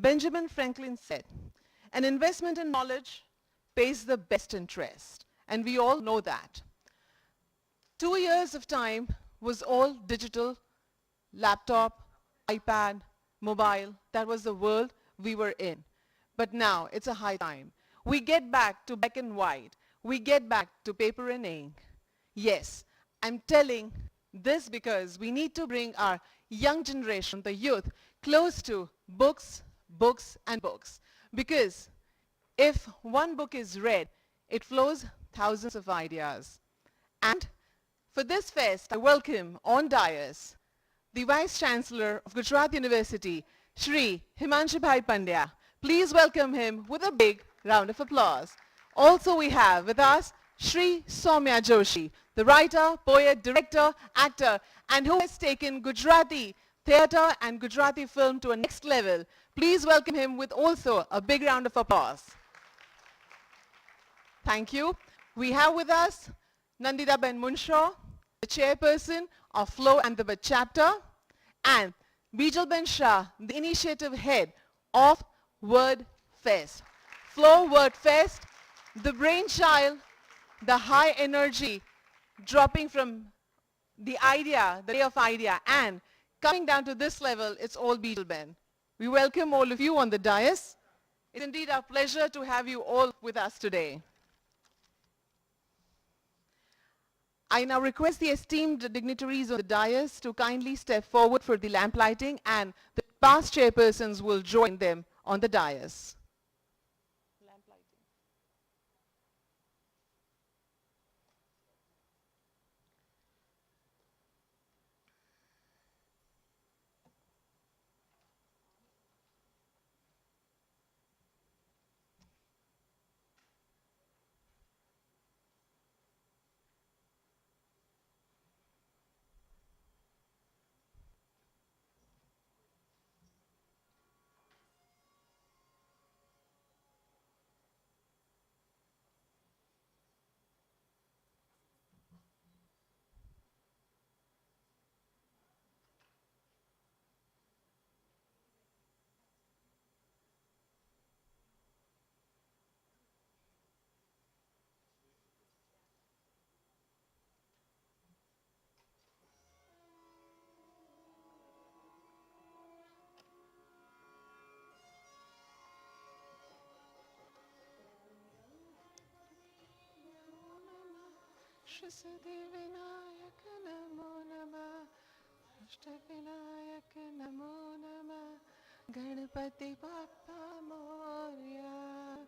Benjamin Franklin said, an investment in knowledge pays the best interest. And we all know that. 2 years of time was all digital, laptop, iPad, mobile. That was the world we were in. But now it's a high time. We get back to black and white. We get back to paper and ink. Yes, I'm telling this because we need to bring our young generation, the youth, close to books, books, and books. Because if one book is read, it flows thousands of ideas. And for this fest, I welcome on dais the Vice Chancellor of Gujarat University, Shri Himanshu Pandya. Please welcome him with a big round of applause. Also we have with us Shri Samiya Joshi, the writer, poet, director, actor, and who has taken Gujarati theatre and Gujarati film to a next level. Please welcome him with also a big round of applause. Thank you. We have with us Nanditaben Munshaw, the chairperson of FLO and the chapter, and Bijalben Shah, the initiative head of Word Fest. FLO Word Fest, the brainchild, the high energy dropping from the idea, the day of idea, and coming down to this level, it's all Bijalben. We welcome all of you on the dais. It's indeed our pleasure to have you all with us today. I now request the esteemed dignitaries on the dais to kindly step forward for the lamp lighting, and the past chairpersons will join them on the dais. Lamp lighting. Vinayak Namo Namah, Vinayak Namo Namah, Ganpati Bappa Moria,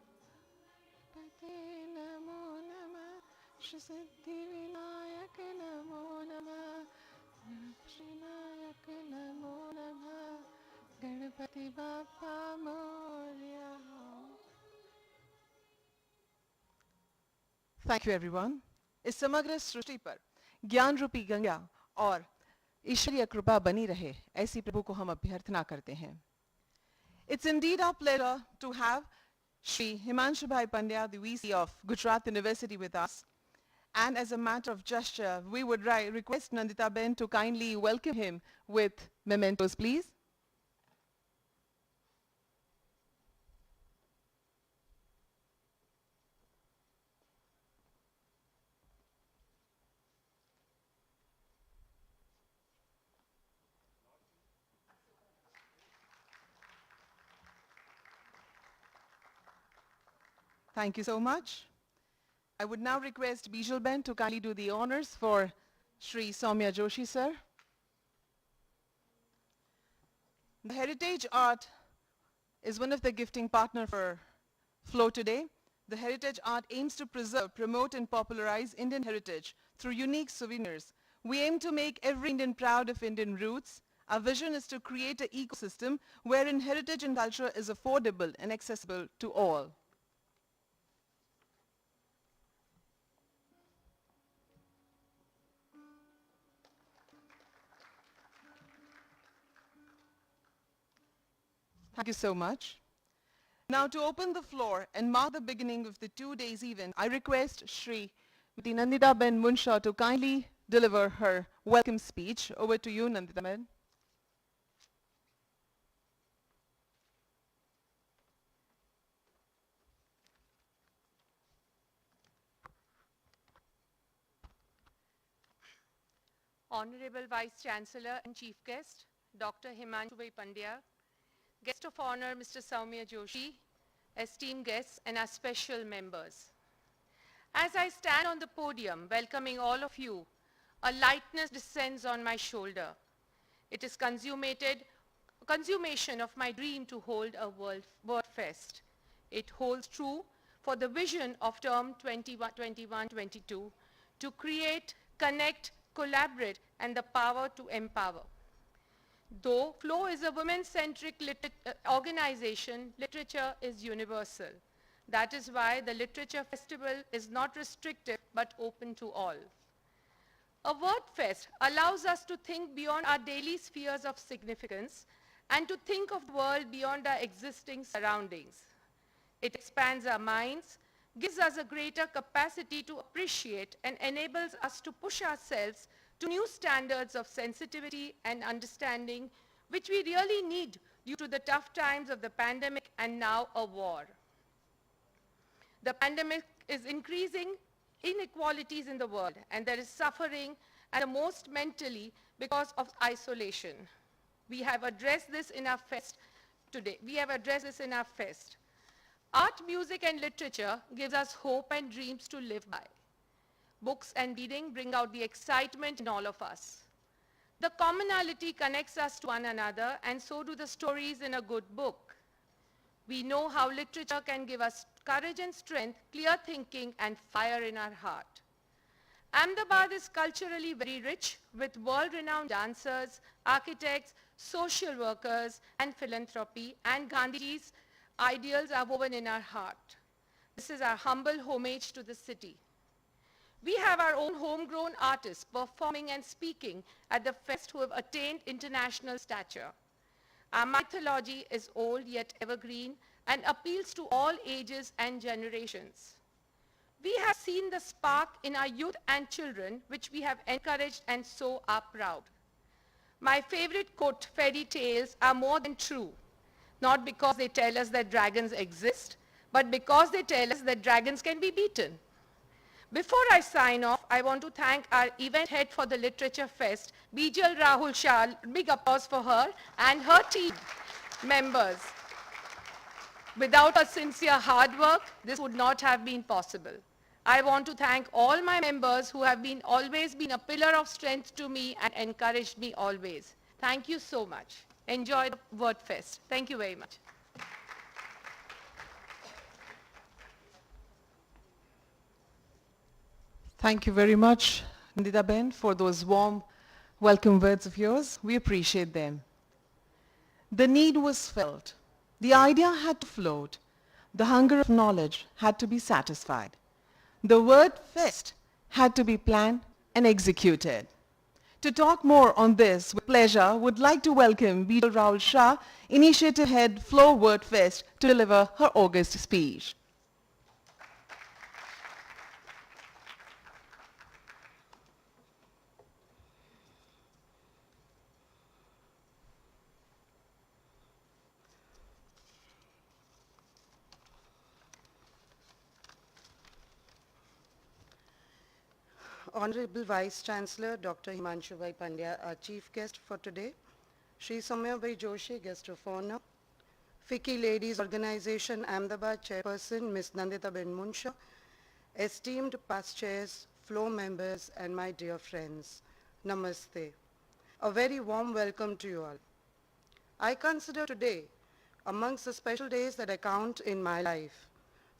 Ganpati Namo Namah, Siddhi Vinayak Namo Namah, Vinayak Namo Namah, Ganpati Bappa Moria. Thank you, everyone. इस समग्र सृष्टि पर ज्ञान रूपी गंगा और ईश्वरीय कृपा बनी रहे, ऐसी प्रभु को हम अभ्यर्थना करते हैं. It's indeed our pleasure to have Shri Himanshu Pandya, the VC of Gujarat University, with us. And as a matter of gesture, we would request Nanditaben to kindly welcome him with mementos, please. Thank you so much. I would now request Bijalben to kindly do the honors for Shri Samiya Joshi, sir. The Heritage Art is one of the gifting partners for FLO today. The Heritage Art aims to preserve, promote, and popularize Indian heritage through unique souvenirs. We aim to make every Indian proud of Indian roots. Our vision is to create an ecosystem wherein heritage and culture is affordable and accessible to all. Thank you so much. Now to open the floor and mark the beginning of the 2 days event, I request Shri Nanditaben Munshaw to kindly deliver her welcome speech. Over to you, Nanditaben. Honorable Vice Chancellor and Chief Guest, Dr. Himanshu Pandya, Guest of Honor, Mr. Samiya Joshi, esteemed guests and our special members. As I stand on the podium welcoming all of you, a lightness descends on my shoulder. It is consummation of my dream to hold a World Fest. It holds true for the vision of term 21-22 to create, connect, collaborate, and the power to empower. Though FLO is a women-centric organization, literature is universal. That is why the Literature Festival is not restrictive but open to all. A word fest allows us to think beyond our daily spheres of significance and to think of the world beyond our existing surroundings. It expands our minds, gives us a greater capacity to appreciate, and enables us to push ourselves to new standards of sensitivity and understanding, which we really need due to the tough times of the pandemic and now a war. The pandemic is increasing inequalities in the world, and there is suffering, and the most mentally because of isolation. We have addressed this in our fest today. Art, music, and literature gives us hope and dreams to live by. Books and reading bring out the excitement in all of us. The commonality connects us to one another, and so do the stories in a good book. We know how literature can give us courage and strength, clear thinking, and fire in our heart. Ahmedabad is culturally very rich with world-renowned dancers, architects, social workers, and philanthropy, and Gandhiji's ideals are woven in our heart. This is our humble homage to the city. We have our own homegrown artists performing and speaking at the fest who have attained international stature. Our mythology is old yet evergreen and appeals to all ages and generations. We have seen the spark in our youth and children, which we have encouraged and so are proud. My favorite quote, fairy tales are more than true, not because they tell us that dragons exist, but because they tell us that dragons can be beaten. Before I sign off, I want to thank our event head for the Literature Fest, Bijal Rahul Shah, big applause for her, and her team members. Without her sincere hard work, this would not have been possible. I want to thank all my members who have always been a pillar of strength to me and encouraged me always. Thank you so much. Enjoy the Word Fest. Thank you very much. Thank you very much, Nandita Ben, for those warm welcome words of yours. We appreciate them. The need was felt. The idea had to float. The hunger of knowledge had to be satisfied. The word fest had to be planned and executed. To talk more on this, with pleasure, would like to welcome Bijal Rahul Shah, Initiative Head, FLO Word Fest, to deliver her August speech. Honorable Vice Chancellor, Dr. Himanshu Pandya, our chief guest for today. Shri Samiya Joshi, guest of honor. FICCI Ladies Organization, Ahmedabad Chairperson, Ms. Nandita Ben Munsha. Esteemed past chairs, FLO members, and my dear friends, Namaste. A very warm welcome to you all. I consider today amongst the special days that I count in my life,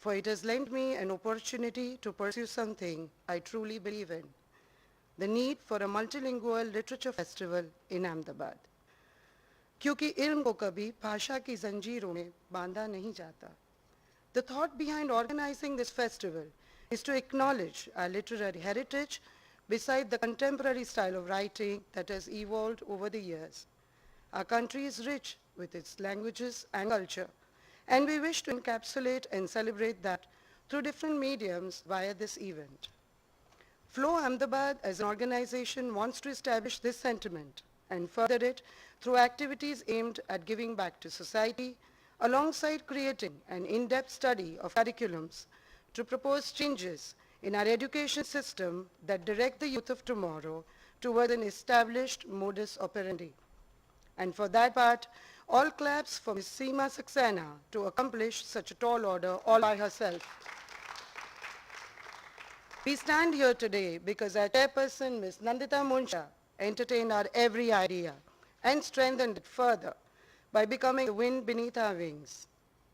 for it has lent me an opportunity to pursue something I truly believe in, the need for a multilingual literature festival in Ahmedabad. क्योंकि इल्म को कभी भाषा की जंजीरों में बांधा नहीं जाता. The thought behind organizing this festival is to acknowledge our literary heritage beside the contemporary style of writing that has evolved over the years. Our country is rich with its languages and culture, and we wish to encapsulate and celebrate that through different mediums via this event. FLO Ahmedabad as an organization wants to establish this sentiment and further it through activities aimed at giving back to society, alongside creating an in-depth study of curriculums to propose changes in our education system that direct the youth of tomorrow toward an established modus operandi. And for that part, all claps for Ms. Seema Saxena to accomplish such a tall order all by herself. We stand here today because our chairperson, Ms. Nandita Munsha, entertained our every idea and strengthened it further by becoming the wind beneath our wings.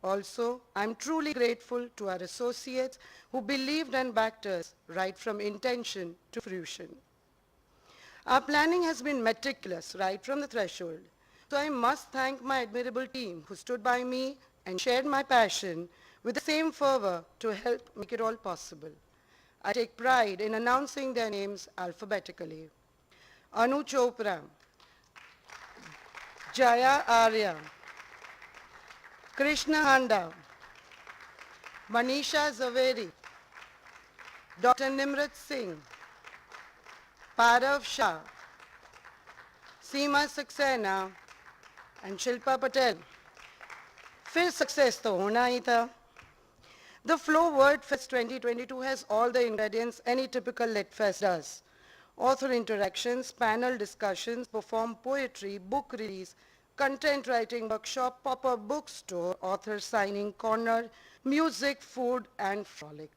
Also, I'm truly grateful to our associates who believed and backed us right from intention to fruition. Our planning has been meticulous right from the threshold. So I must thank my admirable team who stood by me and shared my passion with the same fervor to help make it all possible. I take pride in announcing their names alphabetically. Anu Chopra, Jaya Arya, Krishna Handa, Manisha Zaveri, Dr. Nimrat Singh, Parav Shah, Seema Saxena, and Shilpa Patel. फिर success तो होना ही था. The FLO Word Fest 2022 has all the ingredients any typical Lit Fest does. Author interactions, panel discussions, perform poetry, book release, content writing workshop, pop-up bookstore, author signing corner, music, food and frolic.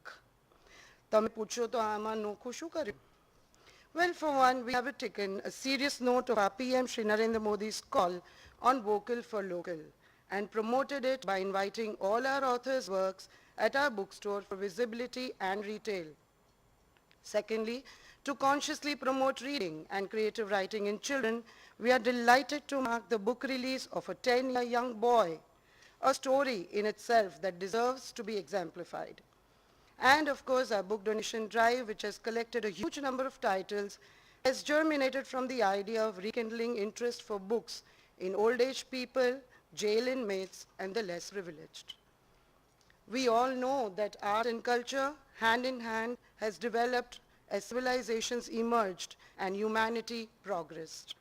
તમે પૂછો તો આમાં નોખું શું કર્યું? Well, for one, we have taken a serious note of our PM Shri Narendra Modi's call on Vocal for Local and promoted it by inviting all our authors' works at our bookstore for visibility and retail. Secondly, to consciously promote reading and creative writing in children, we are delighted to mark the book release of a 10-year young boy, a story in itself that deserves to be exemplified. And of course, our book donation drive, which has collected a huge number of titles, has germinated from the idea of rekindling interest for books in old age people, jail inmates, and the less privileged. We all know that art and culture, hand in hand, has developed as civilizations emerged and humanity progressed.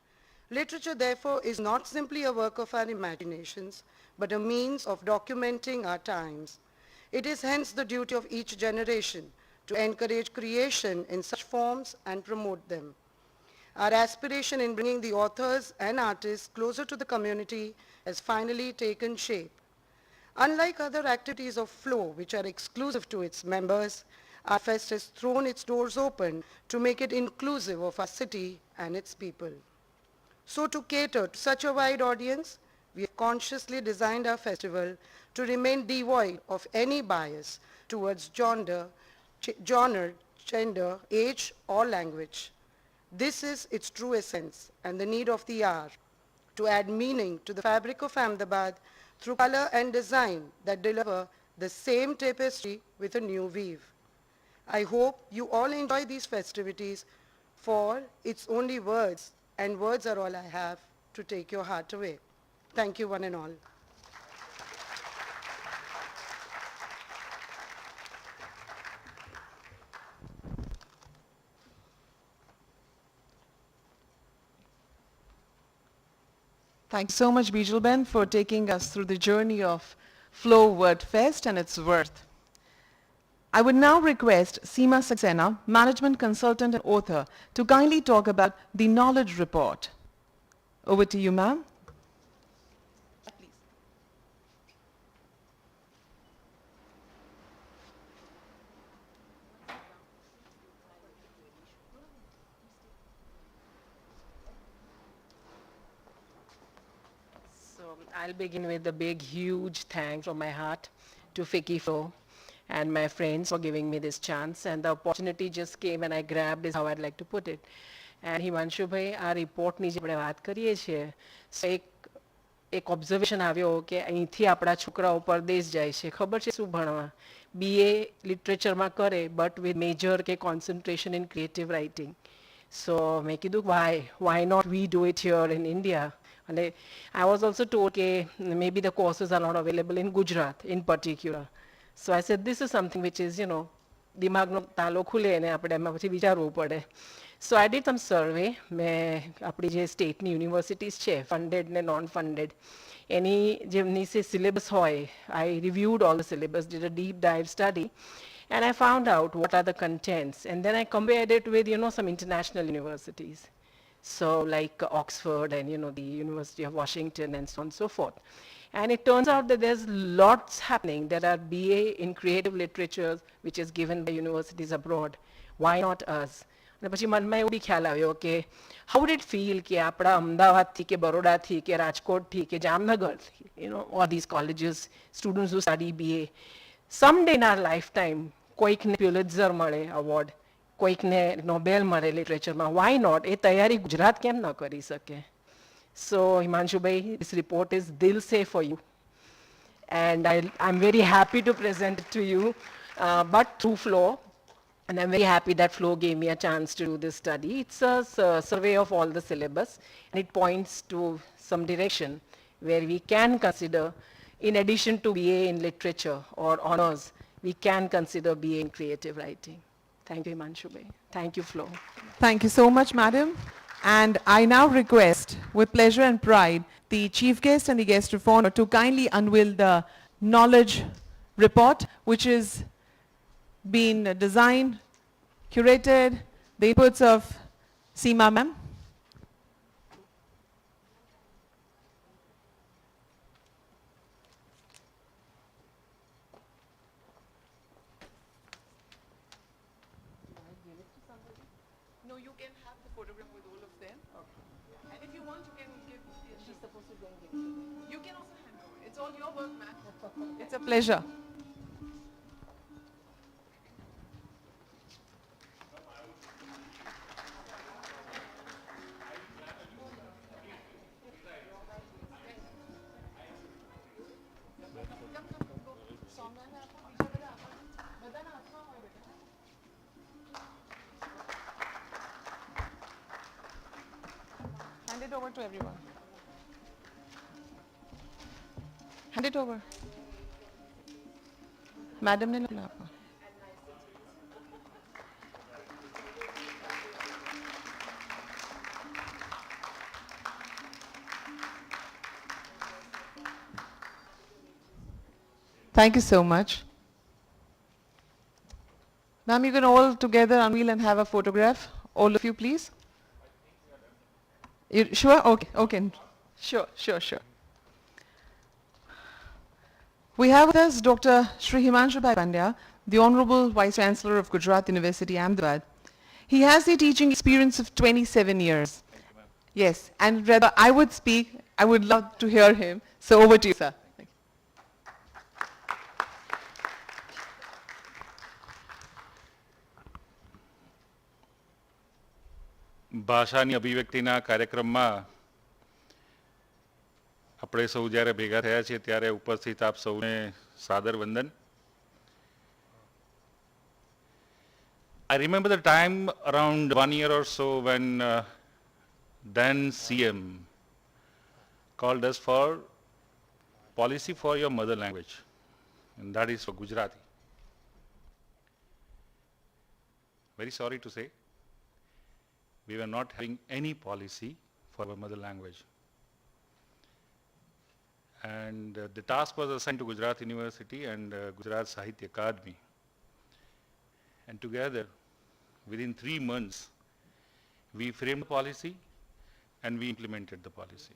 Literature, therefore, is not simply a work of our imaginations, but a means of documenting our times. It is hence the duty of each generation to encourage creation in such forms and promote them. Our aspiration in bringing the authors and artists closer to the community has finally taken shape. Unlike other activities of FLO, which are exclusive to its members, our fest has thrown its doors open to make it inclusive of our city and its people. So to cater to such a wide audience, we have consciously designed our festival to remain devoid of any bias towards genre, gender, age, or language. This is its true essence and the need of the hour, to add meaning to the fabric of Ahmedabad through color and design that deliver the same tapestry with a new weave. I hope you all enjoy these festivities, for it's only words, and words are all I have to take your heart away. Thank you, one and all. Thanks so much, Bijalben, for taking us through the journey of FLO Word Fest and its worth. I would now request Seema Saxena, Management Consultant and Author, to kindly talk about the Knowledge Report. Over to you, ma'am. So I'll begin with a big, huge thanks from my heart to FICCI and my friends for giving me this chance. And the opportunity just came and I grabbed is how I'd like to put it. And Himanshu bhai, આ રિપોર્ટની જે આપણે વાત કરીએ છીએ, so એક observation આવ્યો કે અહીંથી આપણા છોકરાઓ પરદેશ જાય છે, ખબર છે શું ભણવા? BA લિટરેચરમાં કરે, બટ વિથ મેજર કે concentration in creative writing. So મેં કીધું why not we do it here in India? And I was also told that maybe the courses are not available in Gujarat in particular. So I said, this is something which is, દિમાગનો તાલો ખુલે અને આપણે એમાં પછી વિચારવું પડે. So I did some survey. મેં આપણી જે સ્ટેટની યુનિવર્સિટીઝ છે, ફંડેડ ને નોન ફંડેડ, જેમની syllabus હોય, I reviewed all the syllabus, did a deep dive study, And I found out what are the contents, and then I compared it with, some international universities. So like Oxford and, the University of Washington and so on and so forth. And it turns out that there's lots happening. There are BA in creative literature, which is given by universities abroad. Why not us? અને પછી મનમાં એવું બી ખ્યાલ આવ્યો કે how would it feel કે આપણા અમદાવાદથી કે બરોડાથી કે રાજકોટથી કે જામનગરથી, all these colleges, students who study BA, someday in our lifetime, કોઈકને પ્યુલિત્ઝર મળે award, કોઈકને નોબેલ મળે લિટરેચરમાં. Why not? એ તૈયારી ગુજરાત કેમ ન કરી શકે? So Himanshu bhai, this report is dil se for you. And I'm very happy to present it to you, but through FLO. And I'm very happy that FLO gave me a chance to do this study. It's a survey of all the syllabus, and it points to some direction where we can consider, in addition to BA in literature or honors, we can consider BA in creative writing. Thank you, Himanshu bhai. Thank you, FLO. Thank you so much, madam. And I now request, with pleasure and pride, the chief guest and the guest of honor to kindly unveil the knowledge report, which is been designed, curated, the inputs of Seema ma'am. No, you can have the photograph with all of them. Okay. And if you want, you can give. She's supposed to go and give it. You can also hand over. It's all your work, ma'am. It's a pleasure. Hand it over to everyone. Hand it over. Madam ne lona apna. Thank you so much. Ma'am, you can all together unveil and have a photograph. All of you, please. You sure? Okay, okay. Sure. We have with us Dr. Shri Himanshu Pandya, the Honorable Vice Chancellor of Gujarat University, Ahmedabad. He has a teaching experience of 27 years. Yes, and rather I would speak, I would love to hear him. So over to you, sir. Thank you. ભાષાની અભિવ્યક્તિના કાર્યક્રમમાં આપણે સૌ જ્યારે ભેગા થયા છીએ ત્યારે ઉપસ્થિત આપ સૌને સાદર વંદન. I remember the time around 1 year or so when then CM called us for policy for your mother language, and that is for Gujarati. Very sorry to say, we were not having any policy for our mother language. And the task was assigned to Gujarat University and Gujarat Sahitya Akademi. And together, within 3 months, we framed the policy and we implemented the policy.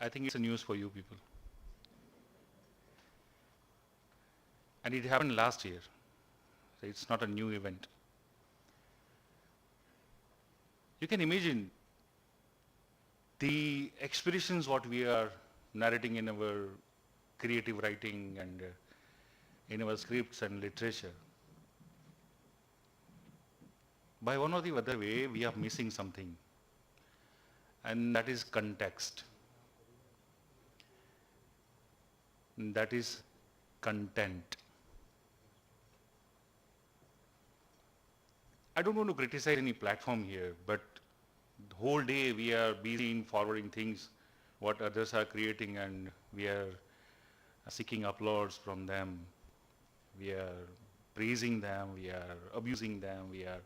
I think it's a news for you people. And it happened last year. So it's not a new event. You can imagine the expeditions what we are narrating in our creative writing and in our scripts and literature. By one or the other way, we are missing something, and that is context. That is content. I don't want to criticize any platform here, but the whole day we are busy in forwarding things what others are creating, and we are seeking applause from them. We are praising them, we are abusing them, we are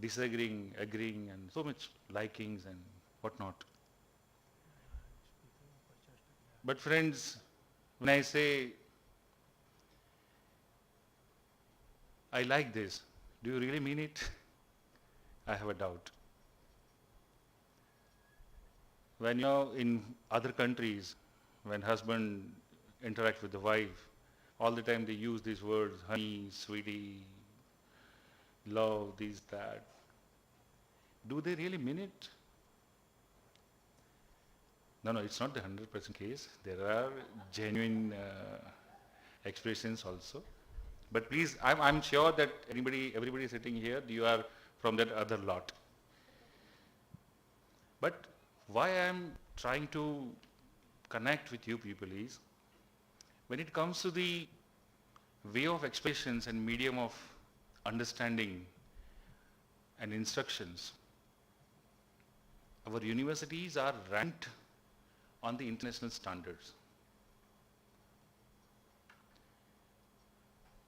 disagreeing, agreeing, and so much likings and whatnot. But friends, When I say, I like this, do you really mean it? I have a doubt. When you're in other countries, when husband interact with the wife, all the time they use these words, honey, sweetie, love, this, that. Do they really mean it? No, it's not the 100% case. There are genuine expressions also. But please, I'm sure that everybody sitting here, you are from that other lot. But why I'm trying to connect with you people is, when it comes to the way of expressions and medium of understanding and instructions, our universities are ranked on the international standards.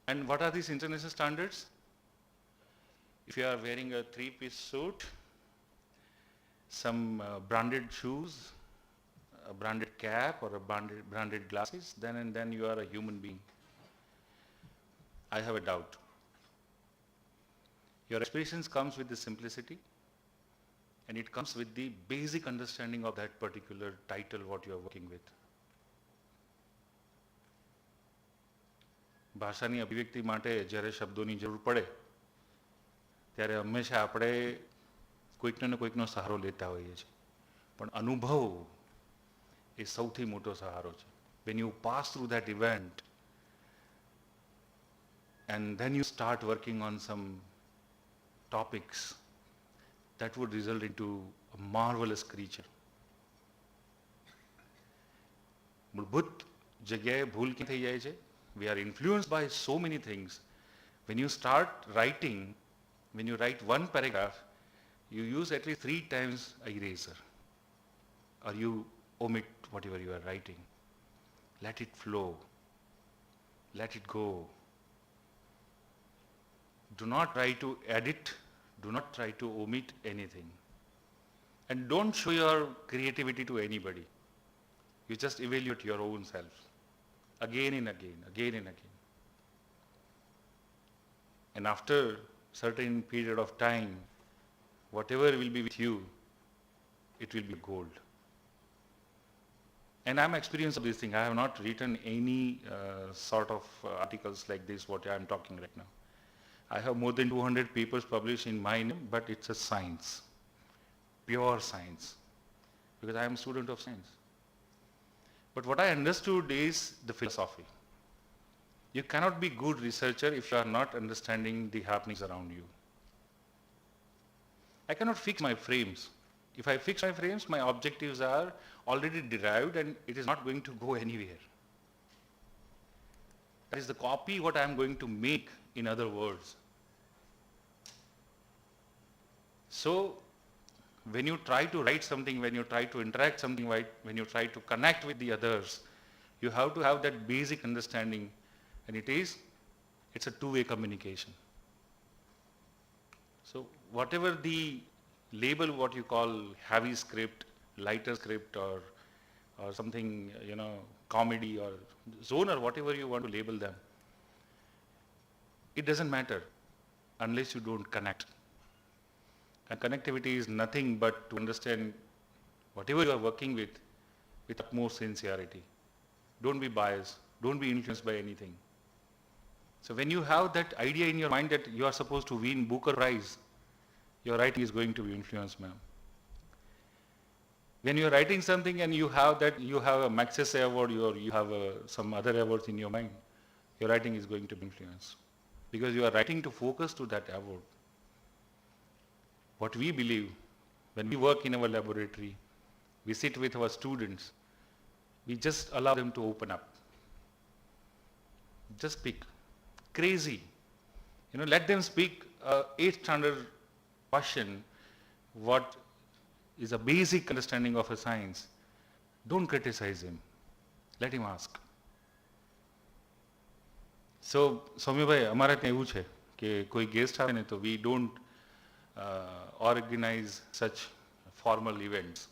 And what are these international standards? If you are wearing a three-piece suit, some branded shoes, a branded cap or a branded glasses, then you are a human being. I have a doubt. Your expressions comes with the simplicity, and it comes with the basic understanding of that particular title what you are working with. ભાષાની અભિવ્યક્તિ માટે જ્યારે શબ્દોની જરૂર પડે ત્યારે હંમેશા આપણે કોઈકનો સહારો લેતા હોઈએ છીએ, પણ અનુભવ એ સૌથી મોટો સહારો છે. When you pass through that event and then you start working on some topics that would result into a marvelous creature. મૂળભૂત જગ્યાએ ભૂલ ક્યાં થઈ જાય છે? We are influenced by so many things. When you start writing, when you write one paragraph, you use at least 3 times a eraser, or you omit whatever you are writing. Let it flow. Let it go. Do not try to edit. Do not try to omit anything. And don't show your creativity to anybody. You just evaluate your own self. Again and again, again and again. And after certain period of time, whatever will be with you, it will be gold. And I'm experienced of this thing. I have not written any sort of articles like this, what I'm talking right now. I have more than 200 papers published in my name, but it's a science, pure science, because I am a student of science. But what I understood is the philosophy. You cannot be good researcher if you are not understanding the happenings around you. I cannot fix my frames. If I fix my frames, my objectives are already derived and it is not going to go anywhere. That is the copy what I am going to make, in other words. So when you try to write something, when you try to interact something, when you try to connect with the others, you have to have that basic understanding, and it's a two-way communication. So whatever the label what you call heavy script, lighter script, or something, comedy or zone, or whatever you want to label them, it doesn't matter unless you don't connect. And connectivity is nothing but to understand whatever you are working with utmost sincerity. Don't be biased. Don't be influenced by anything. So when you have that idea in your mind that you are supposed to win Booker Prize, your writing is going to be influenced, ma'am. When you are writing something and you have a Maxis award, or you have some other awards in your mind, your writing is going to be influenced. Because you are writing to focus to that award. What we believe, when we work in our laboratory, we sit with our students, we just allow them to open up. Just speak. Crazy. Let them speak 8th standard question, what is a basic understanding of a science. Don't criticize him. Let him ask. So, સૌમ્યભાઈ, અમારે ત્યાં એવું છે કે કોઈ guest આવે ને તો we don't organize such formal events.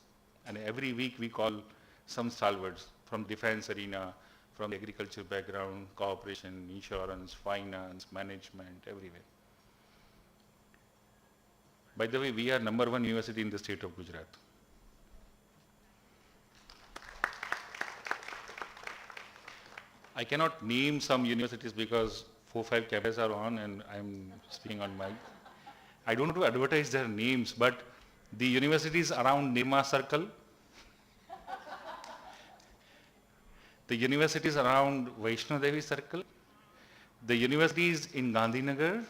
And every week we call some stalwarts from defense arena, from the agriculture background, cooperation, insurance, finance, management, everywhere. By the way, we are #1 university in the state of Gujarat. I cannot name some universities because 4-5 cameras are on and I'm speaking on mic. I don't want to advertise their names, but the universities around Nirma Circle, the universities around Vaishno Devi Circle, the universities in Gandhinagar,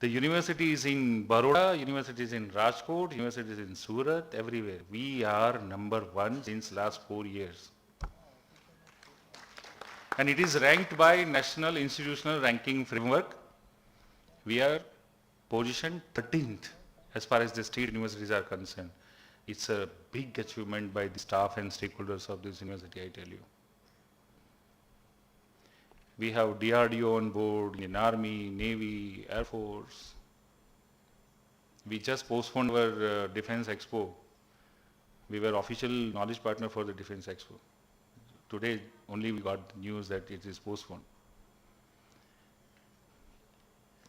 the universities in Baroda, universities in Rajkot, universities in Surat, everywhere. We are #1 since last 4 years. And it is ranked by National Institutional Ranking Framework. We are positioned 13th as far as the state universities are concerned. It's a big achievement by the staff and stakeholders of this university, I tell you. We have DRDO on board, in Army, Navy, Air Force. We just postponed our Defense Expo. We were official knowledge partner for the Defense Expo. Today only we got news that it is postponed.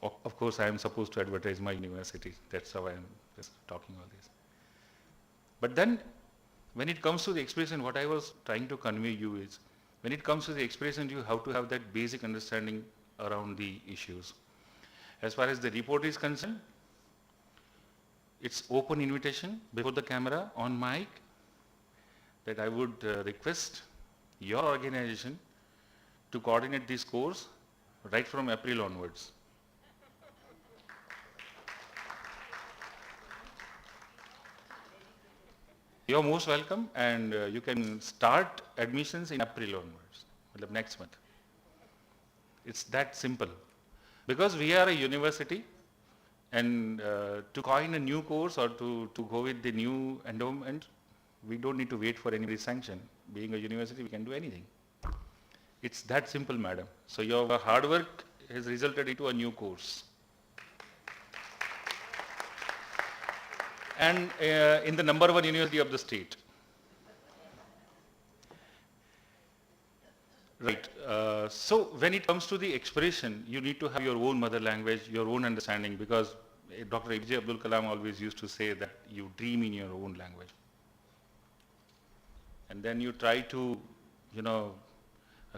Of course, I am supposed to advertise my university. That's how I am just talking all this. But then, when it comes to the expression, what I was trying to convey you is, when it comes to the expression, you have to have that basic understanding around the issues. As far as the report is concerned, it's open invitation before the camera on mic that I would request your organization to coordinate this course right from April onwards. You're most welcome, and you can start admissions in April onwards, next month. It's that simple. Because we are a university, and to coin a new course or to go with the new endowment, we don't need to wait for any sanction. Being a university, we can do anything. It's that simple, madam. So your hard work has resulted into a new course. And in the #1 university of the state. Right. So when it comes to the expression, you need to have your own mother language, your own understanding, because Dr. APJ Abdul Kalam always used to say that you dream in your own language. And then you try to,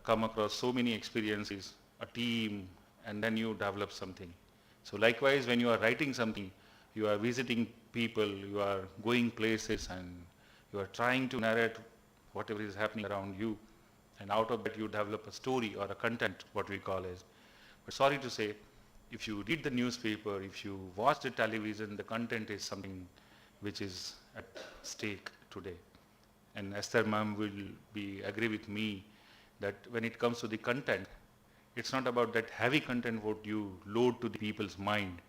come across so many experiences, a team, and then you develop something. So likewise, when you are writing something, you are visiting people, you are going places, and you are trying to narrate whatever is happening around you. And out of that, you develop a story or a content, what we call as. But sorry to say, if you read the newspaper, if you watch the television, the content is something which is at stake today. And Esther ma'am will agree with me that when it comes to the content, it's not about that heavy content what you load to the people's mind,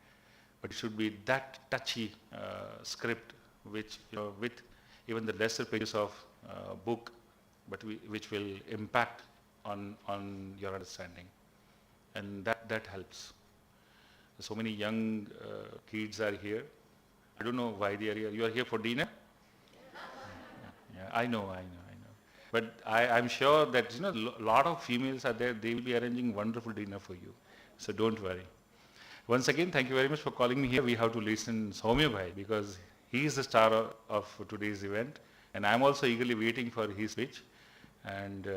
but it should be that touchy script which, with even the lesser pages of book, but which will impact on your understanding. And that helps. So many young kids are here. I don't know why they are here. You are here for dinner? Yeah, I know. But I'm sure that a lot of females are there. They will be arranging wonderful dinner for you. So don't worry. Once again, thank you very much for calling me here. We have to listen Samiya bhai because he is the star of today's event, and I'm also eagerly waiting for his speech. And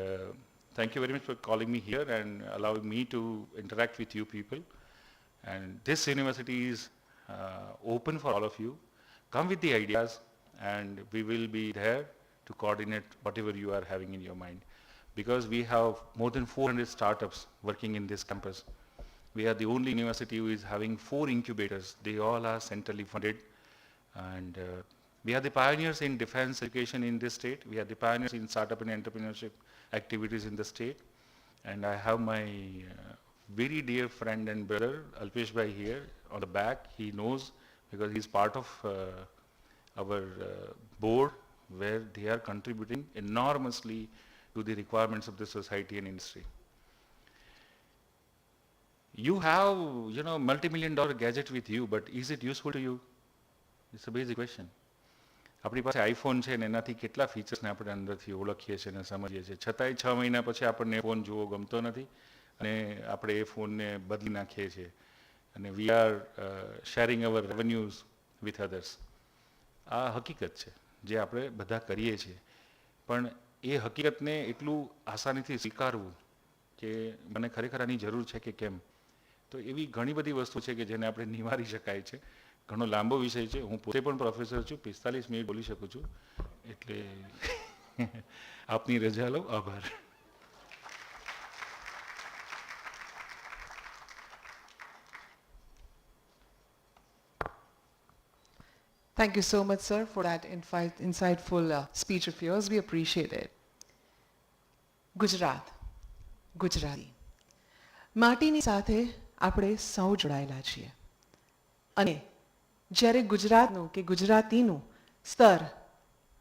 thank you very much for calling me here and allowing me to interact with you people. And this university is open for all of you. Come with the ideas, and we will be there to coordinate whatever you are having in your mind. Because we have more than 400 startups working in this campus. We are the only university who is having 4 incubators. They all are centrally funded. And we are the pioneers in defense education in this state. We are the pioneers in startup and entrepreneurship activities in the state. And I have my very dear friend and brother, Alpesh bhai here on the back. He knows because he's part of our board where they are contributing enormously to the requirements of the society and industry. You have, multi-million-dollar gadget with you, but is it useful to you? It's a basic question. આપણી પાસે iPhone છે ને એનાથી કેટલા ફીચર્સને આપણે અંદરથી ઓળખીએ છીએ અને સમજીએ છીએ, છતાંય 6 મહિના પછી આપણને ફોન જોવો ગમતો નથી અને આપણે એ ફોનને બદલી નાખીએ છીએ અને we are sharing our revenues with others. આ હકીકત છે જે આપણે બધા કરીએ છીએ, પણ એ હકીકતને એટલું આસાનીથી સ્વીકારવું કે મને ખરેખર આની જરૂર છે કે કેમ, તો એવી ઘણી બધી વસ્તુ છે કે જેને આપણે નિવારી શકાય છે. ઘણો લાંબો વિષય છે, હું પોતે પણ પ્રોફેસર છું, 45 મિનિટ બોલી શકું છું, એટલે આપની રજા લો. આભાર. Thank you so much, sir, for that insightful speech of yours. We appreciate it. Gujarat, Gujarati. માટીની સાથે આપણે સૌ જોડાયેલા છીએ અને જ્યારે ગુજરાતનું કે ગુજરાતીનું સ્તર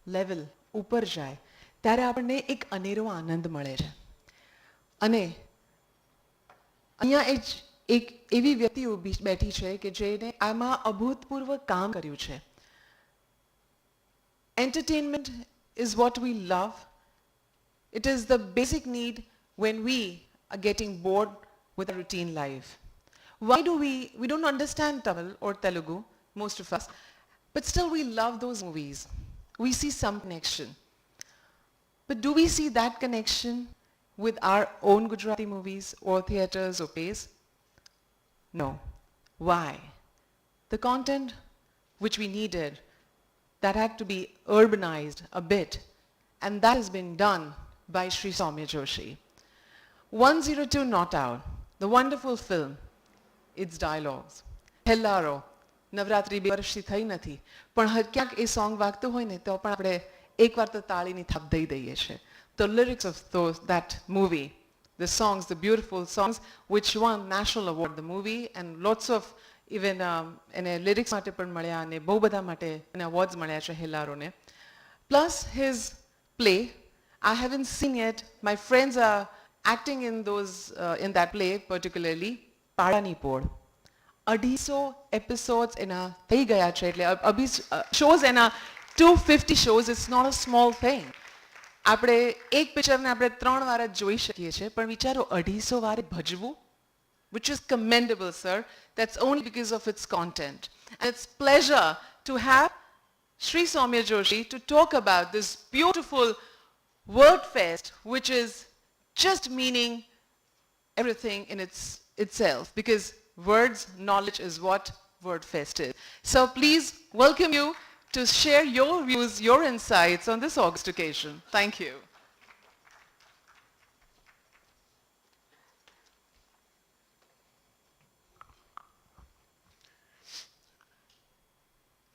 લેવલ ઉપર જાય ત્યારે આપણને એક અનેરો આનંદ મળે છે અને અહીંયા એક એવી વ્યક્તિ બેઠી છે કે જેને આમાં અભૂતપૂર્વ કામ કર્યું છે. Entertainment is what we love. It is the basic need when we are getting bored with a routine life. Why do we don't understand Tamil or Telugu, most of us, but still we love those movies. We see some connection. But do we see that connection with our own Gujarati movies or theatres or plays? No. Why? The content which we needed, that had to be urbanized a bit, and that has been done by Sri Samiya Joshi. 102 Not Out, the wonderful film, its dialogues. Hellaro, Navratri 2 વર્ષથી થઈ નથી, પણ ક્યાંક એ song વાગતું હોય ને તો પણ આપણે એકવાર તો તાળીની થાપ દઈ દઈએ છીએ. The lyrics of that movie, the songs, the beautiful songs which won national award, the movie, and lots of even એને લિરિક્સ માટે પણ મળ્યા અને બહુ બધા માટે એને અવોર્ડ્સ મળ્યા છે હેલારોને. Plus his play, I haven't seen it. My friends are acting in that play, particularly પાડાની Pol. 250 episodes એના થઈ ગયા છે, એટલે shows એના 250 shows, it's not a small thing. આપણે એક પિક્ચરને આપણે 3 વાર જ જોઈ શકીએ છીએ, પણ વિચારો 250 વારે ભજવું, which is commendable, sir. That's only because of its content. And it's pleasure to have Sri Samiya Joshi to talk about this beautiful word fest, which is just meaning everything in itself, because words, knowledge is what word fest is. So please welcome you to share your views, your insights on this August occasion. Thank you.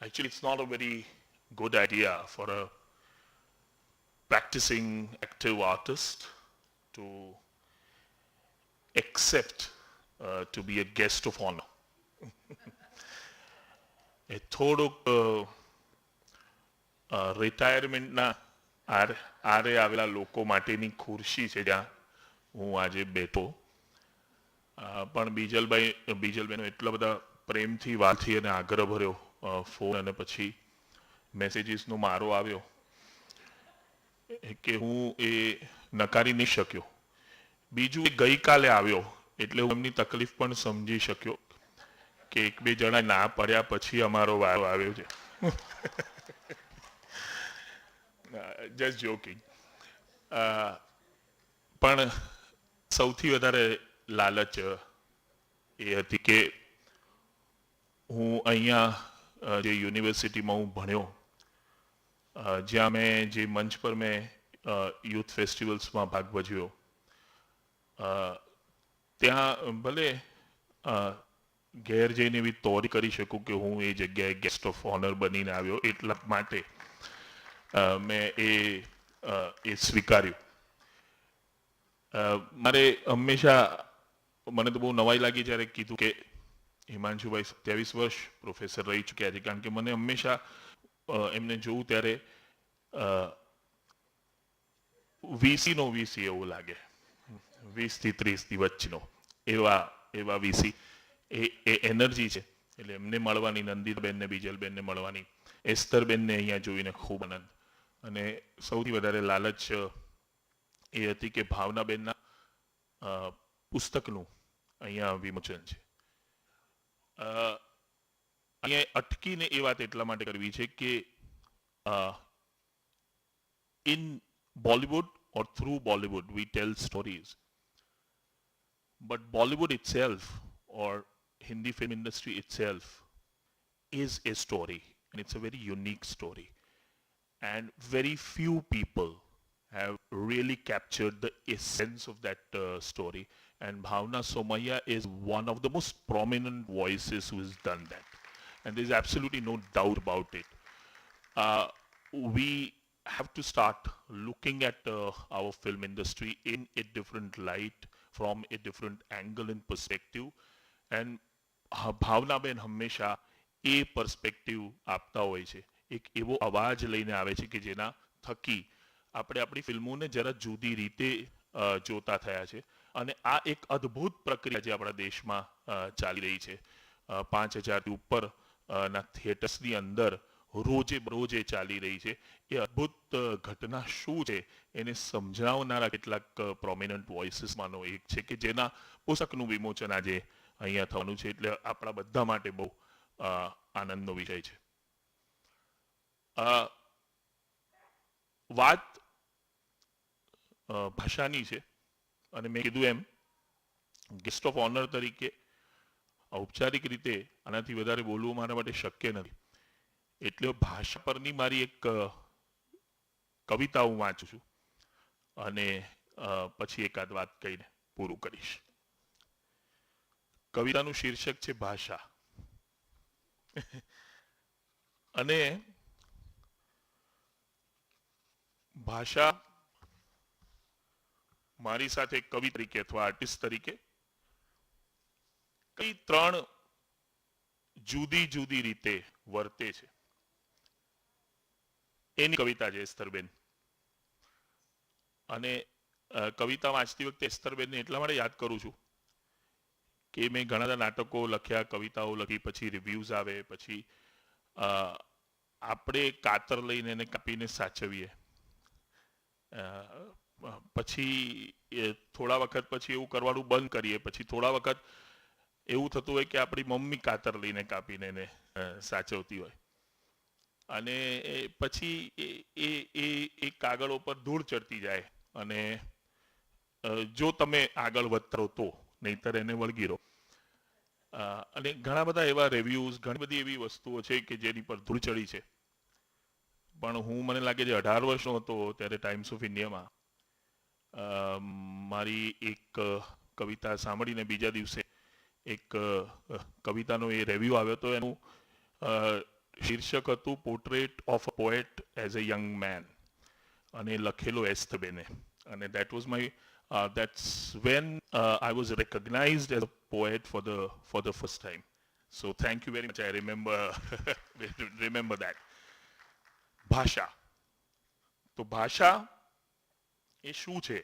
Actually, it's not a very good idea for a practicing active artist to accept to be a guest of honor. એ થોડુંક રિટાયરમેન્ટના આરે આવેલા લોકો માટેની ખુરશી છે જ્યાં હું આજે બેઠો. પણ બીજલભાઈનો એટલા બધા પ્રેમથી વાતથી અને આગ્રહ ભર્યો ફોન અને પછી મેસેજીસનો મારો આવ્યો કે હું એ નકારી નહીં શક્યો. બીજું એ ગઈકાલે આવ્યો એટલે હું એમની તકલીફ પણ સમજી શક્યો કે 1-2 જણા ના પડ્યા પછી અમારો વારો આવ્યો છે. Just joking. પણ સૌથી વધારે લાલચ એ હતી કે હું અહીંયા જે યુનિવર્સિટીમાં હું ભણ્યો, જ્યાં મેં જે મંચ પર મેં યુથ ફેસ્ટિવલ્સમાં ભાગ ભજવ્યો, ત્યાં ભલે ઘેર જઈને એવી તોરી કરી શકું કે હું એ જગ્યાએ ગેસ્ટ ઓફ ઓનર બનીને આવ્યો, એટલા માટે મેં એ સ્વીકાર્યું. મારે હંમેશા મને તો બહુ નવાઈ લાગી જ્યારે કીધું કે હિમાંશુભાઈ 27 વર્ષ પ્રોફેસર રહી ચૂક્યા છે, કારણ કે મને હંમેશા એમને જોઉં ત્યારે વીસીનો વીસી એવું લાગે, 20 થી 30 ની વચ્ચેનો એવા વીસી. એ એનર્જી છે એટલે એમને મળવાની, નંદિતાબેનને, બીજલબેનને મળવાની, એસ્તરબેનને અહીંયા જોઈને ખૂબ આનંદ. અને સૌથી વધારે લાલચ એ હતી કે ભાવનાબેનના પુસ્તકનું અહીંયા વિમોચન છે. અહીંયા અટકીને એ વાત એટલા માટે કરવી છે કે in Bollywood or through Bollywood we tell stories, but Bollywood itself or Hindi film industry itself is a story, and it's a very unique story, and very few people have really captured the essence of that story, and Bhavna Somaya is one of the most prominent voices who has done that, and there's absolutely no doubt about it. We have to start looking at our film industry in a different light, from a different angle and perspective, and Bhavnaben હંમેશા એ perspective આપતા હોય છે, એક એવો અવાજ લઈને આવે છે કે જેના થકી આપણે આપણી ફિલ્મોને જરા જુદી રીતે જોતા થયા છે. અને આ એક અદ્ભુત પ્રક્રિયા જે આપણા દેશમાં ચાલી રહી છે, 5,000થી ઉપર ના થિયેટર્સની અંદર રોજે બરોજે ચાલી રહી છે. એ અદ્ભુત ઘટના શું છે એને સમજાવનારા કેટલાક પ્રોમિનન્ટ વોઇસીસમાંનો એક છે કે જેના પુસ્તકનું વિમોચન આજે અહીંયા થવાનું છે. એટલે આપણા બધા માટે બહુ આનંદનો વિષય છે. વાત ભાષાની છે અને મેં કીધું એમ ગેસ્ટ ઓફ ઓનર તરીકે ઔપચારિક રીતે આનાથી વધારે બોલવું મારા માટે શક્ય નથી. એટલે ભાષા પરની મારી એક કવિતા હું વાંચું છું અને પછી એકાદ વાત કહીને પૂરું કરીશ. કવિતાનું શીર્ષક છે ભાષા. અને ભાષા મારી સાથે કવિ તરીકે અથવા આર્ટિસ્ટ તરીકે કઈ 3 જુદી જુદી રીતે વર્તે છે એની કવિતા છે એસ્તરબેન. અને કવિતા વાંચતી વખતે એસ્તરબેનને એટલા માટે યાદ કરું છું કે મેં ઘણા બધા નાટકો લખ્યા, કવિતાઓ લખી, પછી રિવ્યુઝ આવે, પછી આપણે કાતર લઈને એને કાપીને સાચવીએ, પછી થોડા વખત પછી એવું કરવાનું બંધ કરીએ, પછી થોડા વખત એવું થતું હોય કે આપણી મમ્મી કાતર લઈને કાપીને એને સાચવતી હોય, અને પછી એ કાગળ ઉપર ધૂળ ચડતી જાય અને જો તમે આગળ વધતા રહો તો, નહીતર એને વળગી રહો. અને ઘણા બધા એવા રિવ્યુઝ, ઘણી બધી એવી વસ્તુઓ છે કે જેની પર ધૂળ ચડી છે. પણ હું, મને લાગે છે 18 વર્ષનો હતો ત્યારે ટાઈમ્સ ઓફ ઇન્ડિયામાં મારી એક કવિતા સાંભળીને બીજા દિવસે એક કવિતાનો એ રિવ્યુ આવ્યો હતો. એનું શીર્ષક હતું portrait of a poet as a young man, અને લખેલો એસ્તબેને. અને that was my that's when I was recognized as a poet for the first time. So thank you very much. I remember that. ભાષા. તો ભાષા એ શું છે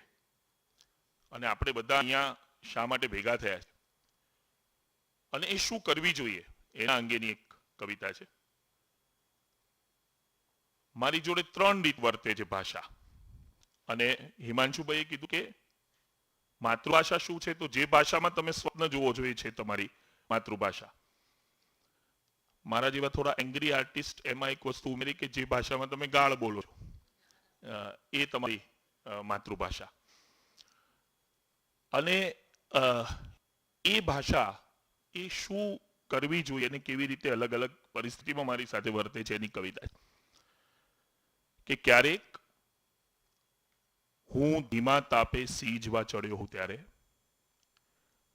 અને આપણે બધા અહીંયા શા માટે ભેગા થયા છે અને એ શું કરવી જોઈએ એના અંગેની એક કવિતા છે. મારી જોડે 3 રીત વર્તે છે ભાષા. અને હિમાંશુભાઈએ કીધું કે માતૃભાષા શું છે, તો જે ભાષામાં તમે સ્વપ્ન જોવો છો એ છે તમારી માતૃભાષા. મારા જેવા થોડા એંગ્રી આર્ટિસ્ટ એમાં એક વસ્તુ ઉમેરી કે જે ભાષામાં તમે ગાળ બોલો છો એ તમારી માતૃભાષા. અને એ ભાષા એ શું કરવી જોઈએ અને કેવી રીતે અલગ અલગ પરિસ્થિતિમાં મારી સાથે વર્તે છે એની કવિતા કે ક્યારેક હું ધીમા તાપે સીજવા ચડ્યો હું ત્યારે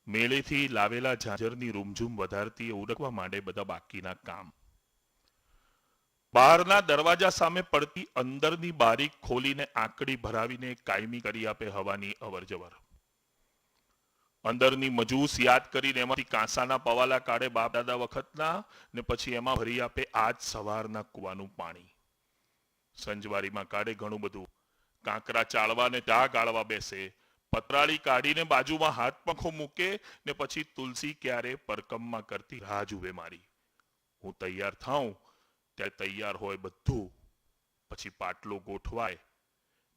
મેળેથી લાવેલા ઝાંઝરની રૂમઝૂમ વધારતી ઉરકવા માંડે બધા બાકીના કામ. બહારના દરવાજા સામે પડતી અંદરની બારી ખોલીને આંકડી ભરાવીને કાયમી કરી આપે હવાની અવરજવર. અંદરની મજૂસ યાદ કરીને એમાંથી કાંસાના પવાલા કાઢે બાપ દાદા વખતના ને પછી એમાં ભરી આપે આજ સવારના કુવાનું પાણી. સંજવારીમાં કાઢે ઘણું બધું, કાંકરા ચાળવા ને ચા ગાળવા બેસે, પતરાળી કાઢીને બાજુમાં હાથ પંખો મૂકે ને પછી તુલસી ક્યારે પરકમમાં કરતી રાહ જુએ મારી. હું તૈયાર થાઉં ત્યારે તૈયાર હોય બધું, પછી પાટલો ગોઠવાય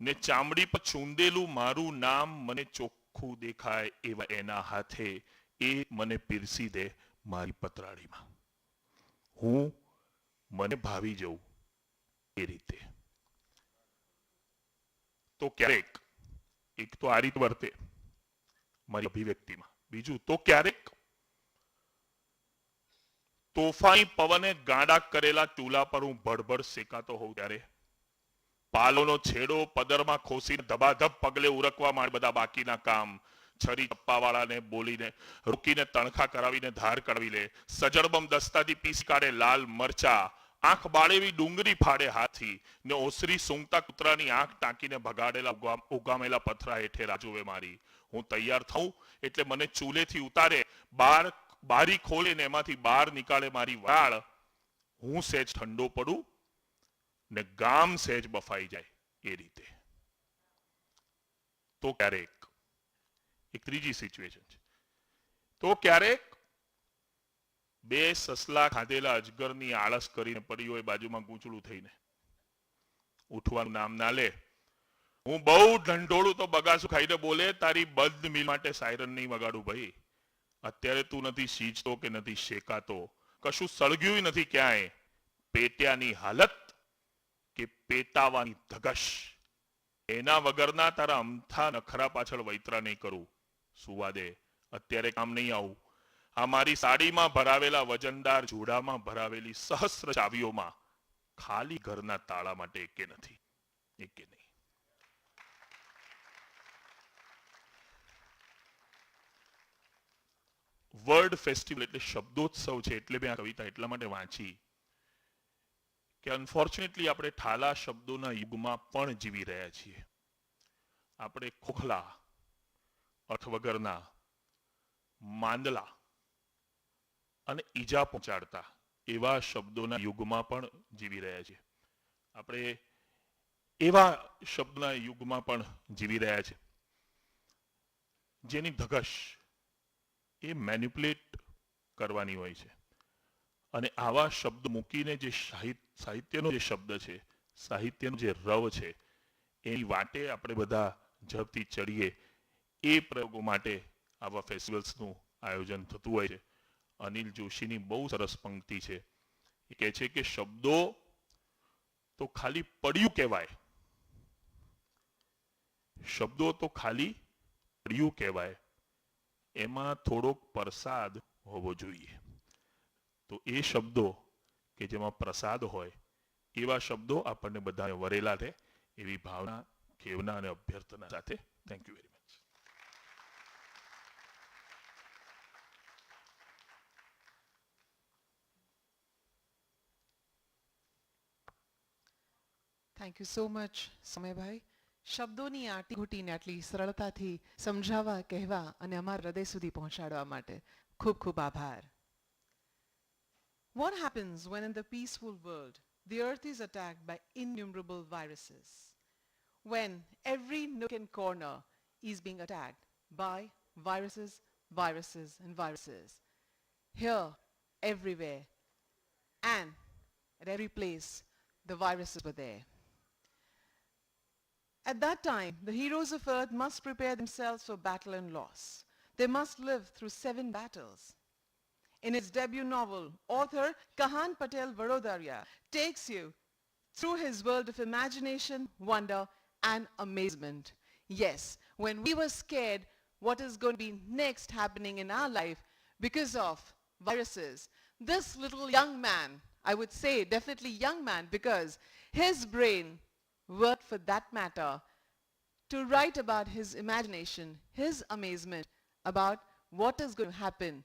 ને ચામડી પર ચૂંદેલું મારું નામ મને ચોખ્ખું દેખાય એવા એના હાથે એ મને પીરસી દે મારી પતરાળીમાં. હું મને ભાવી જઉં એ રીતે. તો ક્યારેક એક તો આ રીત વર્તે મારી અભિવ્યક્તિમાં, બીજું તો ક્યારેક તોફાની પવને ગાડા કરેલા ચૂલા પર હું ભડભડ શેકાતો હોઉં ત્યારે પાલોનો છેડો પદરમાં ખોસીને ધબાધબ પગલે ઉરકવા માંડે બધા બાકીના કામ. છરી ચપ્પાવાળાને બોલીને રોકીને તણખા કરાવીને ધાર કરાવી લે, સજડબમ દસ્તાથી પીસી કાઢે લાલ મરચા, આંખ બાળેવી ડુંગળી ફાડે હાથી ને ઓસરી સૂંઘતા કૂતરાની આંખ ટાંકીને ભગાડેલા ઉગામેલા પથરા હેઠે રાજુવે મારી. હું તૈયાર થઉં એટલે મને ચૂલેથી ઉતારે, બારી ખોલે ને એમાંથી બહાર નીકાળે મારી વાળ. હું સહેજ ઠંડો પડું ને ગામ સહેજ બફાઈ જાય એ રીતે. તો ક્યારેક એક ત્રીજી સિચ્યુએશન છે. તો ક્યારેક બે સસલા ખાધેલા અજગરની આળસ કરીને પડી હોય બાજુમાં ગૂંચળું થઈને, ઉઠવાનું નામ ના લે. હું બહુ ઢંઢોળું તો બગાસું ખાઈને બોલે, તારી બંધ મિલ માટે સાયરન નહીં વગાડું ભાઈ. અત્યારે તું નથી સીંચતો કે નથી શેકાતો, કશું સળગ્યું નથી ક્યાંય. પેટ્યાની હાલત કે પેટાવાની ધગશ, એના વગરના તારા અમથા નખરા પાછળ વૈતરા નહીં કરું. સુવા દે, અત્યારે કામ નહીં આવું. આ મારી સાડીમાં ભરાવેલા વજનદાર જોડામાં ભરાવેલી સહસ્ર ચાવીઓમાં ખાલી ઘરના તાળા માટે એકે નથી, એકે નહીં. વર્ડ ફેસ્ટિવલ એટલે શબ્દોત્સવ છે, એટલે મેં આ કવિતા એટલા માટે વાંચી કે અનફોર્ચ્યુનેટલી આપણે ઠાલા શબ્દોના યુગમાં પણ જીવી રહ્યા છીએ. આપણે ખોખલા, અર્થ વગરના, માંદલા અને ઈજા પહોંચાડતા એવા શબ્દોના યુગમાં પણ જીવી રહ્યા છીએ. આપણે એવા શબ્દના યુગમાં પણ જીવી રહ્યા છે જેની ધગશ એ મેન્યુપ્યુલેટ કરવાની હોય છે. અને આવા શબ્દ મૂકીને જે સાહિત્યનો જે શબ્દ છે, સાહિત્યનો જે રવ છે, એની વાટે આપણે બધા ઝડપથી ચડીએ એ પ્રયોગો માટે આવા ફેસ્ટિવલ્સનું આયોજન થતું હોય છે. અનિલ જોશીની બહુ સરસ પંક્તિ છે. એ કહે છે કે શબ્દો તો ખાલી પડ્યું કહેવાય, શબ્દો તો ખાલી પડ્યું કહેવાય, એમાં થોડોક પ્રસાદ હોવો જોઈએ. તો એ શબ્દો કે જેમાં પ્રસાદ હોય એવા શબ્દો આપણને બધાને વરેલા રહે એવી ભાવના, ખેવના અને અભ્યર્થના સાથે thank you very much. Thank you so much, સમયભાઈ. શબ્દોની આટી ઘૂંટીને આટલી સરળતાથી સમજાવવા, કહેવા અને અમારા હૃદય સુધી પહોંચાડવા માટે ખૂબ ખૂબ આભાર. What happens when in the peaceful world the earth is attacked by innumerable viruses? When every nook and corner is being attacked by viruses, viruses and viruses. Here, everywhere, and at every place, the viruses were there. At that time, the heroes of earth must prepare themselves for battle and loss. They must live through 7 battles. In his debut novel, author Kahan Patel Vadodara takes you through his world of imagination, wonder, and amazement. Yes, when we were scared what is going to be next happening in our life because of viruses, this little young man, I would say definitely young man, because his brain worked for that matter to write about his imagination, his amazement about what is going to happen,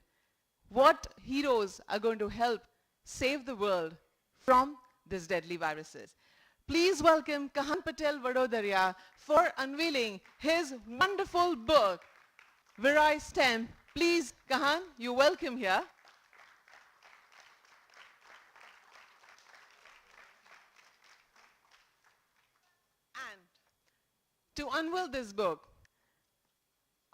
what heroes are going to help save the world from these deadly viruses. Please welcome Kahan Patel Vadodara for unveiling his wonderful book, Virai STEM. Please, Kahan, you're welcome here. And to unveil this book,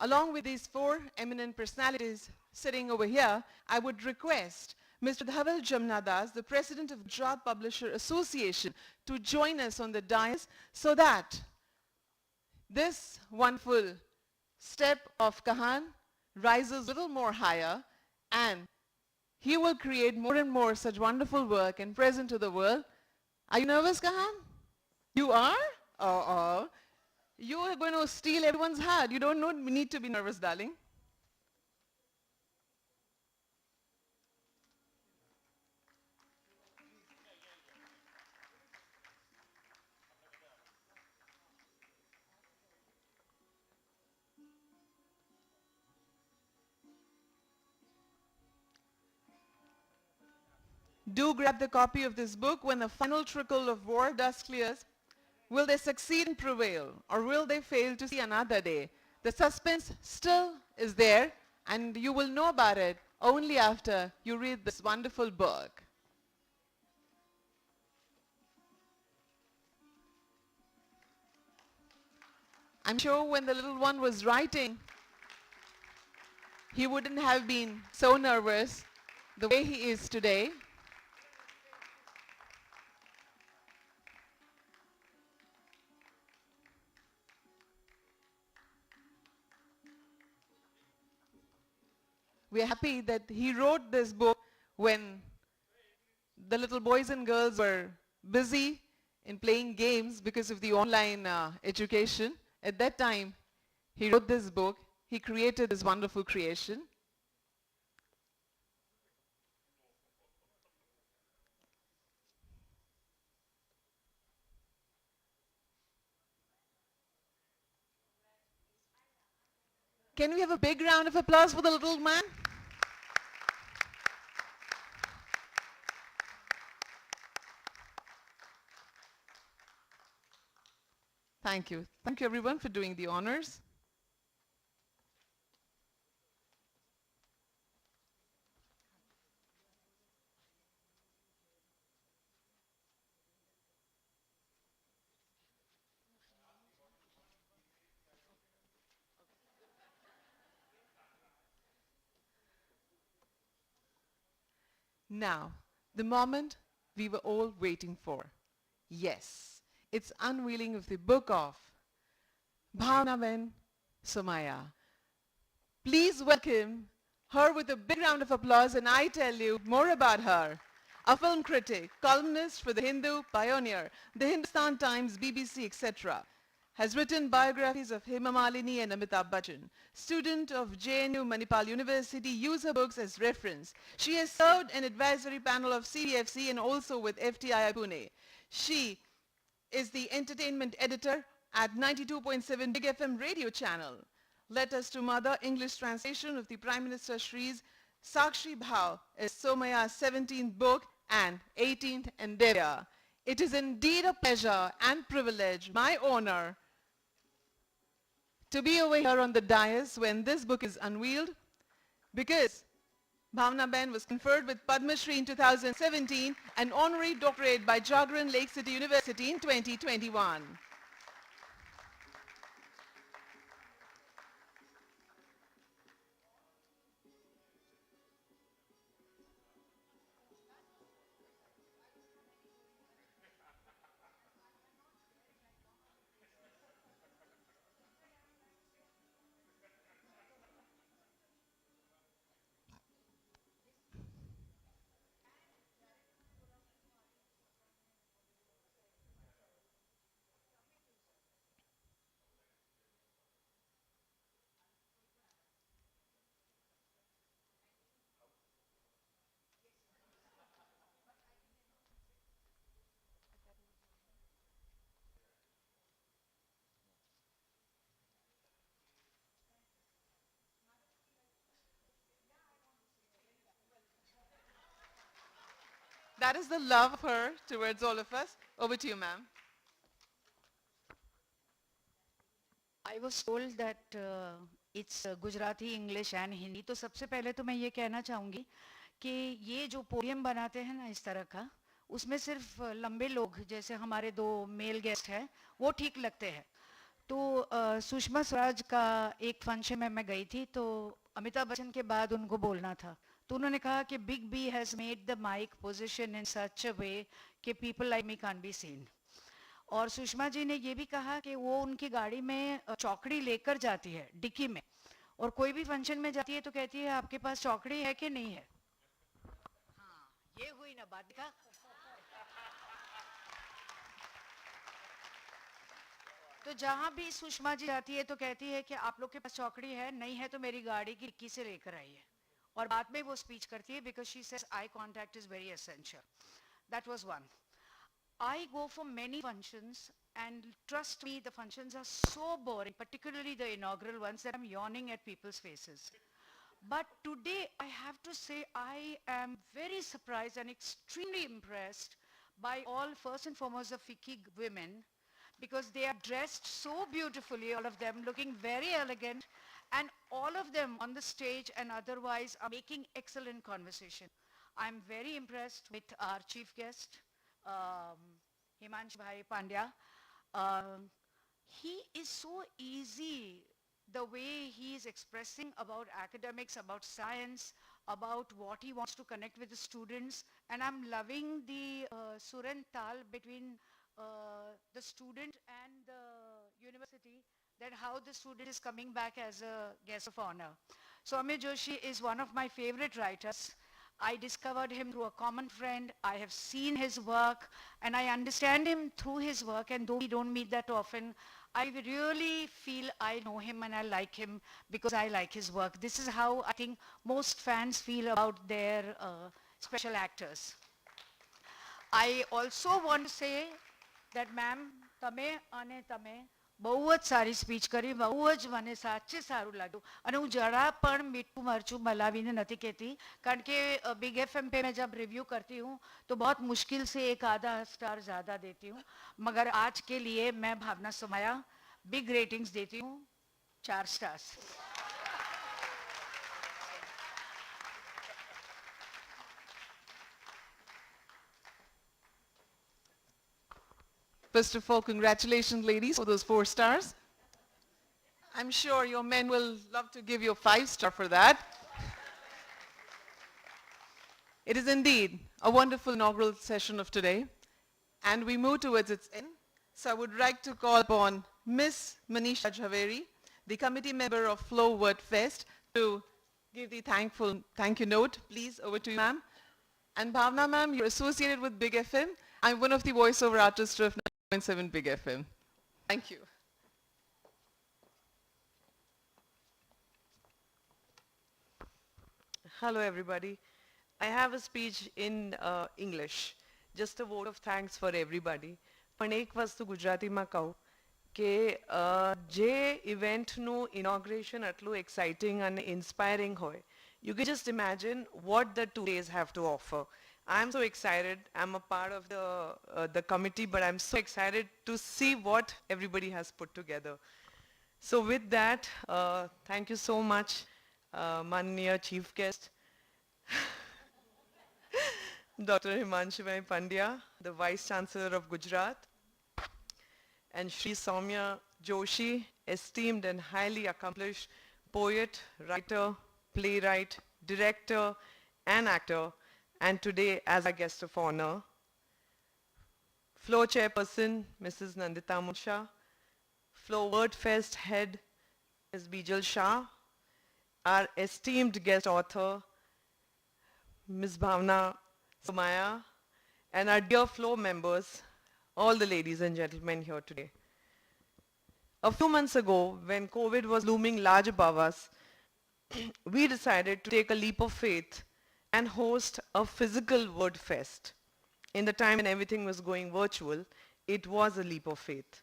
Along with these four eminent personalities sitting over here, I would request Mr. Dhaval Jamnadas, the President of Gujarat Publisher Association, to join us on the dais so that this wonderful step of Kahan rises a little more higher, and he will create more and more such wonderful work and present to the world. Are you nervous, Kahan? You are? Oh. You are going to steal everyone's heart. You don't need to be nervous, darling. Do grab the copy of this book when the final trickle of war dust clears. Will they succeed and prevail, or will they fail to see another day? The suspense still is there, and you will know about it only after you read this wonderful book. I'm sure when the little one was writing, he wouldn't have been so nervous the way he is today. We are happy that he wrote this book when the little boys and girls were busy in playing games because of the online education. At that time, he wrote this book. He created this wonderful creation. Can we have a big round of applause for the little man? Thank you. Thank you everyone for doing the honors. Now, the moment we were all waiting for. Yes, it's unveiling of the book of Bhavnaben Somaya. Please welcome her with a big round of applause, and I tell you more about her. A film critic, columnist for The Hindu, pioneer, The Hindustan Times, BBC, etc. Has written biographies of Hema Malini and Amitabh Bachchan. Student of JNU Manipal University, use her books as reference. She has served an advisory panel of CBFC and also with FTI Pune. She is the entertainment editor at 92.7 Big FM radio channel. Letters to Mother, English translation of the Prime Minister Shri's Sakshi Bhav is Somaya's 17th book and 18th endeavor. It is indeed a pleasure and privilege, my honor, to be over here on the dais when this book is unveiled, because Bhavna Ben was conferred with Padma Shri in 2017, an honorary doctorate by Jagran Lake City University in 2021. That is the love of her towards all of us. Over to you, ma'am. I was told that it's Gujarati, English and Hindi. तो सबसे पहले तो मैं ये कहना चाहूँगी कि ये जो पोडियम बनाते हैं ना इस तरह का, उसमें सिर्फ लंबे लोग जैसे हमारे दो मेल गेस्ट हैं वो ठीक लगते हैं. तो सुषमा स्वराज का एक फंक्शन में मैं गई थी, तो अमिताभ बच्चन के बाद उनको बोलना था, तो उन्होंने कहा कि Big B has made the mic position in such a way कि people like me can't be seen. और सुषमा जी ने ये भी कहा कि वो उनकी गाड़ी में चौकड़ी लेकर जाती है डिक्की में, और कोई भी फंक्शन में जाती है तो कहती है आपके पास चौकड़ी है कि नहीं है। हाँ, ये हुई ना बात का। तो जहां भी सुषमा जी जाती है तो कहती है कि आप लोग के पास चौकड़ी है, नहीं है तो मेरी गाड़ी की डिक्की से लेकर आइए। और बाद में वो स्पीच करती है because she says eye contact is very essential. That was one. I go for many functions, and trust me, the functions are so boring, particularly the inaugural ones, that I'm yawning at people's faces. But today, I have to say, I am very surprised and extremely impressed by all, first and foremost, the FICCI women, because they are dressed so beautifully, all of them looking very elegant, and all of them on the stage and otherwise are making excellent conversation. I'm very impressed with our chief guest, Himanshu Bhai Pandya. Um, he is so easy, the way he is expressing about academics, about science, about what he wants to connect with the students. And I'm loving the Suran Tal between the student and the university, that how the student is coming back as a guest of honor. So Amir Joshi is one of my favorite writers. I discovered him through a common friend. I have seen his work, and I understand him through his work, and though we don't meet that often, I really feel I know him and I like him because I like his work. This is how I think most fans feel about their special actors. I also want to say that ma'am, તમે અને તમે બહુ જ સારી speech કરી, બહુ જ મને સાચે સારું લાગ્યું, અને હું જરા પણ મીઠું મરચું મલાવીને નથી કહેતી, કારણ કે बिग एफएम पे मैं जब रिव्यू करती हूँ तो बहुत मुश्किल से एक आधा स्टार ज़्यादा देती हूँ, मगर आज के लिए मैं भावना सुमाया बिग रेटिंग्स देती हूँ, 4 stars. First of all, congratulations, ladies, for those 4 stars. I'm sure your men will love to give you a 5-star for that. It is indeed a wonderful inaugural session of today, and we move towards its end. So I would like to call upon Miss Manisha Jhaveri, the committee member of FLO Word Fest, to give the thank you note. Please, over to you, ma'am. And Bhavna, ma'am, you're associated with Big FM. I'm one of the voiceover artists of 9.7 Big FM. Thank you. Hello everybody. I have a speech in English. Just a vote of thanks for everybody. પણ એક વસ્તુ ગુજરાતીમાં કહું કે જે ઇવેન્ટનું inauguration આટલું exciting અને inspiring હોય, you can just imagine what the 2 days have to offer. I'm so excited. I'm a part of the committee, but I'm so excited to see what everybody has put together. So with that, thank you so much, Manniya Chief Guest, Dr. Himanshu Pandya, the Vice Chancellor of Gujarat, and Shri Samiya Joshi, esteemed and highly accomplished poet, writer, playwright, director, and actor, and today as our guest of honor, FLO Chairperson, Mrs. Nandita Munsha, FLO Word Fest Head, Ms. Bijal Shah, our esteemed guest author, Ms. Bhavna Sumaya, and our dear FLO members, all the ladies and gentlemen here today. A few months ago, when COVID was looming large above us, we decided to take a leap of faith and host a physical word fest. In the time when everything was going virtual, it was a leap of faith.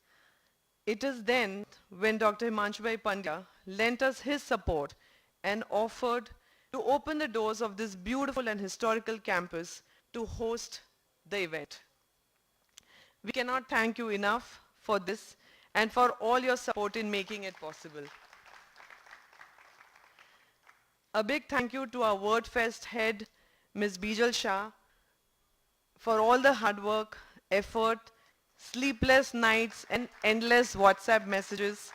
It is then when Dr. Himanshu Pandya lent us his support and offered to open the doors of this beautiful and historical campus to host the event. We cannot thank you enough for this and for all your support in making it possible. A big thank you to our Word Fest head, Ms. Bijal Shah, for all the hard work, effort, sleepless nights and endless WhatsApp messages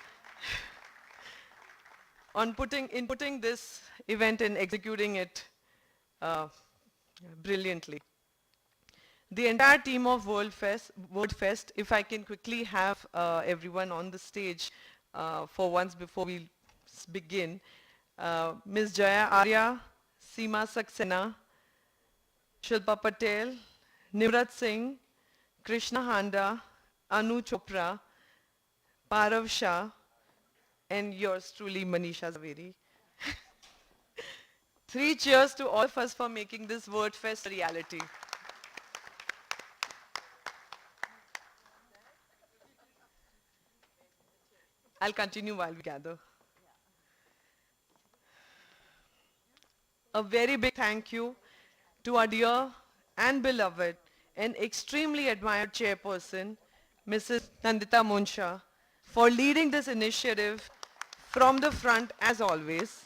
on putting this event and executing it uh, brilliantly. The entire team of WordFest, if I can quickly have everyone on the stage for once before we begin. Ms. Jaya Arya, Seema Saxena, Shilpa Patel, Nimrat Singh, Krishna Handa, Anu Chopra, Parav Shah, and yours truly, Manisha Zaveri. 3 cheers to all of us for making this WordFest a reality. I'll continue while we gather. A very big thank you to our dear and beloved and extremely admired chairperson, Mrs. Nandita Munsha, for leading this initiative from the front as always,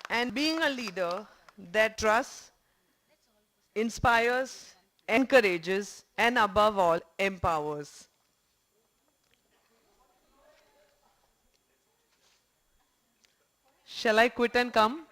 and being a leader that trusts, inspires, encourages, and above all, empowers. Shall I quit and come?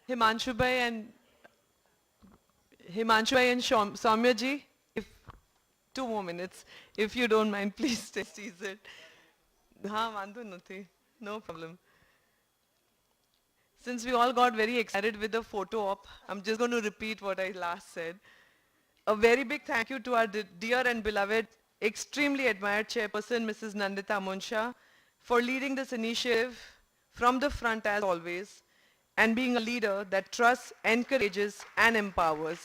Himanshu Bhai and Samiya ji, if 2 more minutes, if you don't mind, please tease it. हाँ, वांधो नहीं, no problem. Since we all got very excited with the photo op, I'm just going to repeat what I last said. A very big thank you to our dear and beloved, extremely admired chairperson, Mrs. Nandita Munsha, for leading this initiative from the front as always, and being a leader that trusts, encourages, and empowers.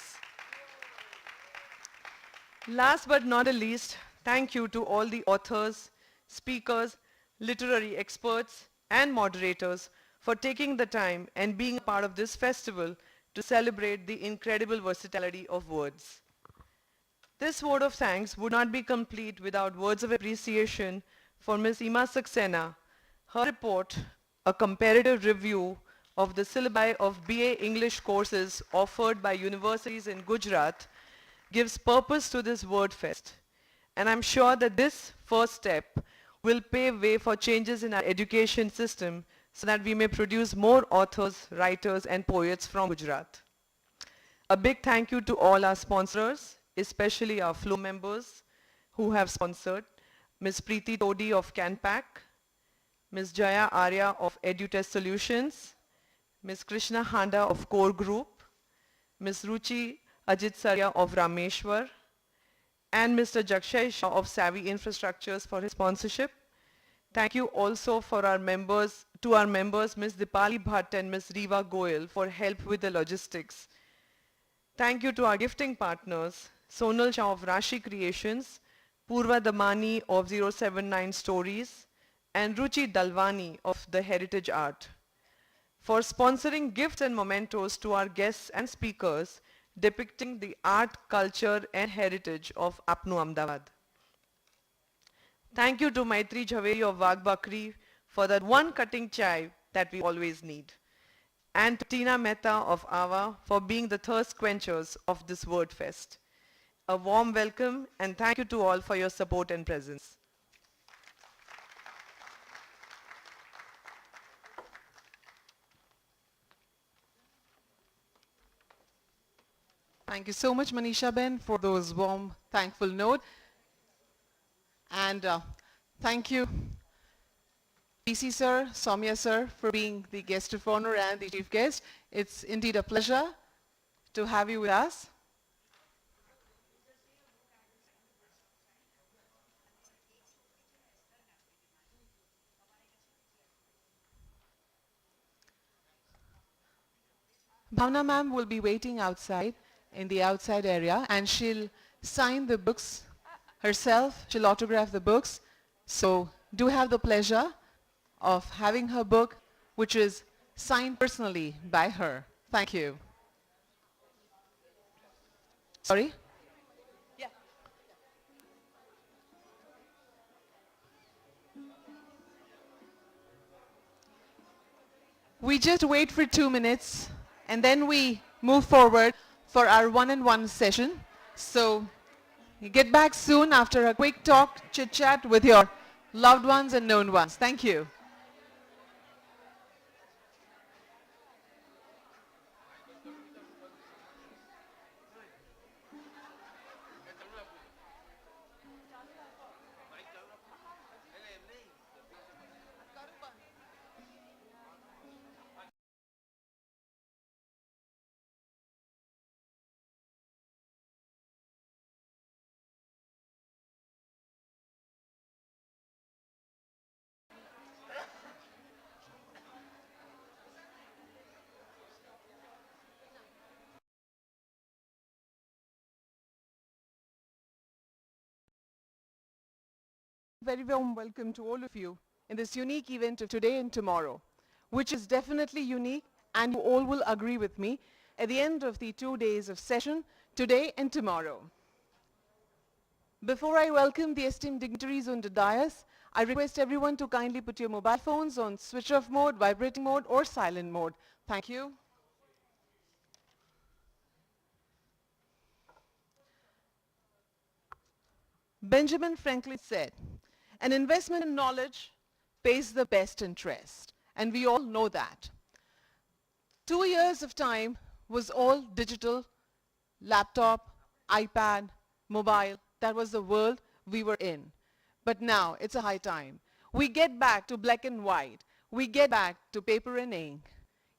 Last but not the least, thank you to all the authors, speakers, literary experts, and moderators for taking the time and being a part of this festival to celebrate the incredible versatility of words. This vote of thanks would not be complete without words of appreciation for Ms. Seema Saxena. Her report, a comparative review of the syllabi of BA English courses offered by universities in Gujarat, gives purpose to this word fest. And I'm sure that this first step will pave way for changes in our education system so that we may produce more authors, writers, and poets from Gujarat. A big thank you to all our sponsors, especially our FLO members who have sponsored. Ms. Preeti Todi of CanPack, Ms. Jaya Arya of EduTest Solutions, Ms. Krishna Handa of Core Group, Ms. Ruchi Ajit Sarya of Rameshwar, and Mr. Jakshay Shah of Savvy Infrastructures for his sponsorship. Thank you also to our members, Ms. Dipali Bhatt and Ms. Riva Goyal for help with the logistics. Thank you to our gifting partners, Sonal Shah of Rashi Creations, Purva Damani of 079 Stories, and Ruchi Dalwani of The Heritage Art, for sponsoring gifts and mementos to our guests and speakers depicting the art, culture and heritage of Apnu Ahmedabad. Thank you to Maitri Jhaveri of Wagh Bakri for that one cutting chai that we always need. And to Tina Mehta of Ava for being the thirst quenchers of this word fest. A warm welcome and thank you to all for your support and presence. Thank you so much, Manisha Ben, for those warm, thankful notes. And thank you, PC sir, Samiya sir, for being the guest of honor and the chief guest. It's indeed a pleasure to have you with us. Bhavna ma'am will be waiting outside in the outside area and she'll sign the books herself. She'll autograph the books. So do have the pleasure of having her book, which is signed personally by her. Thank you. Sorry? Yeah. We just wait for 2 minutes and then we move forward for our one-on-one session. So you get back soon after a quick talk, chit-chat with your loved ones and known ones. Thank you. Very warm welcome to all of you in this unique event of today and tomorrow, which is definitely unique, and you all will agree with me at the end of the 2 days of session, today and tomorrow. Before I welcome the esteemed dignitaries on the dais, I request everyone to kindly put your mobile phones on switch off mode, vibrating mode or silent mode. Thank you. Benjamin Franklin said, an investment in knowledge pays the best interest. And we all know that. 2 years of time was all digital, laptop, iPad, mobile. That was the world we were in. But now it's a high time. We get back to black and white. We get back to paper and ink.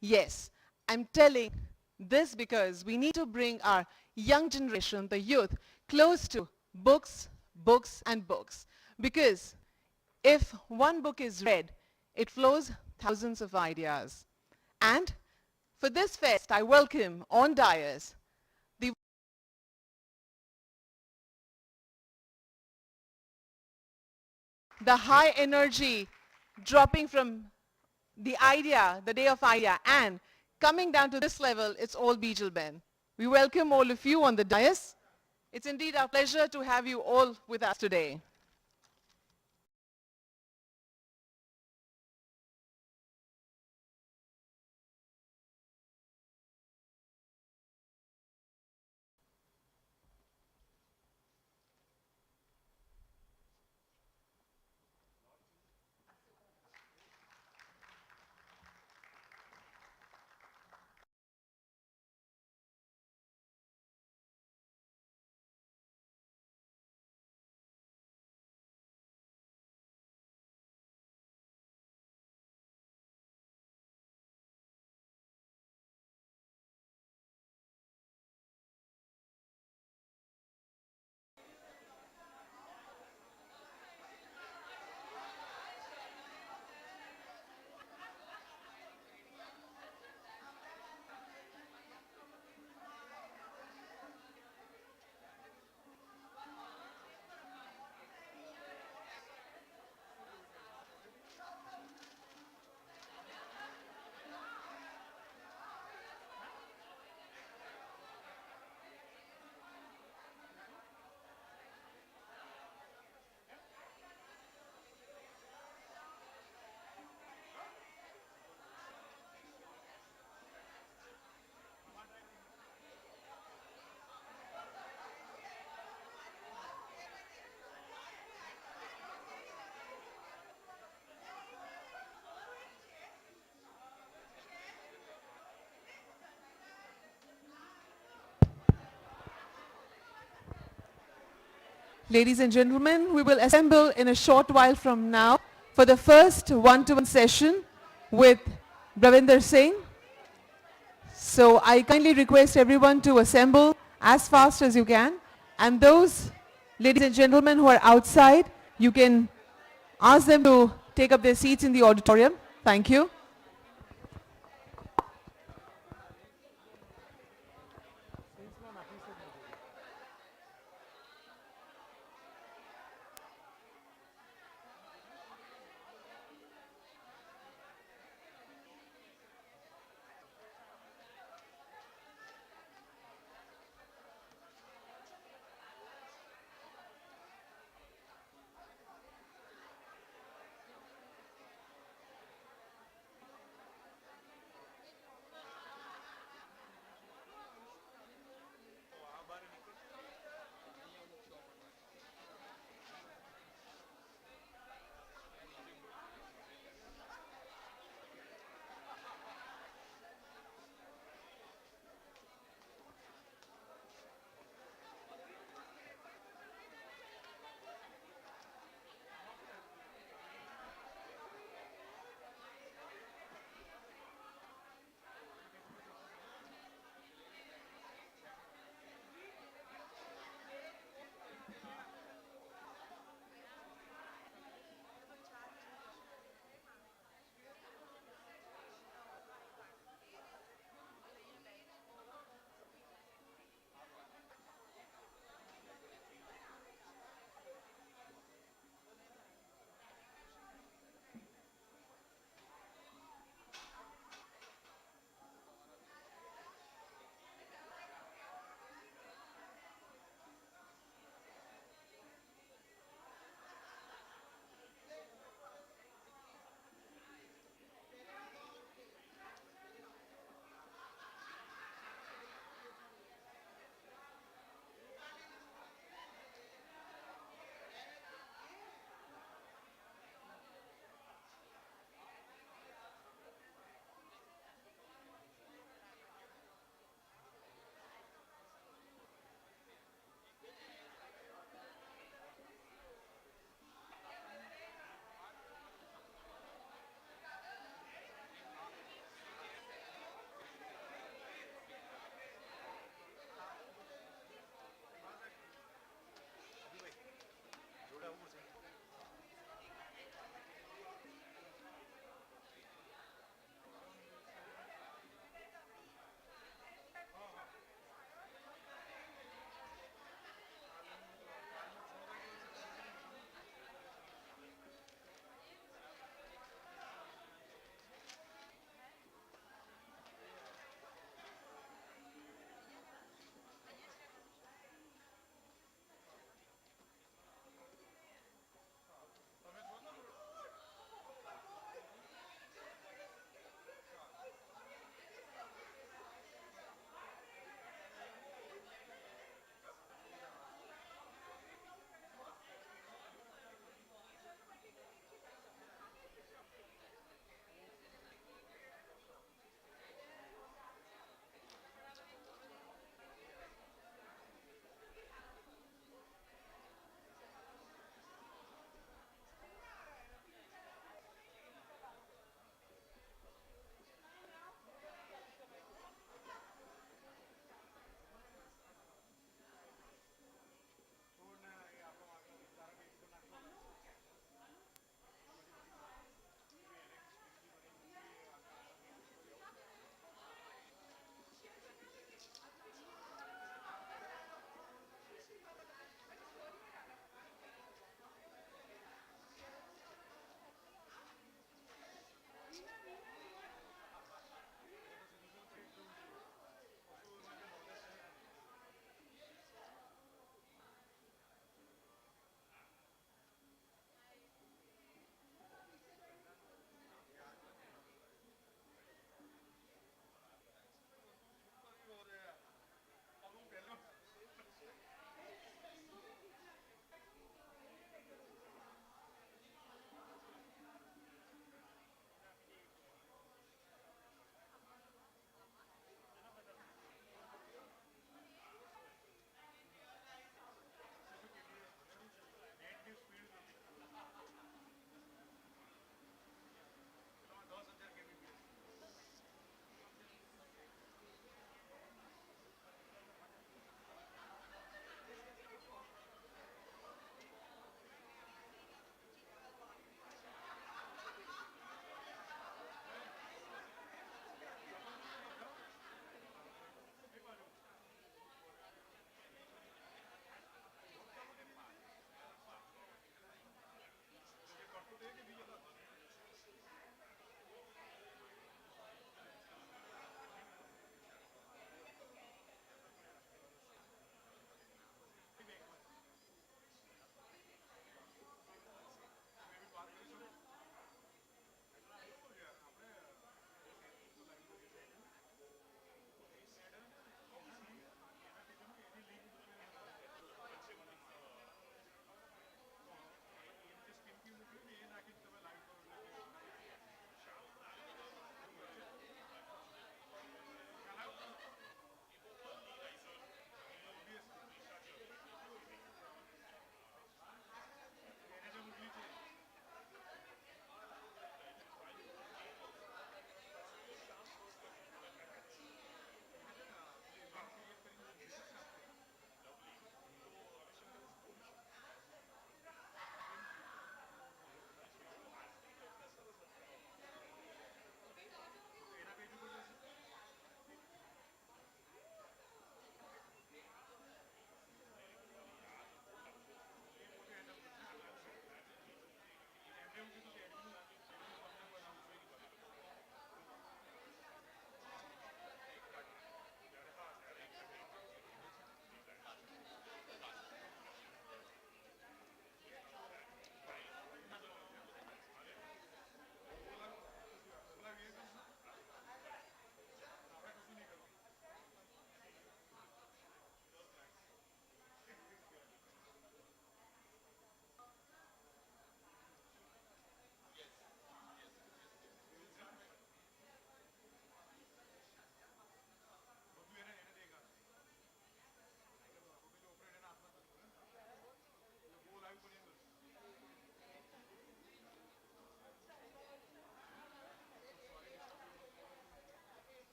Yes, I'm telling this because we need to bring our young generation, the youth, close to books, books and books. Because if one book is read, it flows thousands of ideas. And for this fest, I welcome on dais the high energy dropping from the idea, the day of idea, and coming down to this level, it's all Bijal Ben. We welcome all of you on the dais. It's indeed our pleasure to have you all with us today. Ladies and gentlemen, we will assemble in a short while from now for the first one-to-one session with Ravinder Singh. So I kindly request everyone to assemble as fast as you can. And those ladies and gentlemen who are outside, you can ask them to take up their seats in the auditorium. Thank you.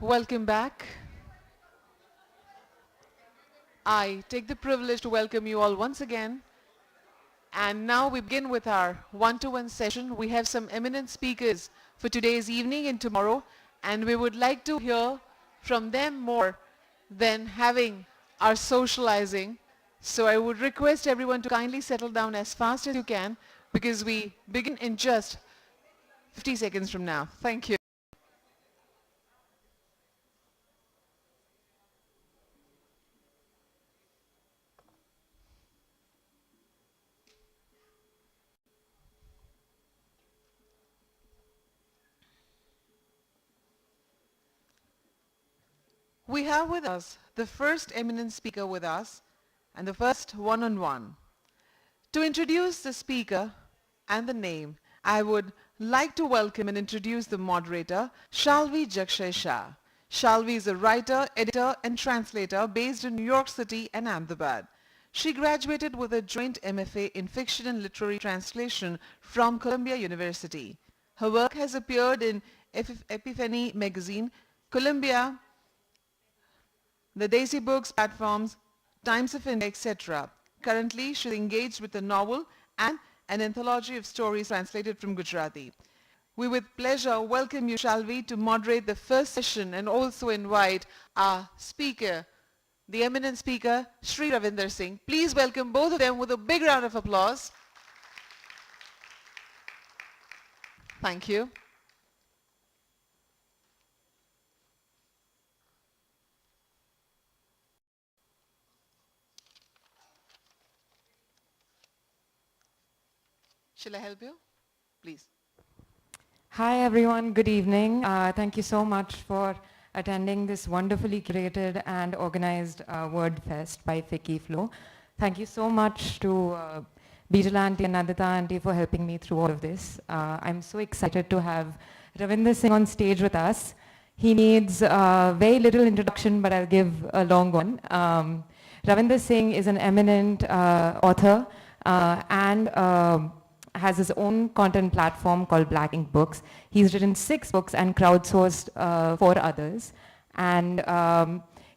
Welcome back. I take the privilege to welcome you all once again. And now we begin with our one-to-one session. We have some eminent speakers for today's evening and tomorrow, and we would like to hear from them more than having our socializing. So I would request everyone to kindly settle down as fast as you can, because we begin in just 50 seconds from now. Thank you. We have with us the first eminent speaker with us and the first one-on-one. To introduce the speaker and the name, I would like to welcome and introduce the moderator, Shalvi Jakshay Shah. Shalvi is a writer, editor and translator based in New York City and Ahmedabad. She graduated with a joint MFA in Fiction and Literary Translation from Columbia University. Her work has appeared in Epiphany magazine, Columbia, the Daisy Books platforms, Times of India, etc. Currently, she is engaged with a novel and an anthology of stories translated from Gujarati. We with pleasure welcome you, Shalvi, to moderate the first session and also invite our speaker, the eminent speaker, Sri Ravinder Singh. Please welcome both of them with a big round of applause. Thank you. Shall I help you? Please. Hi everyone, good evening. Thank you so much for attending this wonderfully curated and organized Word Fest by FICCI. Thank you so much to Bijal Aunty and Nandita Aunty for helping me through all of this. I'm so excited to have Ravinder Singh on stage with us. He needs very little introduction, but I'll give a long one. Ravinder Singh is an eminent author and has his own content platform called Black Ink Books. He's written 6 books and crowdsourced 4 others. And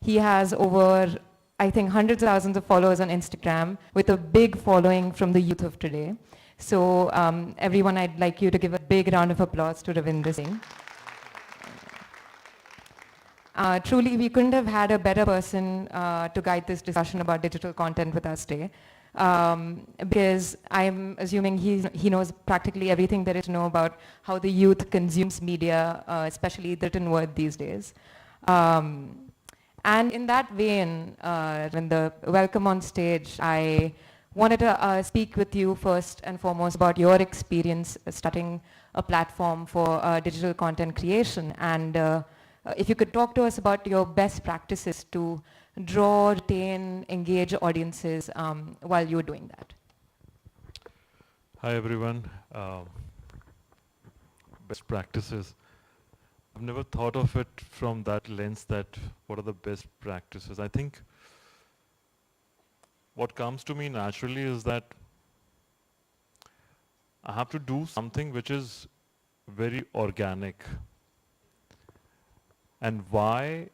he has over, I think, hundreds of thousands of followers on Instagram with a big following from the youth of today. So everyone, I'd like you to give a big round of applause to Ravinder Singh. Truly, we couldn't have had a better person to guide this discussion about digital content with us today. Because I'm assuming he knows practically everything there is to know about how the youth consumes media, especially the written word these days. And in that vein, welcome on stage. I wanted to speak with you first and foremost about your experience starting a platform for digital content creation, and if you could talk to us about your best practices to draw, retain, engage audiences while you're doing that. Hi everyone. Best practices. I've never thought of it from that lens, that what are the best practices. I think what comes to me naturally is that I have to do something which is very organic. And why?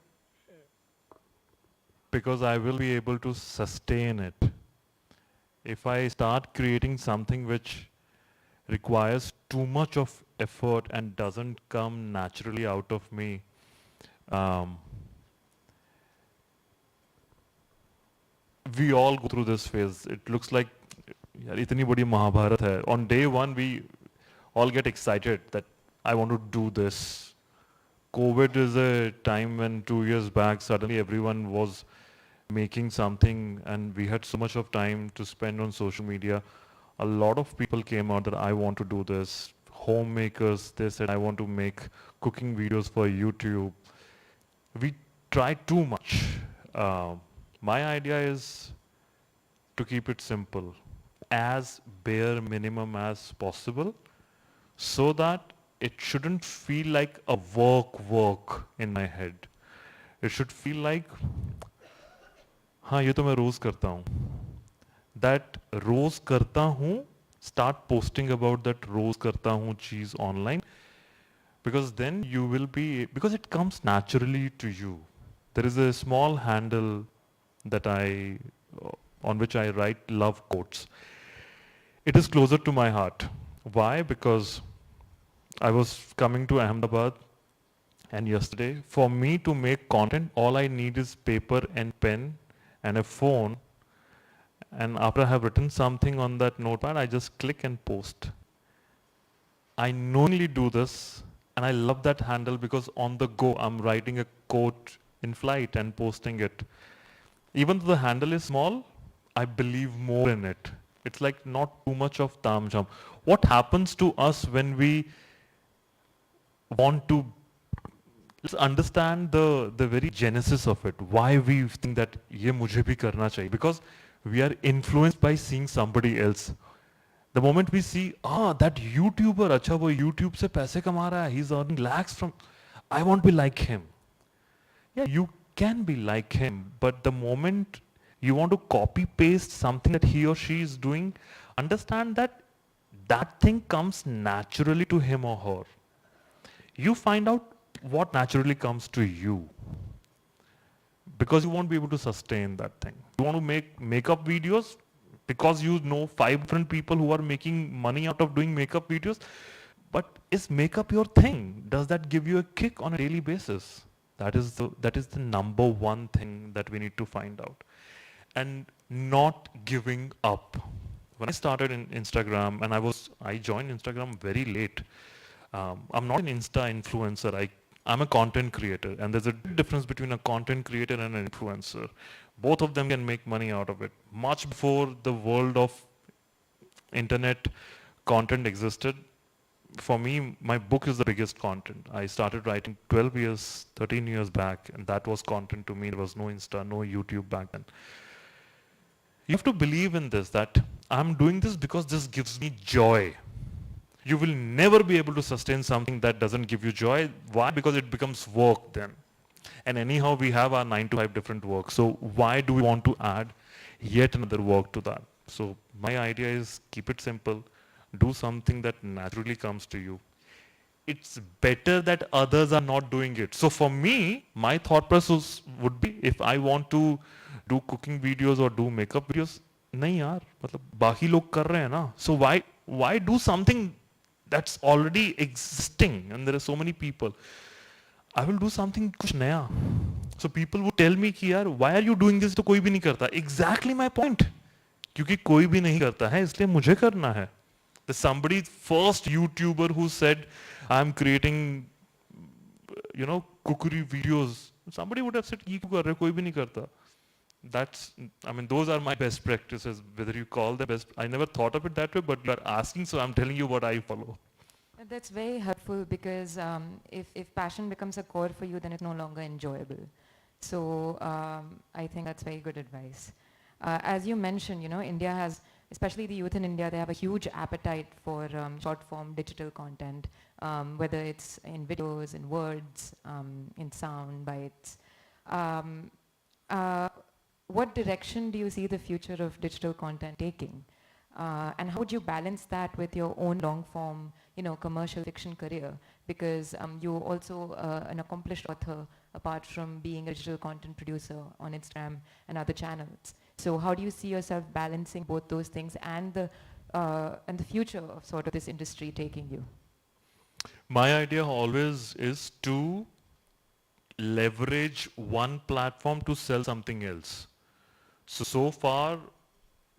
Because I will be able to sustain it. If I start creating something which requires too much of effort and doesn't come naturally out of me, we all go through this phase. It looks like itni badi Mahabharat hai. On day one, we all get excited that I want to do this. COVID is a time when 2 years back, suddenly everyone was making something and we had so much of time to spend on social media. A lot of people came out that I want to do this. Homemakers, they said, I want to make cooking videos for YouTube. We tried too much. My idea is to keep it simple, as bare minimum as possible, so that it shouldn't feel like a work in my head. It should feel like, हाँ ये तो मैं रोज करता हूँ. That रोज करता हूँ, start posting about that रोज करता हूँ चीज online, because then you will be, because it comes naturally to you. There is a small handle that on which I write love quotes. It is closer to my heart. Why? Because I was coming to Ahmedabad, and yesterday, for me to make content, all I need is paper and pen and a phone. And after I have written something on that notepad, I just click and post. I knowingly do this, and I love that handle because on the go, I'm writing a quote in flight and posting it. Even though the handle is small, I believe more in it. It's like not too much of tam jam. What happens to us when we want to, let's understand the very genesis of it, why we think that ye mujhe bhi karna chahiye, because we are influenced by seeing somebody else. The moment we see, that YouTuber, acha wo YouTube se paise kama raha hai, he's earning lakhs from, I want to be like him. Yeah, you can be like him, but the moment you want to copy paste something that he or she is doing, understand that that thing comes naturally to him or her. You find out what naturally comes to you, because you won't be able to sustain that thing. You want to make makeup videos because you know 5 different people who are making money out of doing makeup videos, but is makeup your thing? Does that give you a kick on a daily basis? That is the number one thing that we need to find out. And not giving up. When I started in Instagram, and I joined Instagram very late. I'm not an Insta influencer. I'm a content creator, and there's a difference between a content creator and an influencer. Both of them can make money out of it. Much before the world of internet content existed, for me, my book is the biggest content. I started writing 12 years, 13 years back, and that was content to me. There was no Insta, no YouTube back then. You have to believe in this, that I'm doing this because this gives me joy. You will never be able to sustain something that doesn't give you joy. Why? Because it becomes work then. And anyhow, we have our 9 to 5 different work. So why do we want to add yet another work to that? So my idea is keep it simple. Do something that naturally comes to you. It's better that others are not doing it. So for me, my thought process would be, if I want to do cooking videos or do makeup videos, nahi yaar, matlab baaki log kar rahe hain na. So why do something that's already existing and there are so many people? I will do something kuch naya. So people would tell me ki yaar, why are you doing this? To koi bhi nahi karta. Exactly my point. Kyunki koi bhi nahi karta hai, isliye mujhe karna hai. There's somebody, first YouTuber who said, I'm creating, cookery videos. Somebody would have said, ye kyun kar rahe, koi bhi nahi karta. Those are my best practices, whether you call them best. I never thought of it that way, but you are asking, so I'm telling you what I follow. That's very helpful, because if passion becomes a core for you, then it's no longer enjoyable. So I think that's very good advice. As you mentioned, India has, especially the youth in India, they have a huge appetite for short form digital content, whether it's in videos, in words, in sound bites. What direction do you see the future of digital content taking? And how would you balance that with your own long form, commercial fiction career? Because you're also an accomplished author, apart from being a digital content producer on Instagram and other channels. So how do you see yourself balancing both those things and the future of sort of this industry taking you? My idea always is to leverage one platform to sell something else. So far,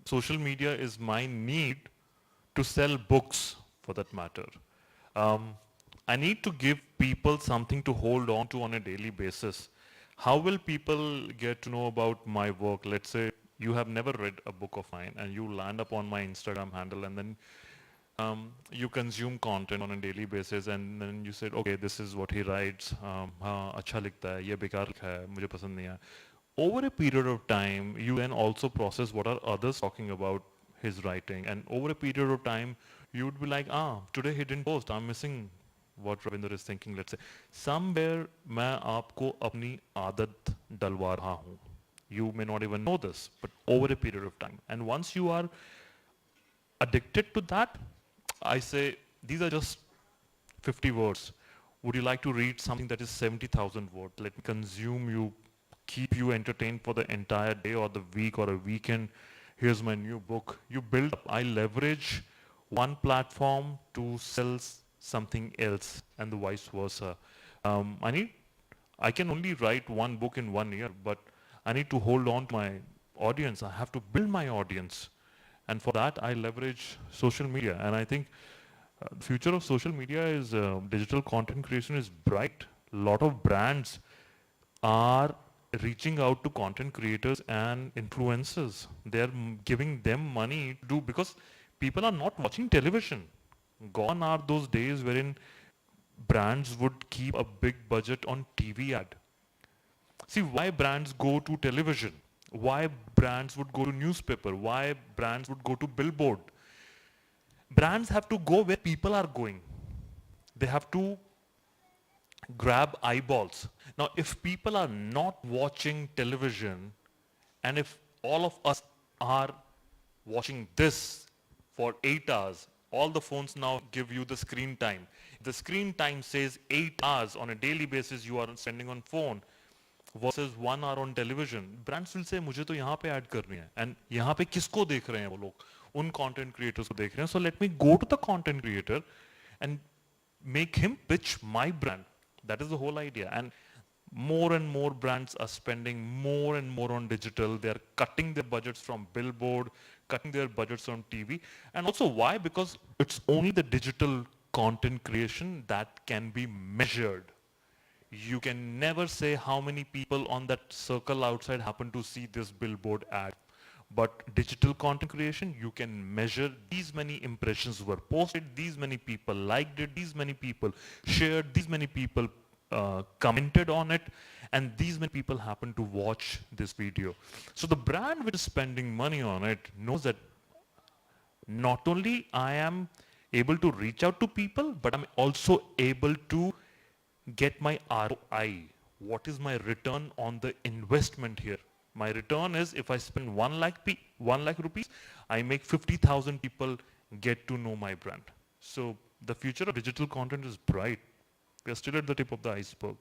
social media is my need to sell books, for that matter. I need to give people something to hold on to on a daily basis. How will people get to know about my work? Let's say you have never read a book of mine and you land up on my Instagram handle, and then you consume content on a daily basis, and then you said, okay, this is what he writes. Acha likhta hai, ye bekar likha hai, mujhe pasand nahi hai. Over a period of time, you then also process what are others talking about his writing. And over a period of time, you would be like, today he didn't post. I'm missing what Ravinder is thinking, let's say. Somewhere, मैं आपको अपनी आदत डलवा रहा हूँ. You may not even know this, but over a period of time. And once you are addicted to that, I say, these are just 50 words. Would you like to read something that is 70,000 words? Let me consume you, keep you entertained for the entire day or the week or a weekend. Here's my new book. You build up. I leverage one platform to sell something else and the vice versa. I can only write one book in 1 year, but I need to hold on to my audience. I have to build my audience. And for that, I leverage social media. And I think the future of social media is digital content creation is bright. A lot of brands are reaching out to content creators and influencers. They're giving them money to do, because people are not watching television. Gone are those days wherein brands would keep a big budget on TV ad. See, why brands go to television? Why brands would go to newspaper? Why brands would go to billboard? Brands have to go where people are going. They have to grab eyeballs. Now, if people are not watching television, and if all of us are watching this for 8 hours, all the phones now give you the screen time. The screen time says 8 hours on a daily basis you are spending on phone versus 1 hour on television. Brands will say, मुझे तो यहाँ पे add करनी है, and यहाँ पे किसको देख रहे हैं वो लोग? उन content creators को देख रहे हैं. So let me go to the content creator and make him pitch my brand. That is the whole idea. And more brands are spending more and more on digital. They are cutting their budgets from billboard, cutting their budgets on TV. And also why? Because it's only the digital content creation that can be measured. You can never say how many people on that circle outside happen to see this billboard ad. But digital content creation, you can measure these many impressions were posted, these many people liked it, these many people shared, these many people commented on it, and these many people happen to watch this video. So the brand which is spending money on it knows that not only I am able to reach out to people, but I'm also able to get my ROI. What is my return on the investment here? My return is, if I spend 1 lakh rupees, I make 50,000 people get to know my brand. So the future of digital content is bright. We are still at the tip of the iceberg.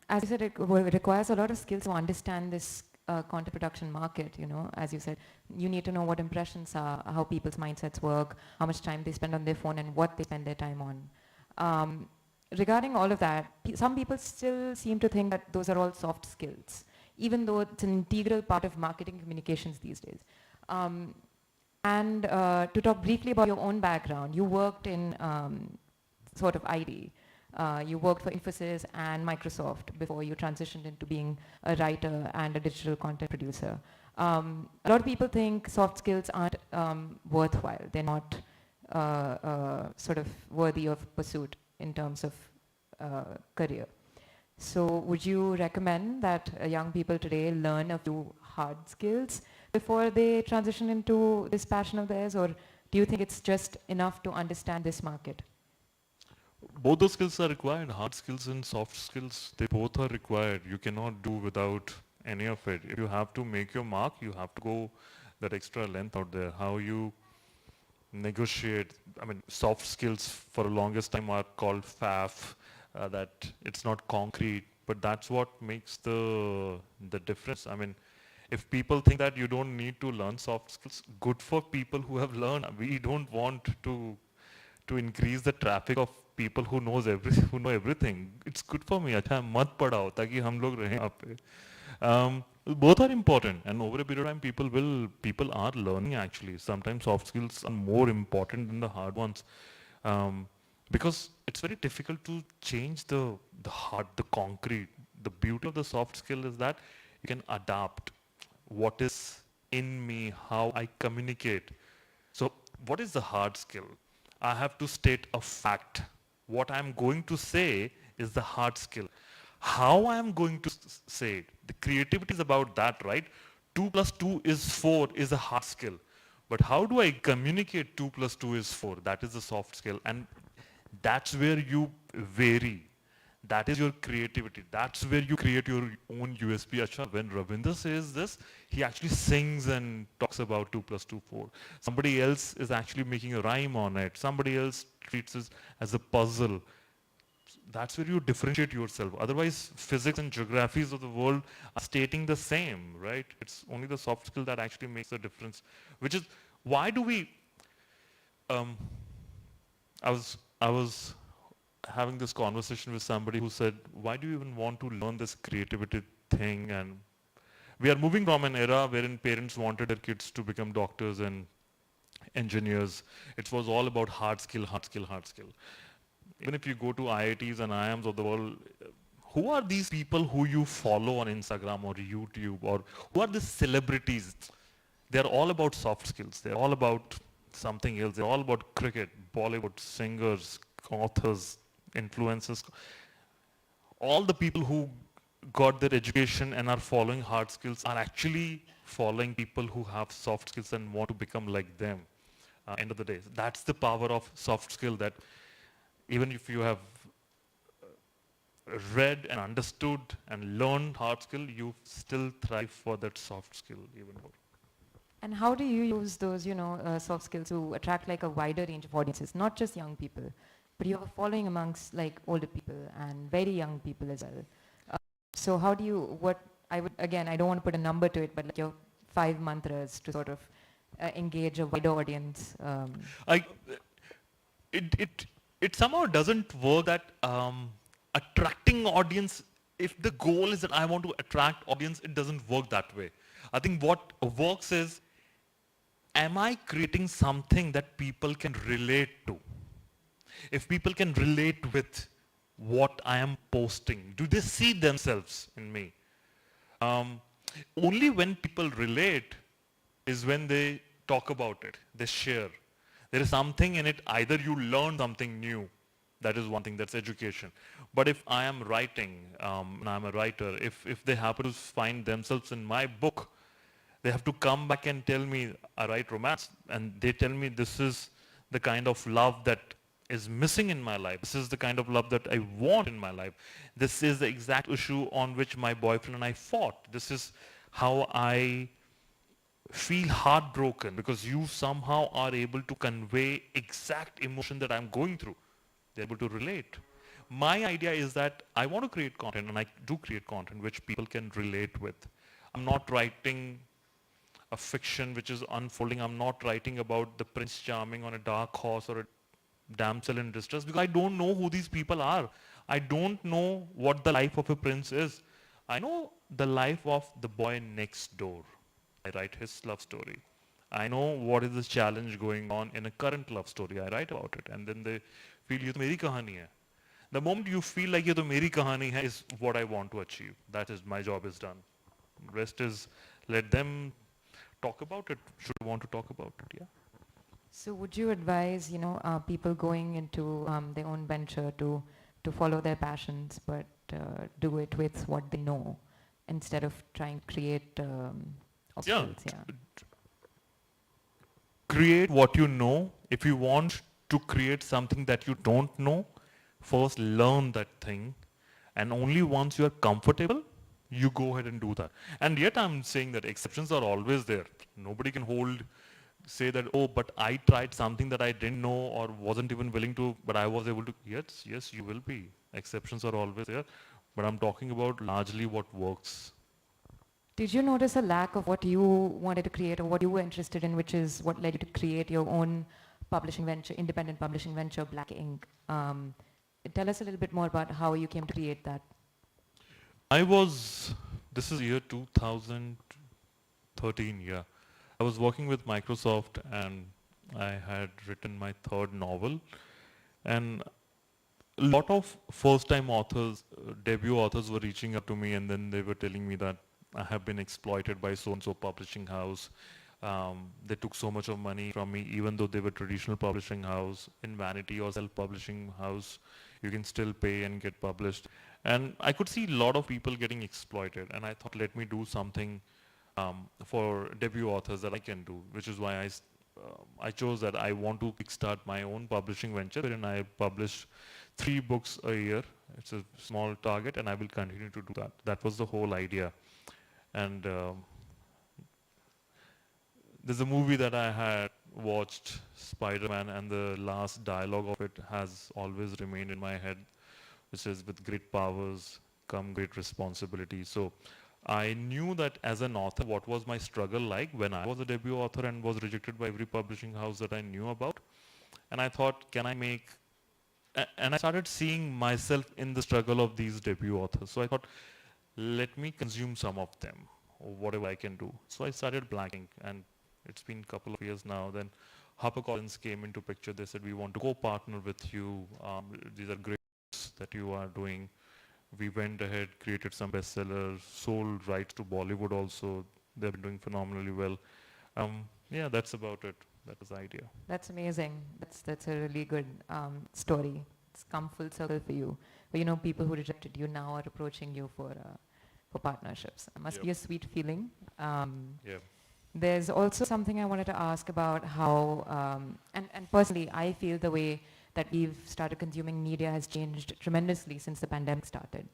As you said, it requires a lot of skills to understand this content production market, you know. As you said, you need to know what impressions are, how people's mindsets work, how much time they spend on their phone, and what they spend their time on. Regarding all of that, some people still seem to think that those are all soft skills, even though it's an integral part of marketing communications these days. To talk briefly about your own background, you worked in sort of ID. You worked for Infosys and Microsoft before you transitioned into being a writer and a digital content producer. A lot of people think soft skills aren't worthwhile. They're not sort of worthy of pursuit in terms of career. So would you recommend that young people today learn a few hard skills before they transition into this passion of theirs, or do you think it's just enough to understand this market? Both those skills are required. Hard skills and soft skills, they both are required. You cannot do without any of it. If you have to make your mark, you have to go that extra length out there. How you negotiate, I mean, soft skills for the longest time are called FAF, that it's not concrete, but that's what makes the difference. I mean, if people think that you don't need to learn soft skills, good for people who have learned. We don't want to increase the traffic of people who know everything. It's good for me. अच्छा मत पढ़ाओ ताकि हम लोग रहें यहाँ पे. Both are important, and over a period of time people are learning actually. Sometimes soft skills are more important than the hard ones, because it's very difficult to change the concrete. The beauty of the soft skill is that you can adapt what is in me, how I communicate. So what is the hard skill? I have to state a fact. What I'm going to say is the hard skill. How I am going to say it, the creativity is about that, right? 2 plus 2 is 4 is a hard skill. But how do I communicate 2 plus 2 is 4? That is the soft skill. And that's where you vary. That is your creativity. That's where you create your own USP. Achha, when Ravinder says this, he actually sings and talks about 2 plus 2, 4. Somebody else is actually making a rhyme on it. Somebody else treats it as a puzzle. That's where you differentiate yourself. Otherwise, physics and geographies of the world are stating the same, right? It's only the soft skill that actually makes a difference, which is why do we, um, I was having this conversation with somebody who said, why do you even want to learn this creativity thing? And we are moving from an era wherein parents wanted their kids to become doctors and engineers. It was all about hard skill, hard skill, hard skill. Even if you go to IITs and IIMs of the world, who are these people who you follow on Instagram or YouTube, or who are the celebrities? They're all about soft skills. They're all about something else. They're all about cricket, Bollywood, singers, authors, influencers. All the people who got their education and are following hard skills are actually following people who have soft skills and want to become like them. End of the day, that's the power of soft skill, that even if you have read and understood and learned hard skill, you still thrive for that soft skill even more. And how do you use those, soft skills to attract like a wider range of audiences, not just young people, but you have a following amongst like older people and very young people as well. So how do you, I don't want to put a number to it, but like your 5 mantras to sort of engage a wider audience? It somehow doesn't work that attracting audience, if the goal is that I want to attract audience, it doesn't work that way. I think what works is, am I creating something that people can relate to? If people can relate with what I am posting, do they see themselves in me? Only when people relate is when they talk about it, they share. There is something in it, either you learn something new, that is one thing, that's education. But if I am writing, and I'm a writer, if they happen to find themselves in my book, they have to come back and tell me, I write romance, and they tell me this is the kind of love that is missing in my life. This is the kind of love that I want in my life. This is the exact issue on which my boyfriend and I fought. This is how I feel heartbroken, because you somehow are able to convey exact emotion that I'm going through. They're able to relate. My idea is that I want to create content, and I do create content which people can relate with. I'm not writing a fiction which is unfolding. I'm not writing about the Prince Charming on a dark horse or a damsel in distress, because I don't know who these people are. I don't know what the life of a prince is. I know the life of the boy next door. I write his love story. I know what is the challenge going on in a current love story. I write about it, and then they feel ये तो मेरी कहानी है. The moment you feel like ये तो मेरी कहानी है is what I want to achieve. That is, my job is done. Rest is, let them talk about it. Should want to talk about it, yeah. So would you advise, people going into their own venture to follow their passions, but do it with what they know instead of trying to create obstacles? Yeah. Create what you know. If you want to create something that you don't know, first learn that thing, and only once you are comfortable, you go ahead and do that. And yet I'm saying that exceptions are always there. Nobody can say that, oh, but I tried something that I didn't know or wasn't even willing to, but I was able to. Yes, you will be. Exceptions are always there. But I'm talking about largely what works. Did you notice a lack of what you wanted to create or what you were interested in, which is what led you to create your own publishing venture, independent publishing venture, Black Ink? Tell us a little bit more about how you came to create that. This is year 2013, yeah. I was working with Microsoft, and I had written my third novel. And a lot of first-time authors, debut authors were reaching out to me, and then they were telling me that I have been exploited by so-and-so publishing house. They took so much of money from me, even though they were traditional publishing house. In Vanity or self-publishing house, you can still pay and get published. And I could see a lot of people getting exploited, and I thought, let me do something for debut authors that I can do, which is why I chose that I want to kickstart my own publishing venture, wherein I publish 3 books a year. It's a small target, and I will continue to do that. That was the whole idea. And there's a movie that I had watched, Spider-Man, and the last dialogue of it has always remained in my head, which is with great powers come great responsibility. So I knew that as an author, what was my struggle like when I was a debut author and was rejected by every publishing house that I knew about. And I thought, can I make, and I started seeing myself in the struggle of these debut authors. So I thought, let me consume some of them, or whatever I can do. So I started blanking, and it's been a couple of years now. Then HarperCollins came into picture. They said, we want to co-partner with you. These are great books that you are doing. We went ahead, created some bestsellers, sold rights to Bollywood also. They've been doing phenomenally well. Yeah, that's about it. That was the idea. That's amazing. That's a really good story. It's come full circle for you. But you know, people who rejected you now are approaching you for partnerships. It must be a sweet feeling. Yeah. There's also something I wanted to ask about how, and personally, I feel the way that we've started consuming media has changed tremendously since the pandemic started.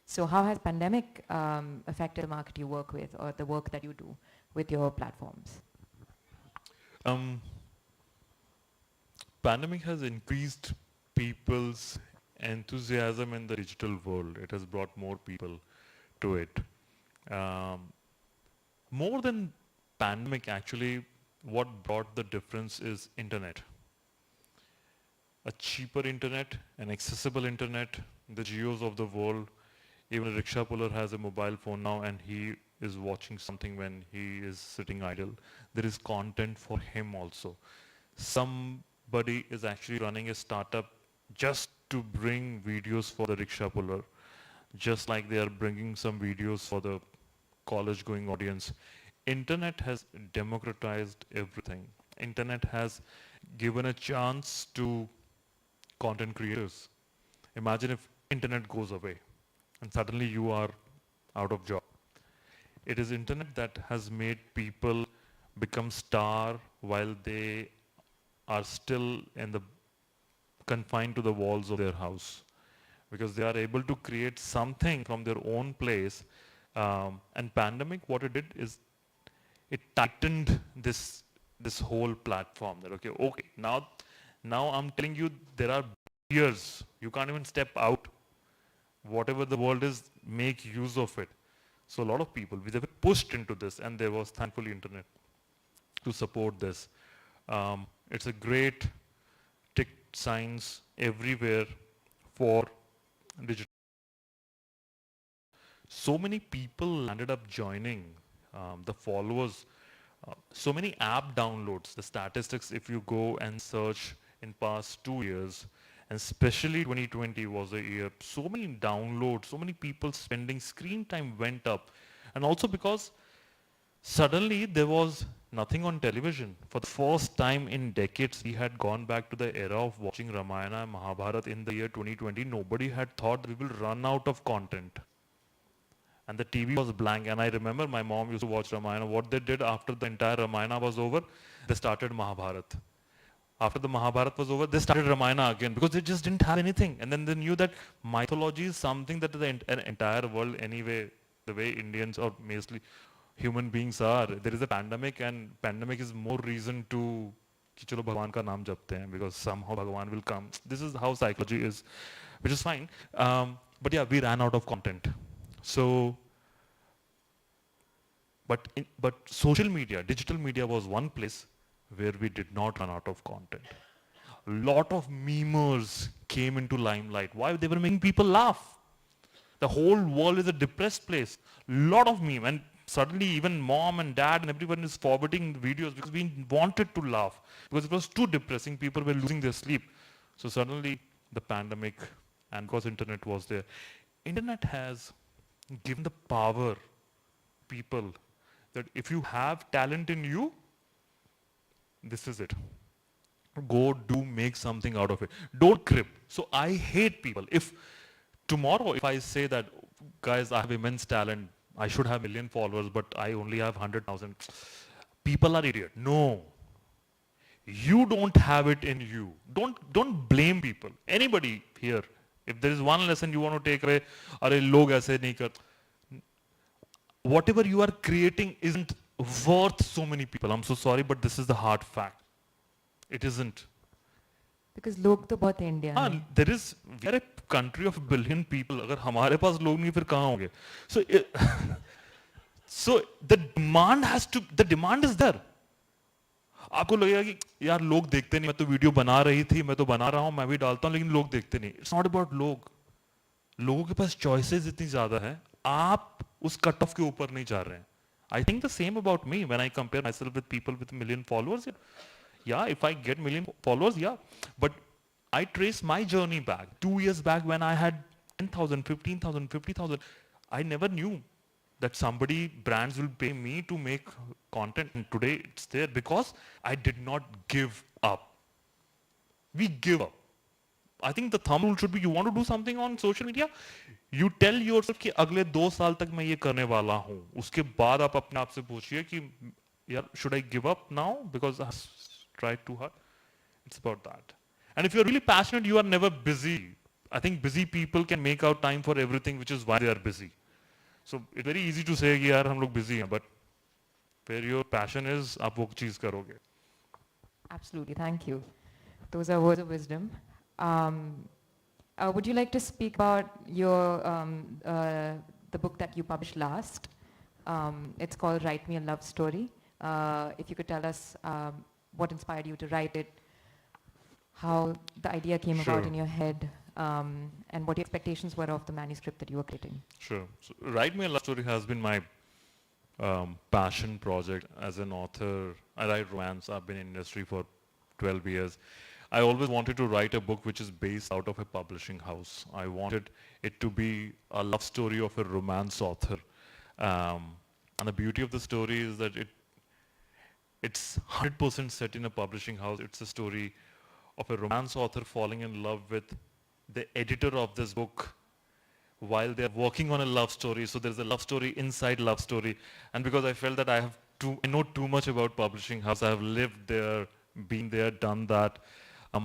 So how has pandemic affected the market you work with, or the work that you do with your platforms? Pandemic has increased people's enthusiasm in the digital world. It has brought more people to it. More than pandemic, actually, what brought the difference is internet. A cheaper internet, an accessible internet, the geos of the world. Even a rickshaw puller has a mobile phone now, and he is watching something when he is sitting idle. There is content for him also. Somebody is actually running a startup just to bring videos for the rickshaw puller, just like they are bringing some videos for the college going audience. Internet has democratized everything. Internet has given a chance to content creators. Imagine if internet goes away and suddenly you are out of job. It is internet that has made people become star while they are still confined to the walls of their house, because they are able to create something from their own place. And pandemic, what it did is it tightened this whole platform. That okay, now I'm telling you, there are barriers. You can't even step out. Whatever the world is, make use of it. So a lot of people, they were pushed into this, and there was thankfully internet to support this. It's a great tick signs everywhere for digital. So many people ended up joining, the followers, so many app downloads, the statistics, if you go and search in past 2 years, and especially 2020 was a year, so many downloads, so many people spending, screen time went up. And also because suddenly there was nothing on television. For the first time in decades, we had gone back to the era of watching Ramayana and Mahabharata in the year 2020. Nobody had thought that we will run out of content. And the TV was blank. And I remember my mom used to watch Ramayana. What they did after the entire Ramayana was over, they started Mahabharata. After the Mahabharata was over, they started Ramayana again, because they just didn't have anything. And then they knew that mythology is something that the entire world anyway, the way Indians or mostly human beings are, there is a pandemic, and pandemic is more reason to कि चलो भगवान का नाम जपते हैं, because somehow Bhagwan will come. This is how psychology is, which is fine. But yeah, we ran out of content. So, but social media, digital media was one place where we did not run out of content. A lot of memers came into limelight. Why? They were making people laugh. The whole world is a depressed place. Lot of meme, and suddenly even mom and dad and everyone is forwarding videos because we wanted to laugh, because it was too depressing. People were losing their sleep. So suddenly the pandemic, and because internet was there, internet has given the power people that if you have talent in you, this is it. Go do, make something out of it. Don't crib. So I hate people. If tomorrow, if I say that, guys, I have immense talent, I should have 1 million followers, but I only have 100,000. People are idiot. No. You don't have it in you. Don't blame people. Anybody here, if there is one lesson you want to take away, अरे लोग ऐसे नहीं कर. Whatever you are creating isn't worth so many people. I'm so sorry, but this is the hard fact. It isn't. Because लोग तो बहुत India हाँ, हैं. there is, we are a country of a billion people. अगर हमारे पास लोग नहीं फिर कहाँ होंगे? So, so the demand is there. आपको लगेगा कि यार लोग देखते नहीं, मैं तो वीडियो बना रही थी, मैं तो बना रहा हूँ, मैं भी डालता हूँ, लेकिन लोग देखते नहीं. It's not about लोगों के पास choices इतनी ज़्यादा है, आप उस कट ऑफ के ऊपर नहीं जा रहे हैं. I think the same about me when I compare myself with people with a million followers. Yeah, if I get million followers, yeah. But I trace my journey back. 2 years back when I had 10,000, 15,000, 50,000, I never knew that brands will pay me to make content. And today it's there because I did not give up. We give up. I think the thumb rule should be, you want to do something on social media, you tell yourself कि अगले 2 साल तक मैं ये करने वाला हूँ. उसके बाद आप अपने आप से पूछिए कि यार, should I give up now because I tried too hard? It's about that. And if you're really passionate, you are never busy. I think busy people can make out time for everything, which is why they are busy. So it's very easy to say कि यार हम लोग busy हैं, but where your passion is, आप वो चीज़ करोगे. Absolutely, thank you. Those are words of wisdom. Would you like to speak about your the book that you published last? It's called Write Me a Love Story. If you could tell us what inspired you to write it, how the idea came about in your head, and what your expectations were of the manuscript that you were creating. Sure. So, Write Me a Love Story has been my passion project as an author. I write romance. I've been in industry for 12 years. I always wanted to write a book which is based out of a publishing house. I wanted it to be a love story of a romance author. And the beauty of the story is that it's 100% set in a publishing house. It's a story of a romance author falling in love with the editor of this book while they're working on a love story. So there's a love story inside love story. And because I felt that I know too much about publishing house, I have lived there, been there, done that.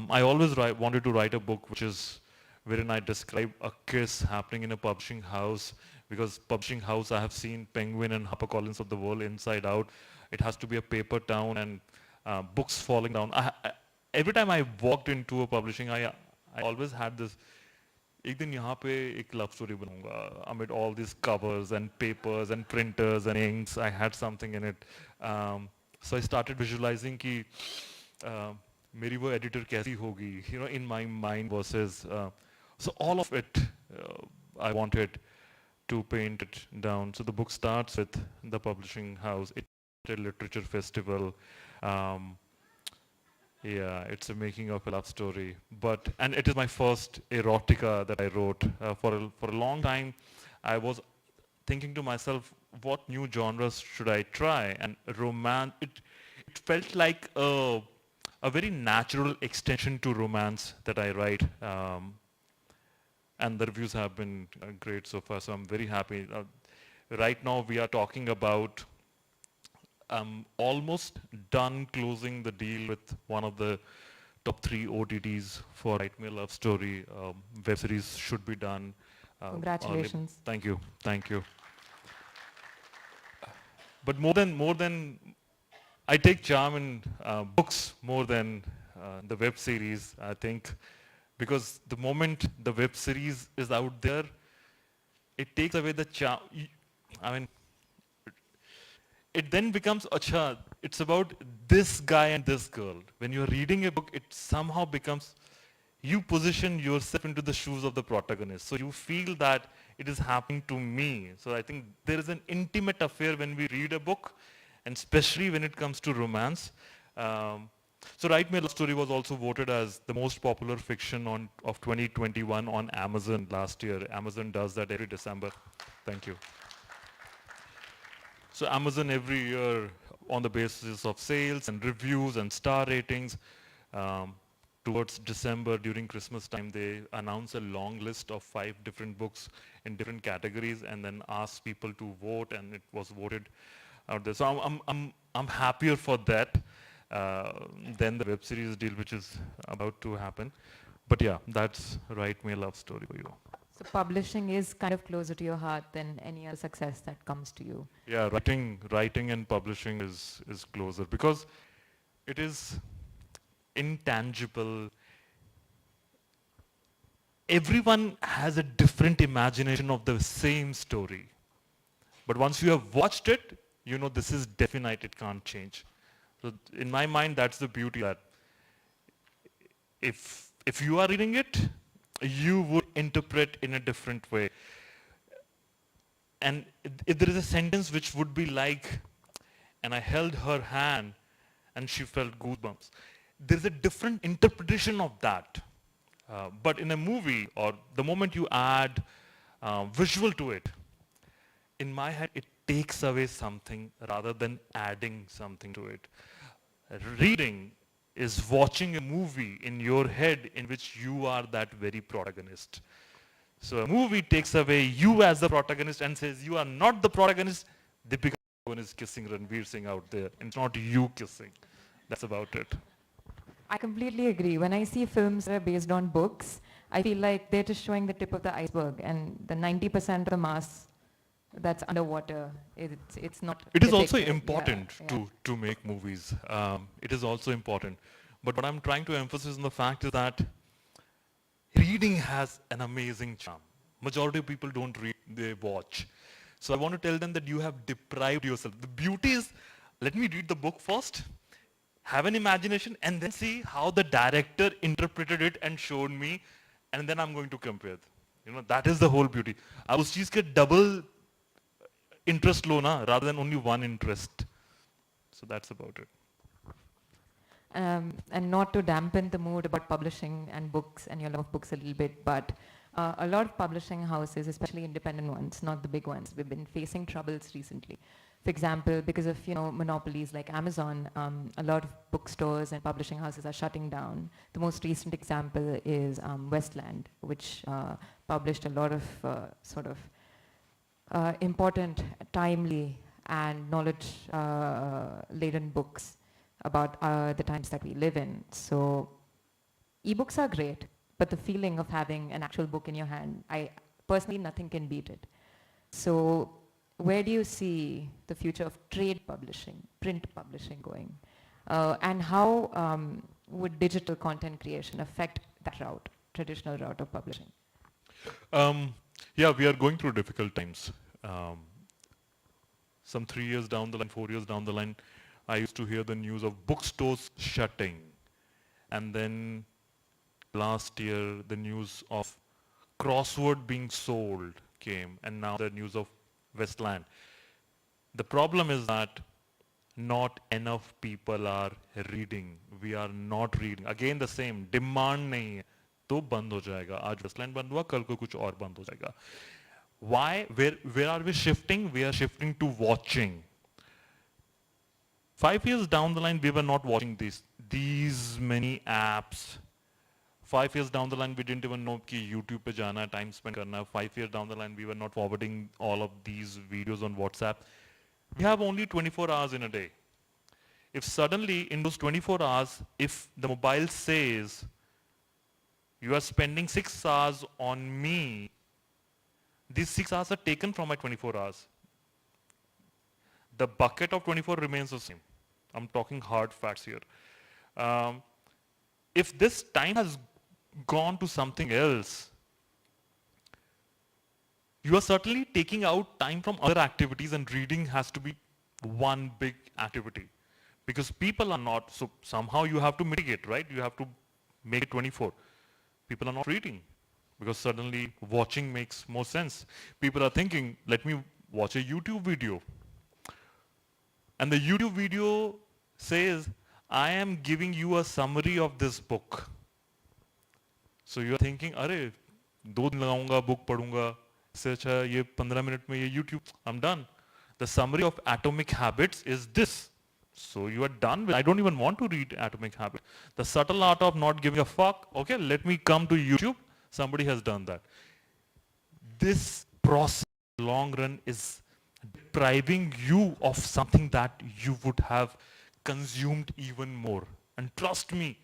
I always wanted to write a book which is wherein I describe a kiss happening in a publishing house, because publishing house I have seen Penguin and HarperCollins of the world inside out. It has to be a paper town and books falling down. Every time I walked into a publishing, I always had this, एक दिन यहाँ पे एक love story बनूंगा. Amid all these covers and papers and printers and inks, I had something in it. So I started visualizing कि मेरी वो editor कैसी होगी, in my mind versus, so all of it, I wanted to paint it down. So the book starts with the publishing house. It's a literature festival. Yeah, it's a making of a love story. And it is my first erotica that I wrote. For a long time, I was thinking to myself, what new genres should I try? And romance, it felt like a very natural extension to romance that I write. And the reviews have been great so far, so I'm very happy. Right now we are talking about almost done closing the deal with one of the top 3 OTTs for Write Me a Love Story. Web series should be done. Congratulations. Thank you, thank you. But more than, I take charm in books more than the web series, I think, because the moment the web series is out there, it takes away the charm. I mean, it then becomes, acha, it's about this guy and this girl. When you're reading a book, it somehow becomes, you position yourself into the shoes of the protagonist. So you feel that it is happening to me. So I think there is an intimate affair when we read a book, and especially when it comes to romance. So Write Me a Love Story was also voted as the most popular fiction of 2021 on Amazon last year. Amazon does that every December. Thank you. So Amazon every year, on the basis of sales and reviews and star ratings, towards December during Christmas time, they announce a long list of 5 different books in different categories and then ask people to vote, and it was voted out there. So I'm happier for that than the web series deal which is about to happen. But yeah, that's Write Me a Love Story for you. So publishing is kind of closer to your heart than any other success that comes to you. Yeah, writing and publishing is closer because it is intangible. everyone has a different imagination of the same story. But once you have watched it, you know this is definite, it can't change. So in my mind, that's the beauty, that if you are reading it, you would interpret in a different way. And if there is a sentence which would be like, and I held her hand and she felt goosebumps, there's a different interpretation of that. But in a movie, or the moment you add visual to it, in my head, it takes away something rather than adding something to it. Reading is watching a movie in your head in which you are that very protagonist. So a movie takes away you as the protagonist and says you are not the protagonist. Deepika is kissing Ranveer Singh out there, and it's not you kissing. That's about it. I completely agree. When I see films that are based on books, I feel like they're just showing the tip of the iceberg, and the 90% of the mass that's underwater, it's not. It is also depicted. important Yeah. to make movies. It is also important. But what I'm trying to emphasize on the fact is that reading has an amazing charm. Majority of people don't read, they watch. So I want to tell them that you have deprived yourself. The beauty is, let me read the book first, have an imagination, and then see how the director interpreted it and showed me, and then I'm going to compare. You know, that is the whole beauty. I was चीज के double interest लो ना, rather than only one interest. So that's about it. And not to dampen the mood about publishing and books and your love of books a little bit, but a lot of publishing houses, especially independent ones, not the big ones, we've been facing troubles recently. For example, because of monopolies like Amazon, a lot of bookstores and publishing houses are shutting down. The most recent example is Westland, which published a lot of important, timely, and knowledge-laden books about the times that we live in. So ebooks are great, but the feeling of having an actual book in your hand, personally, nothing can beat it. So where do you see the future of trade publishing, print publishing going? And how would digital content creation affect that route, traditional route of publishing? Yeah, we are going through difficult times. Some 3 years down the line, 4 years down the line, I used to hear the news of bookstores shutting. And then last year, the news of crossword being sold came, and now the news of Westland. The problem is that not enough people are reading. We are not reading. Again, the same, demand nahi hai, to band ho jayega. Aaj Westland band hua, kal ko kuch aur band ho jayega. Why? Where are we shifting? We are shifting to watching. 5 years down the line, we were not watching these many apps. 5 years down the line, we didn't even know कि YouTube पे जाना, time spend करना. 5 years down the line, we were not forwarding all of these videos on WhatsApp. We have only 24 hours in a day. If suddenly in those 24 hours, if the mobile says, you are spending 6 hours on me, these 6 hours are taken from my 24 hours. The bucket of 24 remains the same. I'm talking hard facts here. If this time has gone to something else, you are certainly taking out time from other activities, and reading has to be one big activity. Because people are not, so somehow you have to mitigate, right? You have to make it 24. People are not reading because suddenly watching makes more sense. People are thinking, let me watch a YouTube video. And the YouTube video says, I am giving you a summary of this book. So you are thinking, अरे 2 दिन लगाऊंगा, book पढ़ूंगा, इससे अच्छा ये 15 minute में ये YouTube, I'm done. The summary of Atomic Habits is this. So you are done with, I don't even want to read Atomic Habits. The subtle art of not giving a fuck, okay, let me come to YouTube. Somebody has done that. This process, long run, is depriving you of something that you would have consumed even more. And trust me,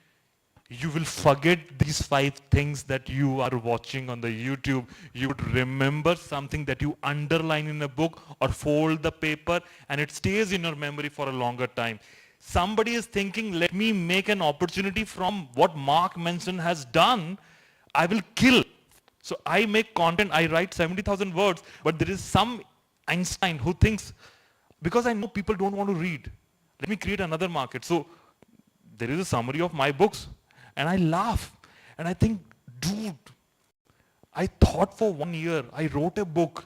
you will forget these 5 things that you are watching on the YouTube. You would remember something that you underline in a book or fold the paper, and it stays in your memory for a longer time. Somebody is thinking, let me make an opportunity from what Mark Manson has done. I will kill So I make content, I write 70,000 words, but there is some Einstein who thinks, because I know people don't want to read, let me create another market. So there is a summary of my books, and I laugh, and I think, dude, I thought for 1 year, I wrote a book,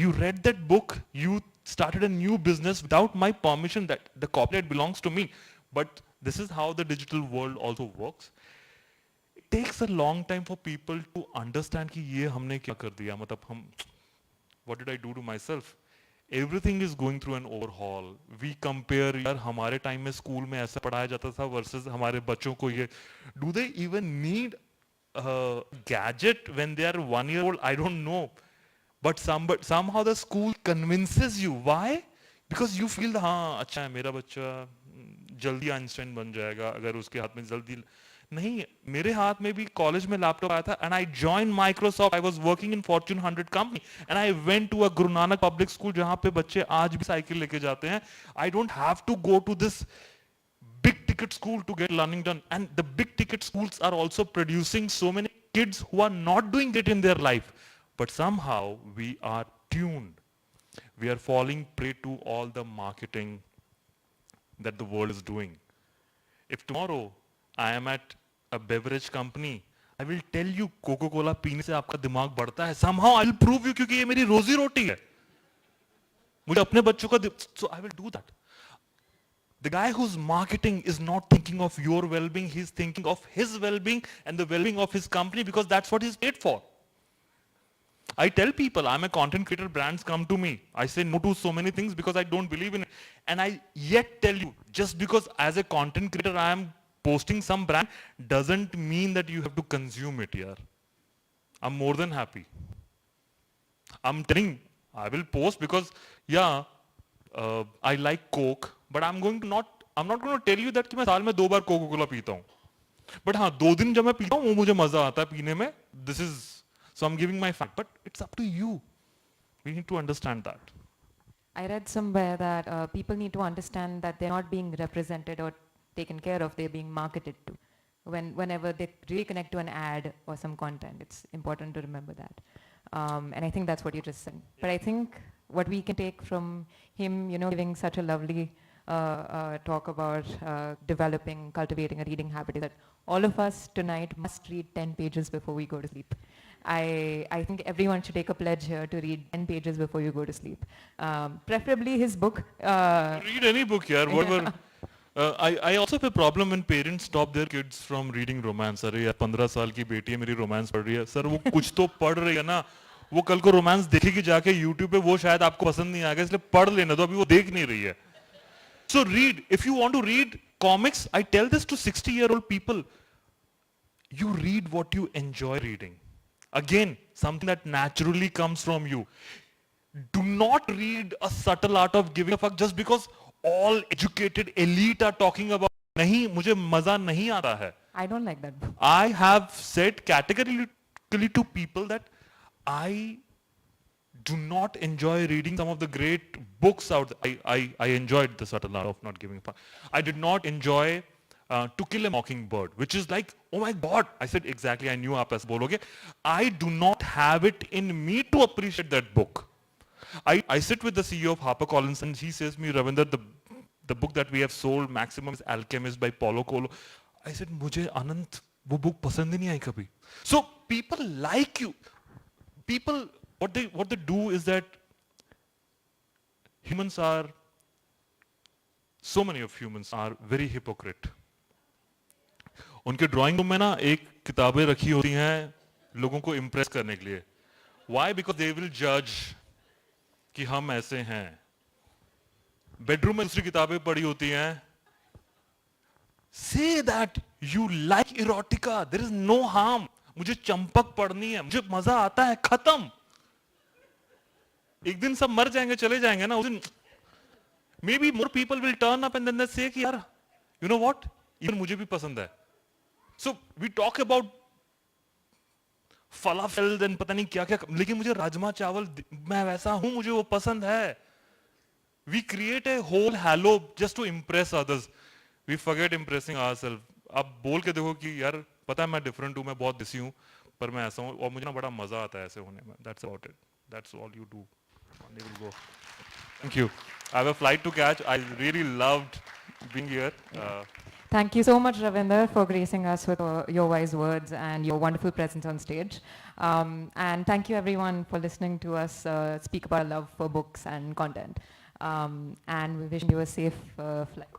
you read that book, you started a new business without my permission, that the copyright belongs to me. But this is how the digital world also works. It takes a long time for people to understand कि ये हमने क्या कर दिया, मतलब हम, what did I do to myself? Everything is going through an overhaul. We compare, यार हमारे टाइम में स्कूल में ऐसा पढ़ाया जाता था versus हमारे बच्चों को ये. Do they even need a gadget when they are 1 year old? I don't know. But somehow the school convinces you. Why? Because you feel हाँ अच्छा है मेरा बच्चा जल्दी आइंस्टाइन बन जाएगा अगर उसके हाथ में जल्दी. नहीं, मेरे हाथ में भी कॉलेज में लैपटॉप आया था and I joined Microsoft. I was working in Fortune 100 company and I went to a Guru Nanak public school जहाँ पे बच्चे आज भी साइकिल लेके जाते हैं. I don't have to go to this big ticket school to get learning done. And the big ticket schools are also producing so many kids who are not doing it in their life. But somehow we are tuned. We are falling prey to all the marketing that the world is doing. If tomorrow I am at a beverage company, I will tell you Coca-Cola पीने से आपका दिमाग बढ़ता है. Somehow I will prove you क्योंकि ये मेरी रोजी रोटी है. मुझे अपने बच्चों का so I will do that. The guy who's marketing is not thinking of your well-being. He's thinking of his well-being and the well-being of his company because that's what he's paid for. I tell people, I'm a content creator, brands come to me. I say no to so many things because I don't believe in it. And I yet tell you, just because as a content creator I am posting some brand, doesn't mean that you have to consume it here. I'm more than happy. I'm telling, I will post because, yeah, I like Coke, but I'm not going to tell you that कि मैं साल में 2 बार Coca-Cola पीता हूँ. But हाँ, 2 दिन जब मैं पीता हूँ, वो मुझे मजा आता है पीने में. This is, so I'm giving my fact, but it's up to you. We need to understand that. I read somewhere that people need to understand that they're not being represented or taken care of, they're being marketed to. Whenever they really connect to an ad or some content, it's important to remember that. And I think that's what you just said. But I think what we can take from him, giving such a lovely talk about developing, cultivating a reading habit is that all of us tonight must read 10 pages before we go to sleep. I think everyone should take a pledge here to read 10 pages before you go to sleep. Preferably his book. Read any book, yaar, whatever. I also have a problem when parents stop their kids from reading romance. अरे यार 15 साल की बेटी है मेरी romance पढ़ रही है. सर वो कुछ तो पढ़ रही है ना. वो कल को romance देखेगी जाके YouTube पे, वो शायद आपको पसंद नहीं आएगा, इसलिए पढ़ लेना दो, अभी वो देख नहीं रही है. So read. If you want to read comics, I tell this to 60-year-old people. You read what you enjoy reading. Again, something that naturally comes from you. Do not read a subtle art of giving a fuck just because all educated elite are talking about. नहीं, मुझे मजा नहीं आता है. I don't like that book. I have said categorically to people that I do not enjoy reading some of the great books out there. I enjoyed the subtle art of not giving a fuck. I did not enjoy To Kill a Mockingbird, which is like, oh my God. I said, exactly, I knew आप ऐसे बोलोगे. I do not have it in me to appreciate that book. I sit with the CEO of HarperCollins and he says to me, Ravinder, the book that we have sold maximum is Alchemist by Paulo Coelho. I said, मुझे अनंत वो book पसंद ही नहीं आई कभी. So people like you. People, what they do is that so many of humans are very hypocrite. उनके drawing room में ना एक किताबें रखी होती हैं लोगों को इम्प्रेस करने के लिए. Why? Because they will judge कि हम ऐसे हैं. बेडरूम में दूसरी किताबें पड़ी होती हैं. Say that you like erotica. There is no harm. मुझे चंपक पढ़नी है, मुझे मजा आता है, खत्म. एक दिन सब मर जाएंगे, चले जाएंगे ना, उस दिन maybe more people will turn up and then they say कि यार, you know what? Even मुझे भी पसंद है. So we talk about falafel and पता नहीं क्या क्या, लेकिन मुझे राजमा चावल, मैं वैसा हूं, मुझे वो पसंद है. We create a whole halo just to impress others. We forget impressing ourselves. आप बोल के देखो कि यार पता है मैं different हूं, मैं बहुत देसी हूं, पर मैं ऐसा हूँ और मुझे ना बड़ा मज़ा आता है ऐसे होने में. That's about it. That's all you do. They will go. Thank you. I have a flight to catch. I really loved being here. Thank you so much, Ravinder, for gracing us with your wise words and your wonderful presence on stage. And thank you, everyone, for listening to us speak about love for books and content. And we wish you a safe flight.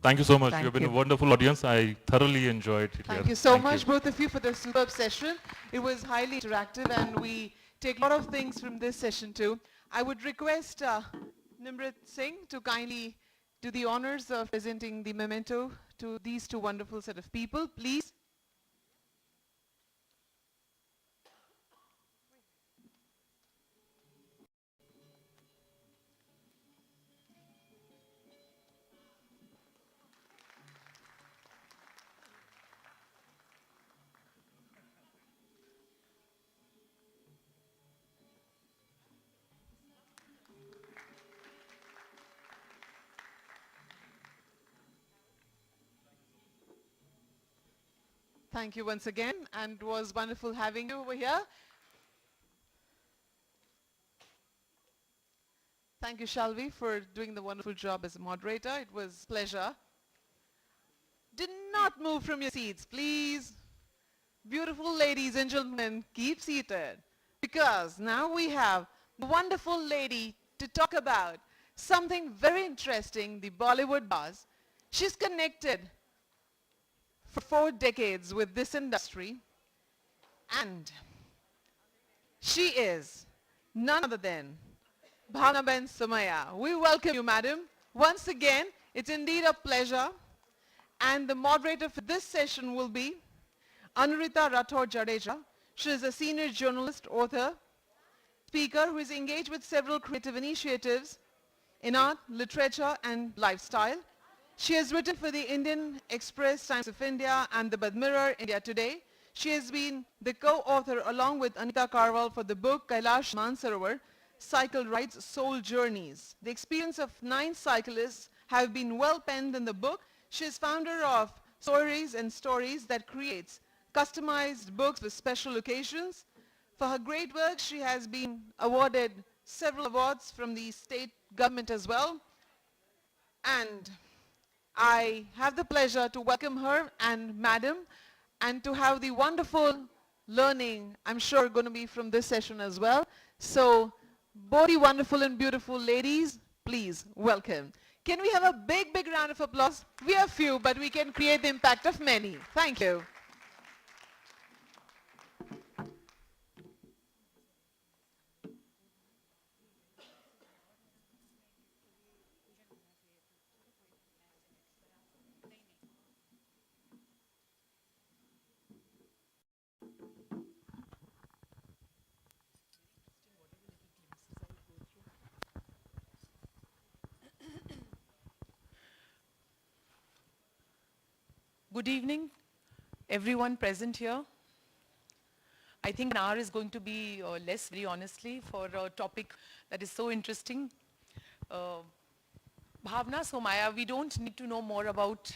Thank you so much. Thank You've been you. a wonderful audience. I thoroughly enjoyed it here. Thank you so much, both of you, for the superb session. It was highly interactive, and we take a lot of things from this session too. I would request Nimrit Singh to kindly do the honors of presenting the memento to these two wonderful set of people, please. Thank you once again, and it was wonderful having you over here. Thank you, Shalvi, for doing the wonderful job as a moderator. It was a pleasure. Do not move from your seats, please. Beautiful ladies and gentlemen, keep seated, because now we have the wonderful lady to talk about something very interesting, the Bollywood buzz. She's connected for 4 decades with this industry, and she is none other than Bhavnaben Samiya. We welcome you, madam. Once again, it's indeed a pleasure, and the moderator for this session will be Anurita Rathod Jadeja. She is a senior journalist, author, speaker who is engaged with several creative initiatives in art, literature, and lifestyle. She has written for the Indian Express, Times of India, and the Bad Mirror, India Today. She has been the co-author along with Anita Karwal for the book Kailash Mansarovar, Cycle Rides, Soul Journeys. The experience of 9 cyclists have been well penned in the book. She is founder of Stories and Stories that creates customized books with special occasions. For her great work, she has been awarded several awards from the state government as well. And I have the pleasure to welcome her and madam, and to have the wonderful learning, I'm sure, going to be from this session as well. So, both the wonderful and beautiful ladies, please welcome. Can we have a big, big round of applause? We are few, but we can create the impact of many. Thank you. Good evening, everyone present here. I think an hour is going to be less, very honestly, for a topic that is so interesting. Bhavna Somaya, we don't need to know more about,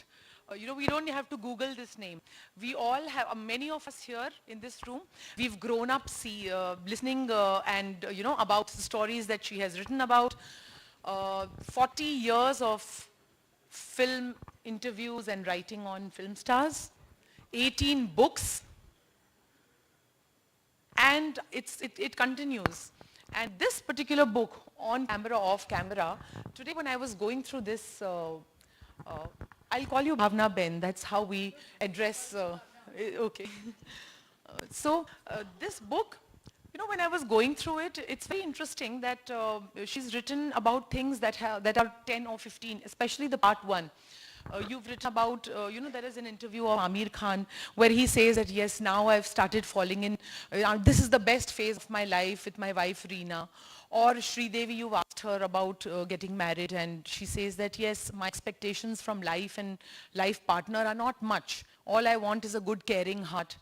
we don't have to Google this name. We all have, many of us here in this room, we've grown up listening and, about the stories that she has written about. 40 years of film interviews and writing on film stars, 18 books, and it continues. And this particular book, On Camera, Off Camera, today when I was going through this, I'll call you Bhavna Ben, that's how we address, okay. This book, when I was going through it, it's very interesting that she's written about things that are 10 or 15, especially the part 1. You've written about, there is an interview of Amir Khan where he says that, yes, now I've started falling in, this is the best phase of my life with my wife Reena. Or Sridevi, you've asked her about getting married, and she says that, yes, my expectations from life and life partner are not much. All I want is a good caring heart.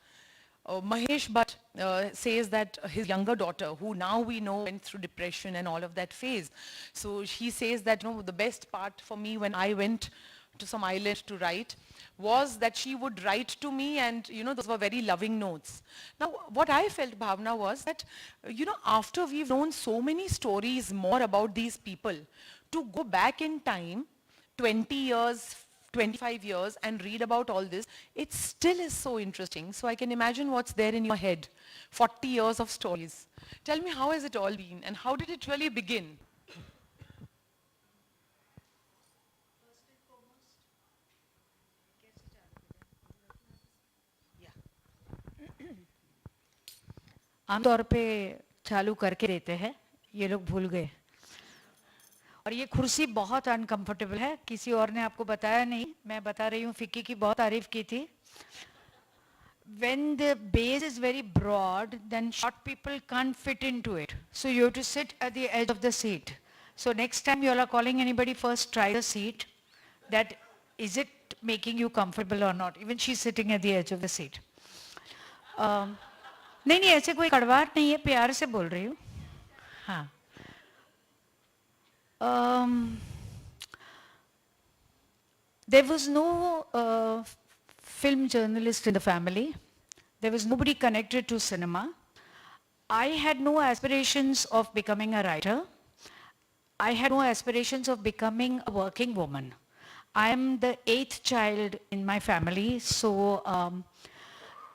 Mahesh Bhatt says that his younger daughter, who now we know went through depression and all of that phase. So he says that, the best part for me when I went to some island to write was that she would write to me, and those were very loving notes. Now what I felt, Bhavna, was that after we've known so many stories more about these people, to go back in time 20 years, 25 years and read about all this, it still is so interesting. So I can imagine what's there in your head. 40 years of stories. Tell me, how has it all been and how did it really begin? आमतौर पे चालू करके देते हैं, ये लोग भूल गए। और ये कुर्सी बहुत अनकंफर्टेबल है, किसी और ने आपको बताया नहीं, मैं बता रही हूँ, फिक्की की बहुत तारीफ की थी। When the base is very broad, then short people can't fit into it. So you have to sit at the edge of the seat. So next time you all are calling anybody, first try the seat. That is it making you comfortable or not? Even she's sitting at the edge of the seat. नहीं नहीं, ऐसे कोई कड़वाहट नहीं है, प्यार से बोल रही हूँ। हाँ। There was no film journalist in the family. There was nobody connected to cinema. I had no aspirations of becoming a writer. I had no aspirations of becoming a working woman. I am the 8th child in my family, so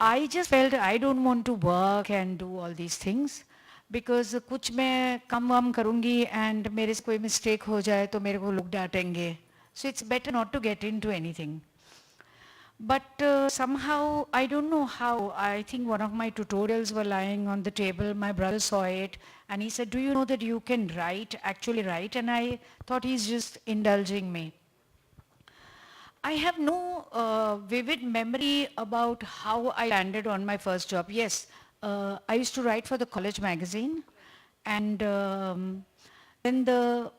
I just felt I don't want to work and do all these things because कुछ मैं काम वाम करूँगी and मेरे से कोई mistake हो जाए तो मेरे को लोग डांटेंगे. So it's better not to get into anything. But somehow, I don't know how, I think one of my tutorials were lying on the table, my brother saw it and he said, do you know that you can write, actually write? And I thought he's just indulging me. I have no vivid memory about how I landed on my first job. Yes, I used to write for the college magazine and then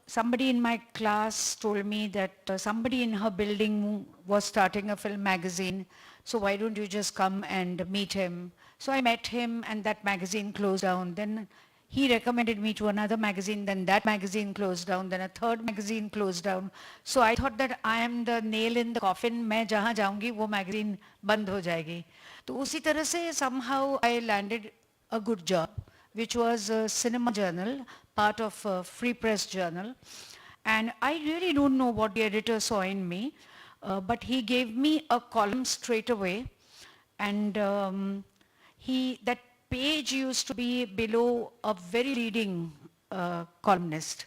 somebody in my class told me that somebody in her building was starting a film magazine, so why don't you just come and meet him? So I met him and that magazine closed down. Then he recommended me to another magazine, then that magazine closed down, then a third magazine closed down. So I thought that I am the nail in the coffin, मैं जहाँ जाऊँगी वो magazine बंद हो जाएगी. तो उसी तरह से somehow I landed a good job, which was a cinema journal, part of a Free Press journal. And I really don't know what the editor saw in me, but he gave me a column straight away. And that page used to be below a very leading columnist.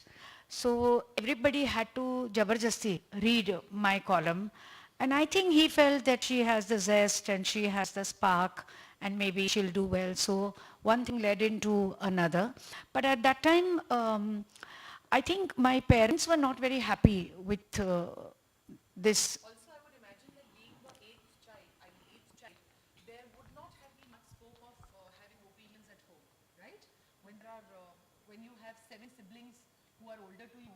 So everybody had to jabardasti read my column. And I think he felt that she has the zest and she has the spark and maybe she'll do well. So one thing led into another. But at that time, I think my parents were not very happy with this. Also, I would imagine that being the 8th child, there would not have been much scope of having opinions at home, right? When you have 7 siblings who are older to you,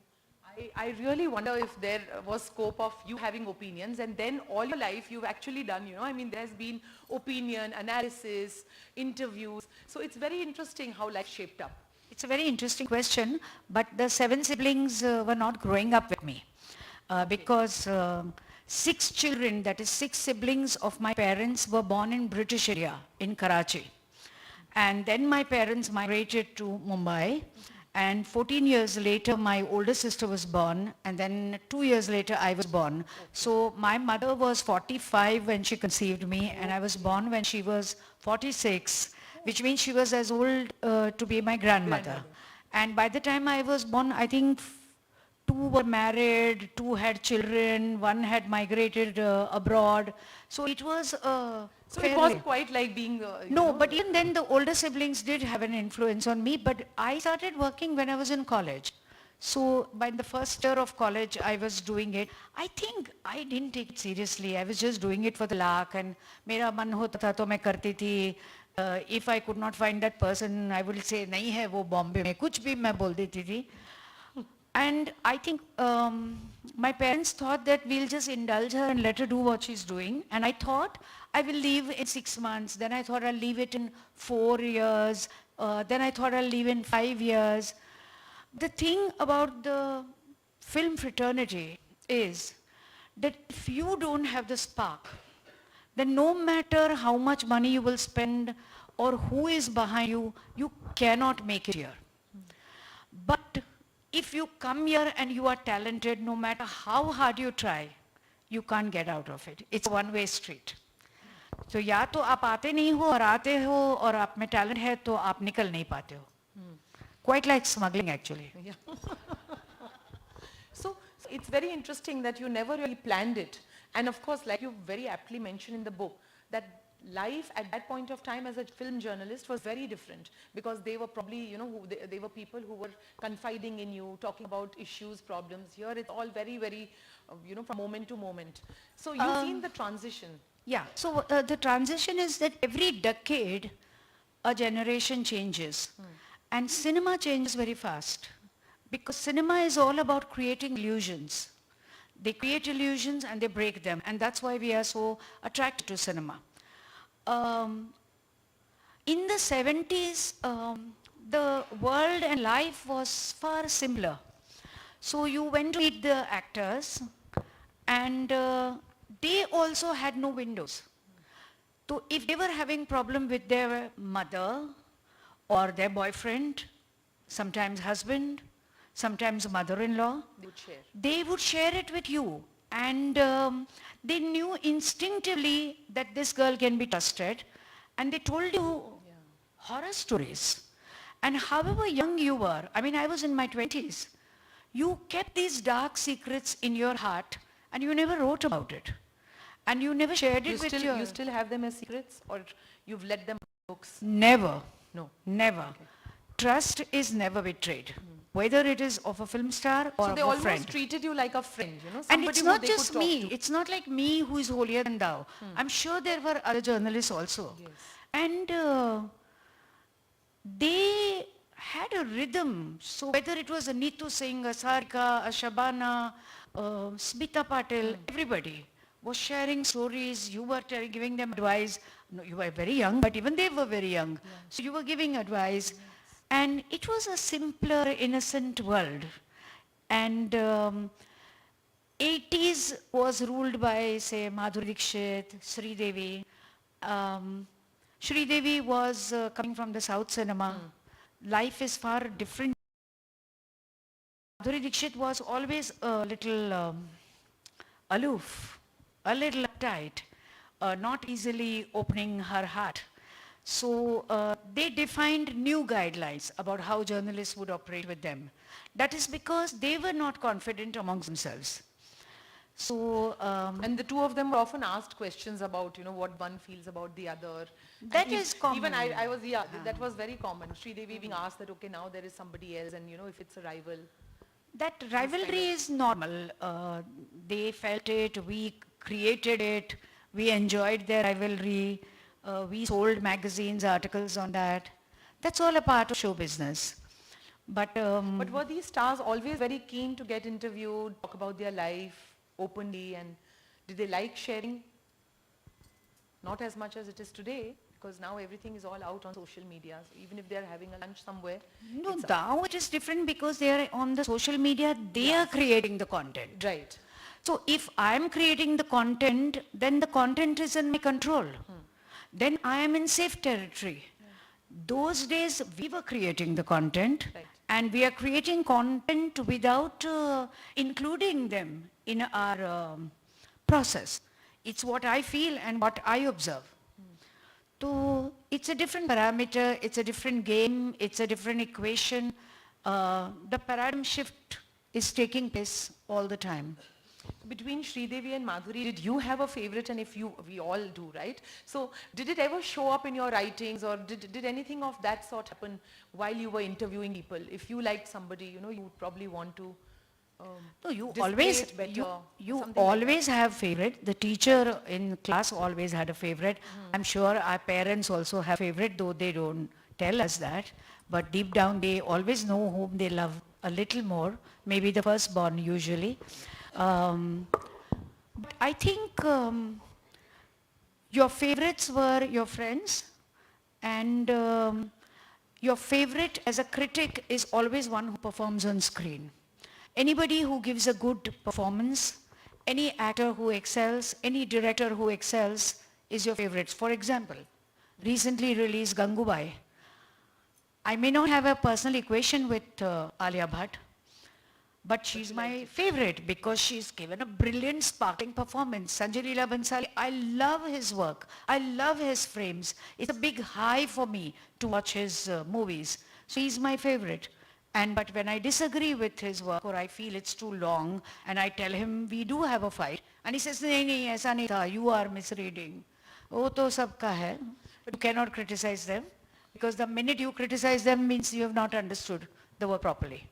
I really wonder if there was scope of you having opinions, and then all your life you've actually done, I mean, there's been opinion, analysis, interviews. So it's very interesting how life shaped up. It's a very interesting question, but the 7 siblings were not growing up with me because 6 children, that is 6 siblings of my parents were born in British area, in Karachi. And then my parents migrated to Mumbai. And 14 years later, my older sister was born, and then 2 years later, I was born. So my mother was 45 when she conceived me, and I was born when she was 46, which means she was as old to be my grandmother. And by the time I was born, I think 2 were married, 2 had children, 1 had migrated abroad. So it was So it wasn't quite like being No, but even then the older siblings did have an influence on me, but I started working when I was in college. So by the first year of college, I was doing it. I think I didn't take it seriously. I was just doing it for the lark, and मेरा मन होता था तो मैं करती थी. If I could not find that person, I would say नहीं है वो बॉम्बे में, कुछ भी मैं बोल देती थी. And I think my parents thought that we'll just indulge her and let her do what she's doing. And I thought I will leave in 6 months. Then I thought I'll leave it in 4 years. Then I thought I'll leave in 5 years. The thing about the film fraternity is that if you don't have the spark, then no matter how much money you will spend or who is behind you, you cannot make it here. But if you come here and you are talented, no matter how hard you try, you can't get out of it. It's a one-way street. So या तो आप आते नहीं हो और आते हो और आप में talent है तो आप निकल नहीं पाते हो. Quite like smuggling actually. Yeah. So it's very interesting that you never really planned it. And of course, like you very aptly mentioned in the book, that life at that point of time as a film journalist was very different because they were probably, you know, they were people who were confiding in you, talking about issues, problems. Here it's all very, very, you know, from moment to moment. So you've seen the transition. Yeah, so the transition is that every decade a generation changes and cinema changes very fast because cinema is all about creating illusions. They create illusions and they break them, and that's why we are so attracted to cinema. In the 70s, the world and life was far simpler. So you went to meet the actors and they also had no windows. So if they were having problem with their mother or their boyfriend, sometimes husband, sometimes mother-in-law, they would share it with you. And they knew instinctively that this girl can be trusted. And they told you horror stories. And however young you were, I mean, I was in my 20s, you kept these dark secrets in your heart and you never wrote about it. And you never shared it with your... You still have them as secrets or you've let them books? Never. No. Never. Okay. Trust is never betrayed. Whether it is of a film star or so they of a almost friend. treated you like a friend, you know? And it's not who just me. It's not like me who is holier than thou. I'm sure there were other journalists also. Yes. And they had a rhythm. So whether it was a Neetu Singh, a Sarika, a Shabana, Smita Patil, everybody was sharing stories. You were giving them advice. No, you were very young, but even they were very young. Yeah. So you were giving advice. Yes. And it was a simpler, innocent world. And 80s was ruled by, say, Madhuri Dixit, Sridevi. Sridevi was coming from the South cinema. Life is far different. Madhuri Dixit was always a little aloof, a little uptight, not easily opening her heart. So they defined new guidelines about how journalists would operate with them. That is because they were not confident amongst themselves. So and the two of them were often asked questions about, you know, what one feels about the other. That is common. Even I was, that was very common. Sridevi being asked that, okay, now there is somebody else and, you know, if it's a rival. That rivalry is normal. They felt it, we created it, we enjoyed their rivalry. We sold magazines, articles on that. That's all a part of show business. But were these stars always very keen to get interviewed, talk about their life openly, and did they like sharing? Not as much as it is today, because now everything is all out on social media. So even if they're having a lunch somewhere. No, now it is different because they are on the social media, they are creating the content. Right. So if I'm creating the content, then the content is in my control. Then I am in safe territory. Those days we were creating the content, and we are creating content without including them in our process. It's what I feel and what I observe. So it's a different parameter, it's a different game, it's a different equation. The paradigm shift is taking place all the time. Between Sridevi and Madhuri, did you have a favorite? And if you, we all do, right? So did it ever show up in your writings, or did anything of that sort happen while you were interviewing people? If you liked somebody, you know, you would probably want to no, you always, you always have favorite. The teacher in class always had a favorite. I'm sure our parents also have favorite, though they don't tell us that. But deep down, they always know whom they love a little more, maybe the firstborn usually. I think your favorites were your friends, and your favorite as a critic is always one who performs on screen. Anybody who gives a good performance, any actor who excels, any director who excels is your favorite. For example, recently released Gangubai. I may not have a personal equation with Alia Bhatt, but she's my favorite because she's given a brilliant, sparkling performance. Sanjay Leela Bhansali, I love his work. I love his frames. It's a big high for me to watch his movies. So he's my favorite. But when I disagree with his work or I feel it's too long and I tell him we do have a fight and he says, nahi, nahi, aisa nahi tha, you are misreading. Oh, to sabka hai. But you cannot criticize them because the minute you criticize them means you have not understood the work properly.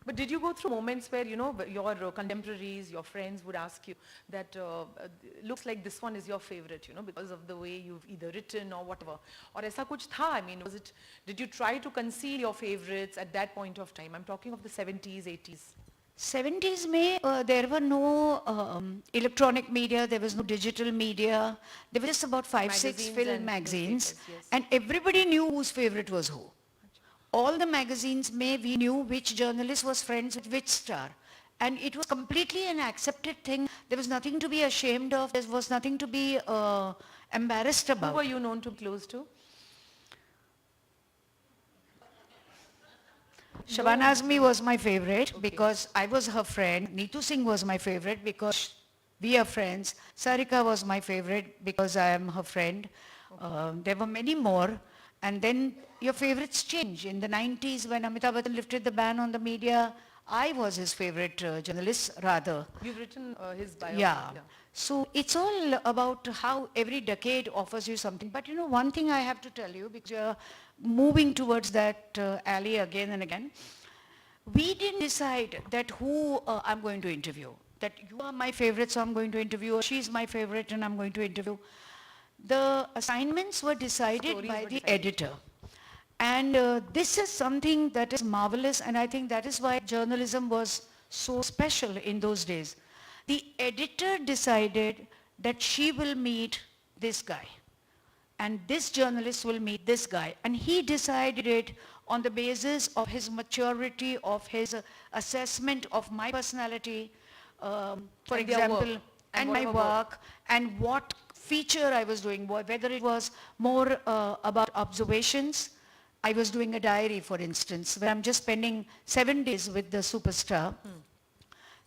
But did you go through moments where, you know, your contemporaries, your friends would ask you that looks like this one is your favorite, you know, because of the way you've either written or whatever? Or aisa kuch tha? I mean, did you try to conceal your favorites at that point of time? I'm talking of the 70s, 80s. 70s mein, there were no electronic media, there was no digital media. There were just about 5, 6 Magazines film and magazines. newspapers, yes. And everybody knew whose favorite was who. All the magazines we knew which journalist was friends with which star. And it was completely an accepted thing. There was nothing to be ashamed of. There was nothing to be embarrassed about. Who were you known to be close to? Shabana Azmi was my favorite because I was her friend. Neetu Singh was my favorite because we are friends. Sarika was my favorite because I am her friend. There were many more. And then your favorites change. In the 90s, when Amitabh Bachchan lifted the ban on the media, I was his favorite journalist, rather. You've written his bio. Yeah. So it's all about how every decade offers you something. But you know, one thing I have to tell you, because you're moving towards that alley again and again, we didn't decide that who I'm going to interview. That you are my favorite, so I'm going to interview, or she's my favorite and I'm going to interview. The assignments were decided by the editor. And this is something that is marvelous, and I think that is why journalism was so special in those days. The editor decided that she will meet this guy, and this journalist will meet this guy. And he decided it on the basis of his maturity, of his assessment of my personality, for And their example, work. and And my whatever work. work, and what feature I was doing, whether it was more about observations. I was doing a diary, for instance, where I'm just spending 7 days with the superstar.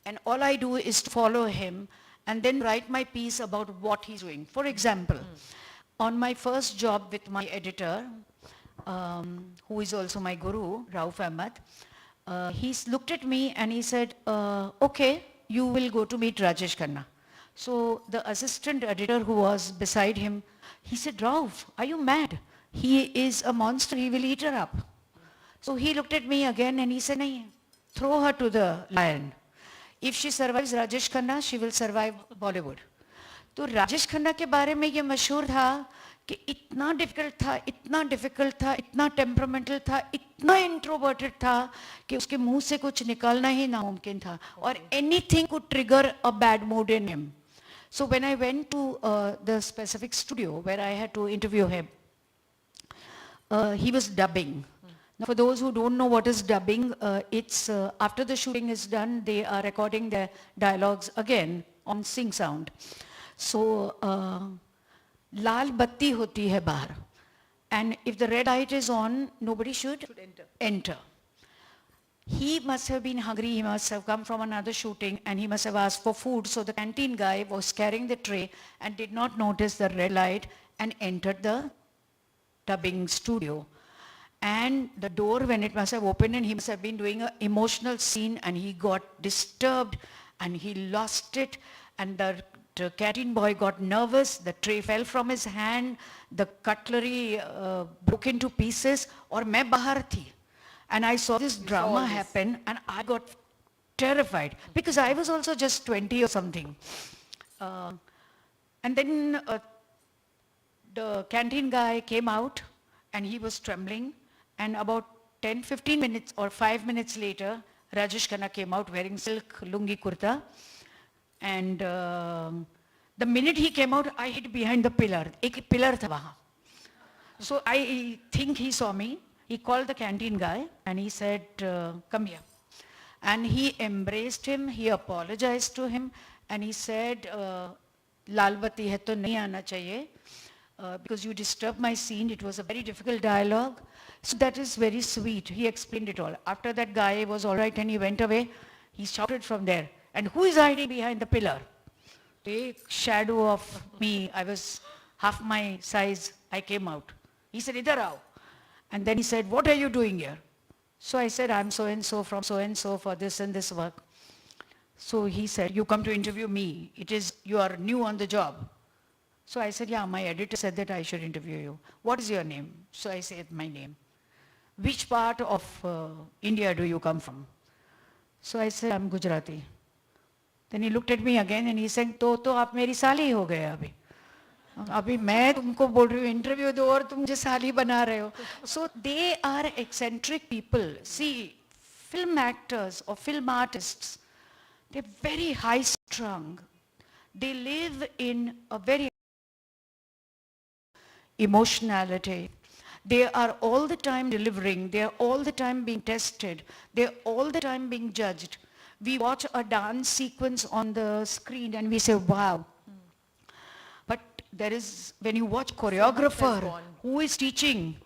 And all I do is to follow him and then write my piece about what he's doing. For example, on my first job with my editor, who is also my guru, Rauf Ahmed, he looked at me and he said, okay, you will go to meet Rajesh Khanna. So the assistant editor who was beside him, he said, Rauf, are you mad? He is a monster, he will eat her up. So he looked at me again and he said, nahi, throw her to the lion. If she survives Rajesh Khanna, she will survive Bollywood. तो राजेश खन्ना के बारे में ये मशहूर था कि इतना difficult था, इतना टेम्परामेंटल था, इतना इंट्रोवर्टेड था कि उसके मुंह से कुछ निकालना ही नामुमकिन था, और anything could trigger a bad mood in him. So when I went to the specific studio where I had to interview him, he was dubbing. Now, for those who don't know what is dubbing, it's after the shooting is done, they are recording their dialogues again on Sing Sound. So, लाल बत्ती होती है बाहर, and if the red light is on, nobody should enter. He must have been hungry, he must have come from another shooting, and he must have asked for food. So the canteen guy was carrying the tray and did not notice the red light and entered the dubbing studio. And the door, when it must have opened, and he must have been doing an emotional scene, and he got disturbed and he lost it, and the canteen boy got nervous, the tray fell from his hand, the cutlery broke into pieces, और मैं बाहर थी. And I saw this drama happen, and I got terrified because I was also just 20 or something. And then the canteen guy came out and he was trembling, and about 10-15 minutes or 5 minutes later, Rajesh Khanna came out wearing silk lungi kurta, and the minute he came out, I hid behind the pillar. Ek pillar tha wahan. So I think he saw me. He called the canteen guy and he said, come here. And he embraced him, he apologized to him, and he said, "Lal batti hai to nahi aana chahiye, because you disturbed my scene." It was a very difficult dialogue. So that is very sweet. He explained it all. After that guy was all right and he went away, he shouted from there, "And who is hiding behind the pillar?" A shadow of me, I was half my size, I came out. He said, "Idhar aao." And then he said, "What are you doing here?" So I said, "I'm so-and-so from so-and-so for this and this work." So he said, "You come to interview me. You are new on the job." So I said, "Yeah, my editor said that I should interview you. What is your name?" So I said, "My name." "Which part of India do you come from?" So I said, "I'm Gujarati." Then he looked at me again and he said, तो आप मेरी साली हो गए अभी. अभी मैं तुमको बोल रही हूँ इंटरव्यू दो और तुम मुझे साली बना रहे हो. So they are eccentric people. See, film actors or film artists, they're very high strung. They live in a very emotionality. They are all the time delivering. They are all the time being tested. They are all the time being judged. We watch a dance sequence on the screen and we say, wow. But there is, when you watch choreographer who is teaching,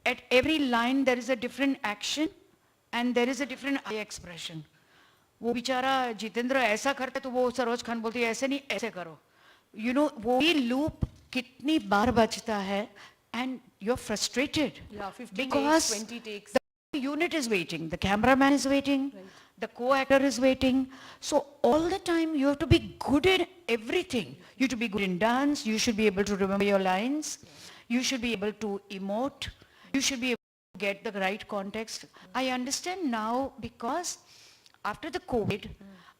at every line there is a different action and there is a different eye expression. वो बेचारा जितेंद्र ऐसा करता है तो वो सरोज खान बोलती है ऐसे नहीं ऐसे करो. You know, वो भी loop कितनी बार बजता है and you're frustrated. Yeah, 15 because takes, 20 takes. The unit is waiting, the cameraman is waiting, right. The co-actor is waiting. So all the time you have to be good at everything. You have to be good in dance, you should be able to remember your lines, you should be able to emote, you should be able to get the right context. I understand now because after the COVID,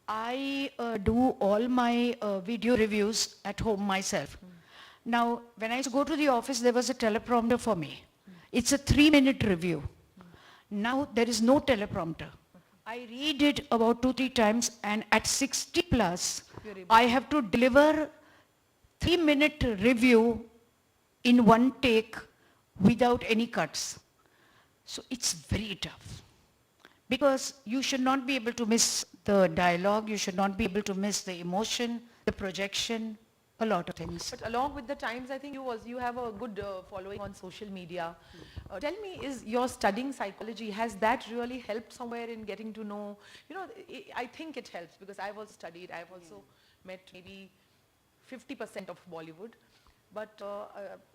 I do all my video reviews at home myself. Now, when I used to go to the office, there was a teleprompter for me. It's a 3-minute review. Now, there is no teleprompter. I read it about 2-3 times, and at 60 plus, I have to deliver 3-minute review in one take without any cuts. So it's very tough. Because you should not be able to miss the dialogue, you should not be able to miss the emotion, the projection, a lot of things. But along with the times, I think you have a good following on social media. Tell me, is your studying psychology, has that really helped somewhere in getting to know, you know, I think it helps because I've also studied, I've also met maybe 50% of Bollywood. But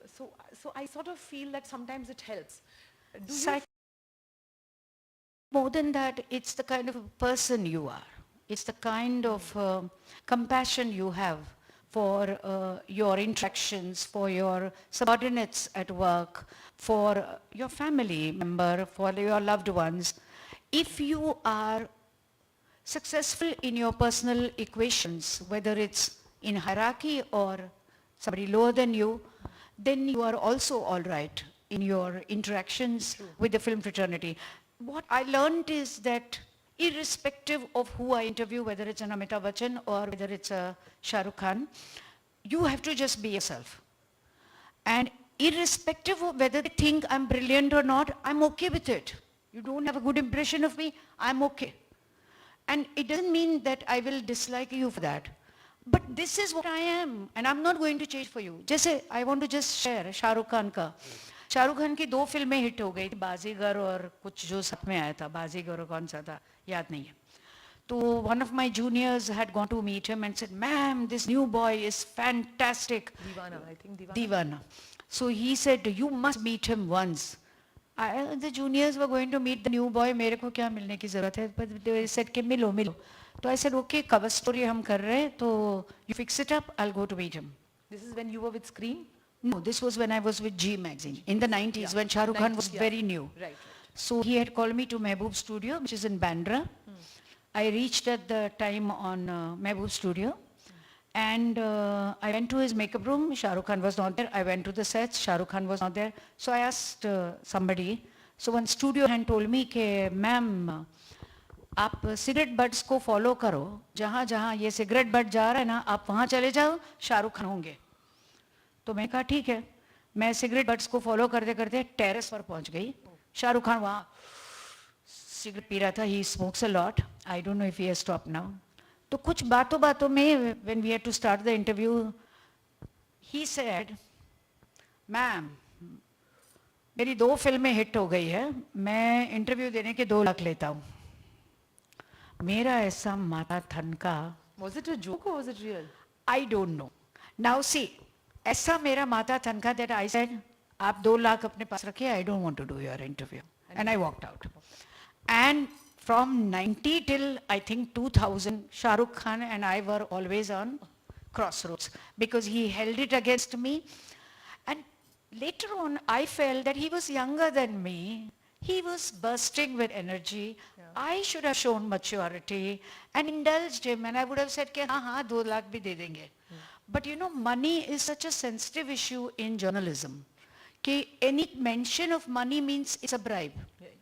so I sort of feel that sometimes it helps. Do you More than that, it's the kind of a person you are. It's the kind of compassion you have for your interactions, for your subordinates at work, for your family member, for your loved ones. If you are successful in your personal equations, whether it's in hierarchy or somebody lower than you, then you are also all right in your interactions with the film fraternity. What I learned is that irrespective of who I interview, whether it's an Amitabh Bachchan or whether it's a Shah Rukh Khan, you have to just be yourself. And irrespective of whether they think I'm brilliant or not, I'm okay with it. You don't have a good impression of me, I'm okay. And it doesn't mean that I will dislike you for that. But this is what I am, and I'm not going to change for you. Just I want to just share Shah Rukh Khan ka. Shahrukh Khan की 2 फिल्में hit हो गई थी, बाजीगर और कुछ जो साथ में आया था, बाजीगर और कौन सा था याद नहीं है. तो one of my juniors had gone to meet him and said, "Ma'am, this new boy is fantastic." Deewana, I think Deewana. Deewana. So he said, "You must meet him once." The juniors were going to meet the new boy. मेरे को क्या मिलने की ज़रूरत है? But they said कि मिलो. तो I said, "Okay, cover story हम कर रहे हैं, तो you fix it up, I'll go to meet him." This is when you were with Screen? No, this was when I was with G magazine in the 90s, when Shah Rukh Khan was very new. Right. So he had called me to Mehboob Studio, which is in Bandra. I reached at the time on Mehboob Studio, and I went to his makeup room. Shah Rukh Khan was not there. I went to the sets. Shah Rukh Khan was not there. So I asked somebody. So one studio hand told me कि "Ma'am, आप cigarette butts को follow करो. जहाँ जहाँ ये cigarette butt जा रहा है ना, आप वहाँ चले जाओ. शाह रुख खान होंगे." तो मैं कहा ठीक है. मैं सिगरेट बट्स को फॉलो करते करते टेरेस पर पहुंच गई. शाहरुख खान वहाँ सिगरेट पी रहा था. He smokes a lot. I don't know if he has stopped now. तो कुछ बातों बातों में when we had to start the interview, he said, ma'am मेरी 2 फिल्में हिट हो गई है, मैं इंटरव्यू देने के 2 लाख लेता हूँ. मेरा ऐसा माथा ठनका. Was it a joke or was it real? I don't know. Now see, ऐसा मेरा माथा ठनका that I said, आप 2 लाख अपने पास रखिए, I don't want to do your interview. And I walked out. And from 90 till I think 2000, Shah Rukh Khan and I were always on crossroads because he held it against me. And later on, I felt that he was younger than me. He was bursting with energy. I should have shown maturity and indulged him, and I would have said, हाँ हाँ 2 लाख भी दे देंगे. But you know, money is such a sensitive issue in journalism. कि any mention of money means it's a bribe. Right.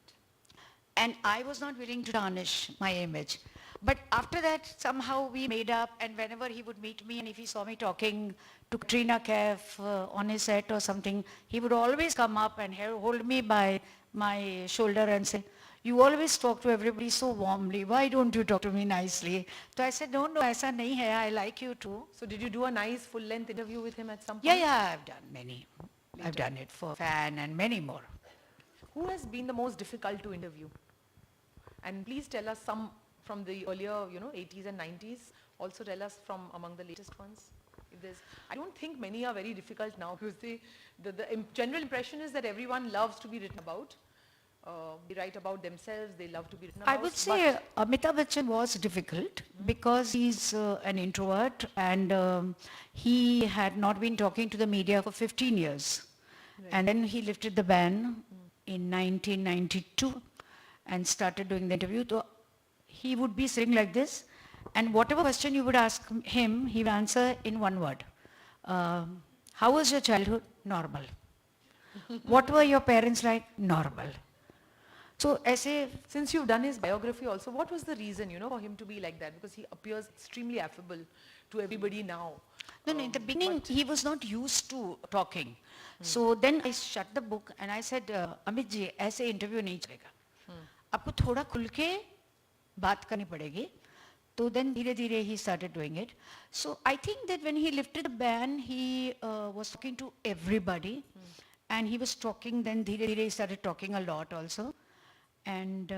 And I was not willing to tarnish my image. But after that, somehow we made up, and whenever he would meet me and if he saw me talking to Katrina Kaif on his set or something, he would always come up and hold me by my shoulder and say, you always talk to everybody so warmly, why don't you talk to me nicely? So I said, no, aisa nahi hai, I like you too. So did you do a nice full-length interview with him at some point? Yeah, I've done many. I've done it for Fan and many more. Who has been the most difficult to interview? And please tell us some from the earlier, 80s and 90s. Also tell us from among the latest ones. If there's, I don't think many are very difficult now because the general impression is that everyone loves to be written about. They write about themselves, they love to be written about. I would say Amitabh Bachchan was difficult because he's an introvert and he had not been talking to the media for 15 years. Right. And then he lifted the ban in 1992 and started doing the interview. So he would be sitting like this, and whatever question you would ask him, he would answer in one word. How was your childhood? Normal. What were your parents like? Normal. So, since you've done his biography also, what was the reason, for him to be like that? Because he appears extremely affable to everybody now. No, in the beginning, he was not used to talking. So then I shut the book and I said, Amit ji, ऐसे interview नहीं चलेगा. आपको थोड़ा खुल के बात करनी पड़ेगी. So then धीरे-धीरे he started doing it. So I think that when he lifted the ban, he was talking to everybody. And he was talking, then धीरे-धीरे he started talking a lot also. And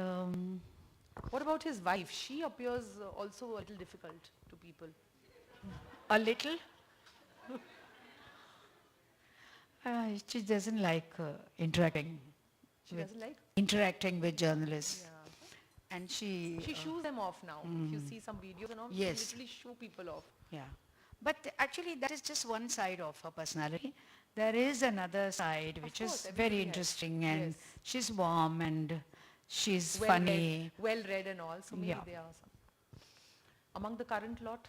what about his wife? She appears also a little difficult to people. A little? She doesn't like interacting. She doesn't like? Interacting with journalists. Yeah. And she shoos them off now. If you see some videos and all, yes. she literally shoo people off. Yeah. But actually that is just one side of her personality. There is another side which is very interesting and she's warm and she's funny. Well read and all, so maybe they are some. Among the current lot?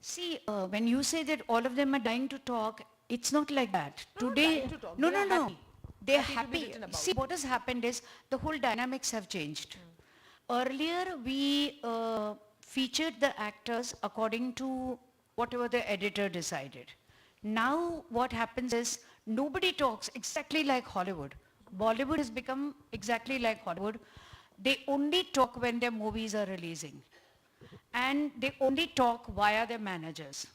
See, when you say that all of them are dying to talk, it's not like that. Today, dying to talk. No. They're happy. Happy. See, what has happened is the whole dynamics have changed. Earlier, we featured the actors according to whatever the editor decided. Now, what happens is nobody talks exactly like Hollywood. Bollywood has become exactly like Hollywood. They only talk when their movies are releasing. And they only talk via their managers.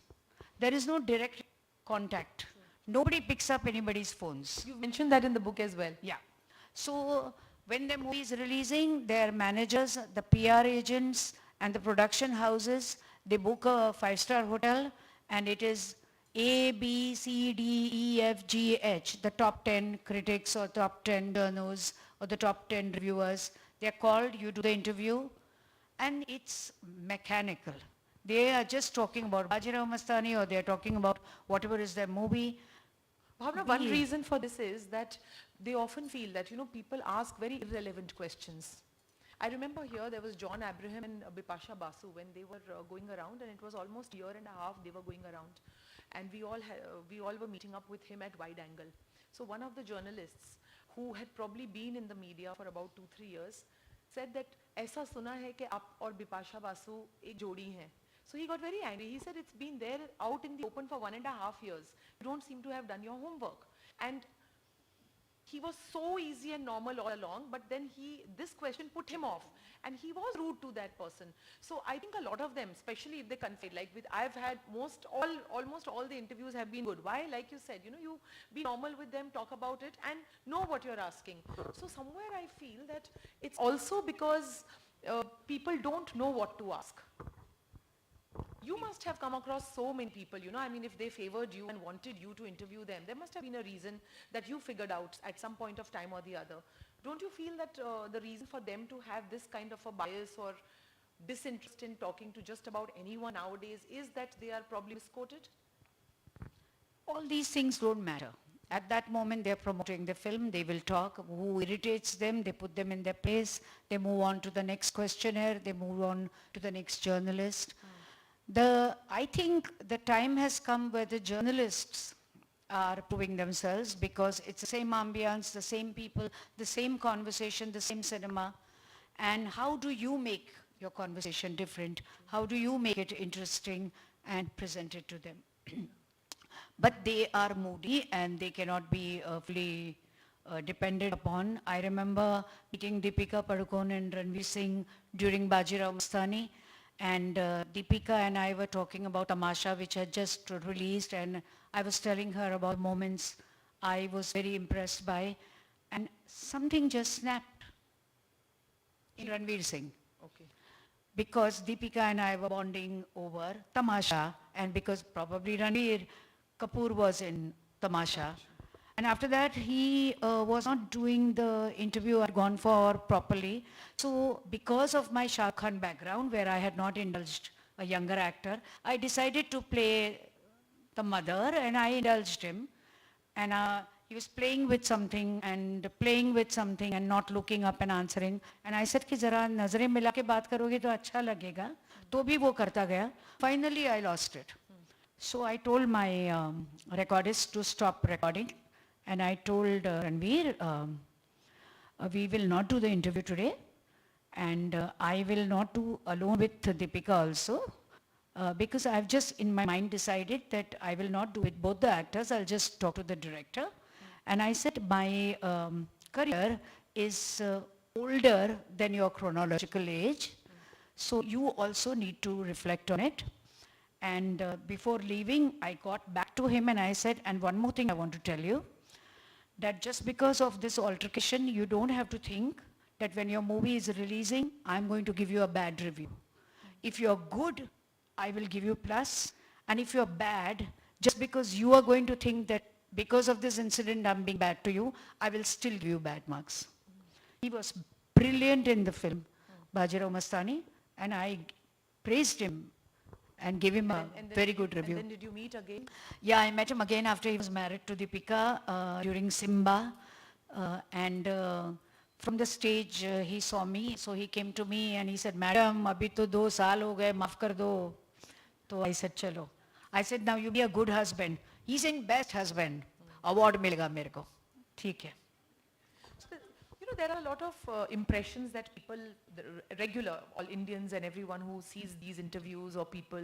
There is no direct contact. Nobody picks up anybody's phones. You mentioned that in the book as well. Yeah. So when the movie is releasing, their managers, the PR agents and the production houses, they book a 5-star hotel and it is A, B, C, D, E, F, G, H, the top 10 critics or top 10 journals or the top 10 reviewers. They're called, you do the interview and it's mechanical. They are just talking about Bajirao Mastani or they're talking about whatever is their movie. Bhavna, one reason for this is that they often feel that, people ask very irrelevant questions. I remember here there was John Abraham and Bipasha Basu when they were going around, and it was almost a year and a half they were going around. And we all were meeting up with him at wide angle. So one of the journalists who had probably been in the media for about 2-3 years said that ऐसा सुना है कि आप और बिपाशा बासु एक जोड़ी हैं. So he got very angry. He said, it's been there out in the open for 1.5 years. You don't seem to have done your homework. And he was so easy and normal all along, but then this question put him off, and he was rude to that person. So I think a lot of them, especially if they confide, like I've had almost all the interviews have been good. Why? Like you said, you be normal with them, talk about it, and know what you're asking. So somewhere I feel that it's also because people don't know what to ask. You must have come across so many people, I mean, if they favored you and wanted you to interview them, there must have been a reason that you figured out at some point of time or the other. Don't you feel that the reason for them to have this kind of a bias or disinterest in talking to just about anyone nowadays is that they are probably misquoted? All these things don't matter. At that moment, they're promoting the film, they will talk. Who irritates them, they put them in their place, they move on to the next questionnaire, they move on to the next journalist. I think the time has come where the journalists are proving themselves, because it's the same ambience, the same people, the same conversation, the same cinema. And how do you make your conversation different? How do you make it interesting and present it to them? But they are moody and they cannot be fully depended upon. I remember meeting Deepika Padukone and Ranveer Singh during Bajirao Mastani. And Deepika and I were talking about Tamasha, which had just released, and I was telling her about moments I was very impressed by, and something just snapped in Ranveer Singh. Okay. Because Deepika and I were bonding over Tamasha, and because probably Ranveer Kapoor was in Tamasha. And after that, he was not doing the interview I'd gone for properly. So because of my Shah Rukh Khan background, where I had not indulged a younger actor, I decided to play the mother, and I indulged him. And he was playing with something and not looking up and answering. And I said, कि जरा नजरें मिला के बात करोगे तो अच्छा लगेगा. तो भी वो करता गया. Finally, I lost it. So I told my recordist to stop recording. And I told Ranveer, we will not do the interview today, and I will not do alone with Deepika also, because I've just in my mind decided that I will not do with both the actors, I'll just talk to the director. And I said, my career is older than your chronological age, so you also need to reflect on it. And before leaving, I got back to him and I said, and one more thing I want to tell you, that just because of this altercation, you don't have to think that when your movie is releasing, I'm going to give you a bad review. If you're good, I will give you plus. And if you're bad, just because you are going to think that because of this incident I'm being bad to you, I will still give you bad marks. He was brilliant in the film, Bajirao Mastani, and I praised him and gave him a very good review. And then did you meet again? Yeah, I met him again after he was married to Deepika during Simba. From the stage, he saw me. So he came to me and he said, Madam, abhi to 2 saal ho gaye, maaf kar do. So I said, chalo. I said, now you be a good husband. He's saying best husband. Award milega mere ko. Theek hai. So, there are a lot of impressions that people, regular, all Indians and everyone who sees these interviews or people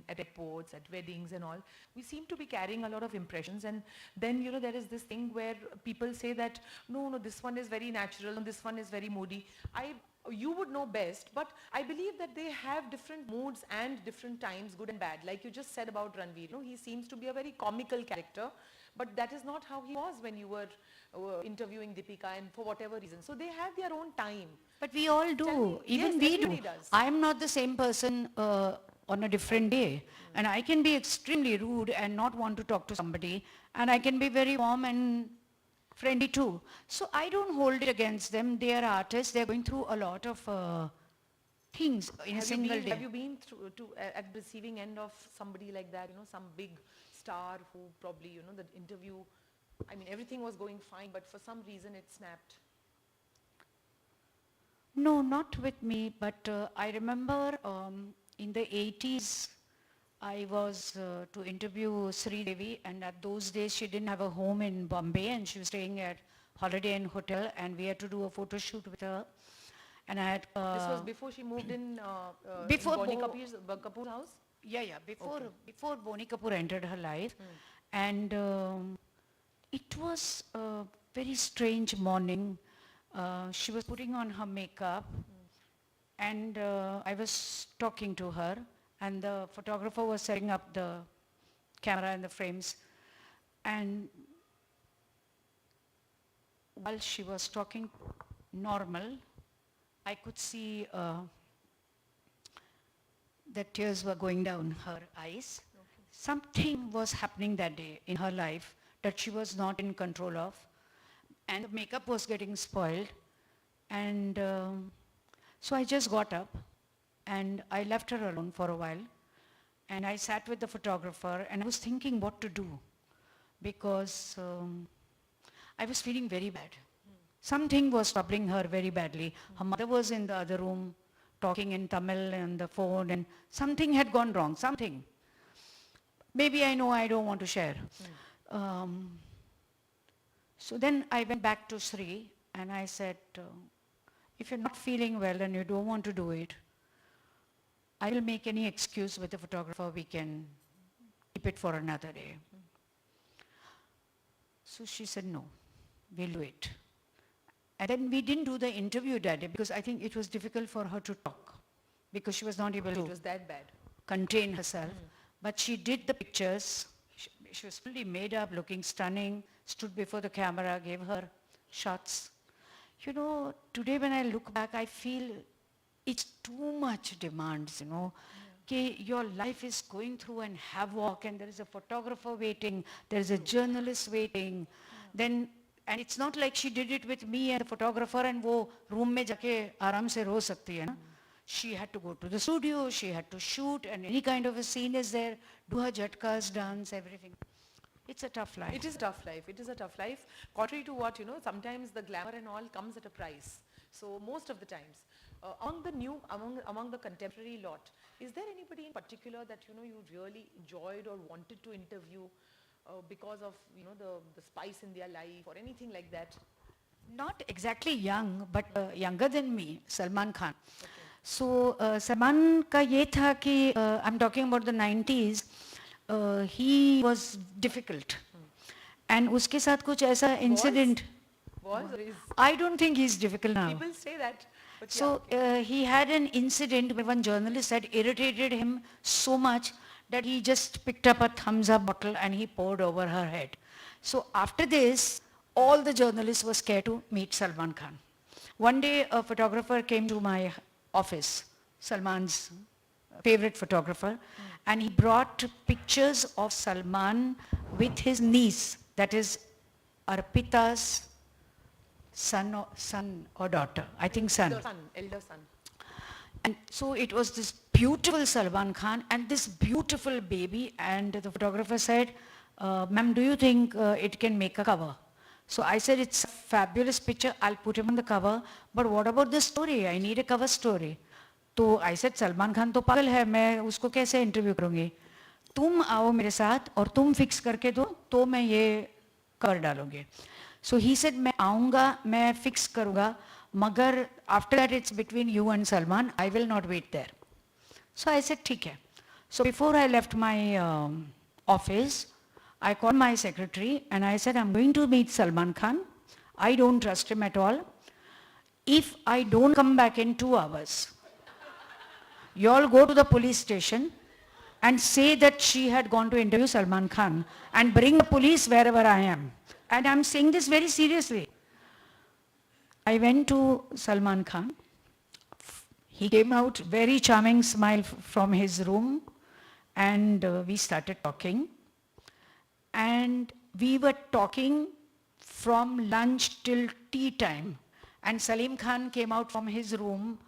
at airports, at weddings and all, we seem to be carrying a lot of impressions. And then, there is this thing where people say that, no, this one is very natural and this one is very moody. You would know best, but I believe that they have different moods and different times, good and bad. Like you just said about Ranveer, he seems to be a very comical character, but that is not how he was when you were interviewing Deepika, and for whatever reason. So they have their own time. But we all do. Even we do. I'm not the same person on a different day. And I can be extremely rude and not want to talk to somebody. And I can be very warm and friendly too. So I don't hold it against them. They are artists. They're going through a lot of things in a single day. Have you been at the receiving end of somebody like that, some big star who probably, the interview, I mean, everything was going fine, but for some reason it snapped? No, not with me, but I remember in the 80s, I was to interview Sri Devi, and at those days she didn't have a home in Bombay, and she was staying at Holiday Inn Hotel, and we had to do a photo shoot with her. And I had... this was before she moved in Bonnie Kapoor's house? Yeah, before Bonnie Kapoor entered her life. And it was very strange morning. She was putting on her makeup, and I was talking to her, and the photographer was setting up the camera and the frames. And while she was talking normal, I could see that tears were going down her eyes. Okay. Something was happening that day in her life that she was not in control of, and the makeup was getting spoiled. And so I just got up and I left her alone for a while, and I sat with the photographer and I was thinking what to do, because I was feeling very bad. Something was troubling her very badly. Her mother was in the other room talking in Tamil on the phone, and something had gone wrong, something. Maybe I know I don't want to share. So then I went back to Sri and I said, if you're not feeling well and you don't want to do it, I will make any excuse with the photographer. We can keep it for another day. So she said, no, we'll do it. And then we didn't do the interview that day because I think it was difficult for her to talk because she was not able to It was that bad. contain herself. But she did the pictures. She was fully made up, looking stunning, stood before the camera, gave her shots. You know, today when I look back, I feel it's too much demands, you know. Okay, your life is going through an havoc, and there is a photographer waiting, there is a journalist waiting. Then, and it's not like she did it with me and the photographer and wo room mein jaake aaram se ro sakti hai na. She had to go to the studio, she had to shoot, and any kind of a scene is there, do her jhatkas, dance, everything. It's a tough life. It is a tough life. It is a tough life. Contrary to what, you know, sometimes the glamour and all comes at a price. So most of the times, among the contemporary lot, is there anybody in particular that, you know, you really enjoyed or wanted to interview because of, you know, the spice in their life or anything like that? Not exactly young, but younger than me, Salman Khan. Okay. So Salman ka ye tha ki, I'm talking about the 90s, he was difficult. And uske sath kuch aisa incident. Was or is? I don't think he's difficult now. People say that. But So yeah, okay. he had an incident where one journalist had irritated him so much that he just picked up a thumbs up bottle and he poured over her head. So after this, all the journalists were scared to meet Salman Khan. One day a photographer came to my office, Salman's favorite photographer, and he brought pictures of Salman with his niece, that is Arpita's son or daughter, I think son. Elder son. And so it was this beautiful Salman Khan and this beautiful baby, and the photographer said, ma'am, do you think it can make a cover? So I said, it's a fabulous picture, I'll put him on the cover, but what about the story? I need a cover story. So I said, Salman Khan तो पागल है, मैं उसको कैसे interview करूँगी? तुम आओ मेरे साथ और तुम फिक्स करके दो, तो मैं ये कर डालूँगी. So he said, मैं आऊँगा, मैं फिक्स करूँगा, मगर after that it's between you and Salman, I will not wait there. So I said, ठीक है. So before I left my office, I called my secretary and I said, I'm going to meet Salman Khan. I don't trust him at all. If I don't come back in 2 hours, you all go to the police station and say that she had gone to interview Salman Khan and bring the police wherever I am. And I'm saying this very seriously. I went to Salman Khan. He came out, very charming smile from his room, and we started talking. And we were talking from lunch till tea time. And Salim Khan came out from his room,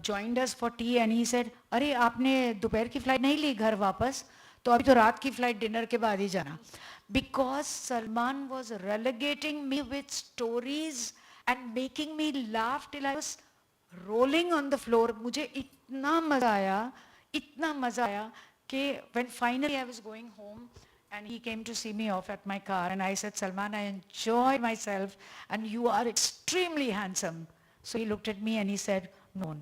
joined us for tea, and he said, अरे आपने दोपहर की flight नहीं ली घर वापस, तो अभी तो रात की फ्लाइट डिनर के बाद ही जाना. Because Salman was relegating me with stories and making me laugh till I was rolling on the floor. मुझे इतना मजा आया कि when finally I was going home, and he came to see me off at my car, and I said, Salman, I enjoyed myself and you are extremely handsome. So he looked at me and he said, no,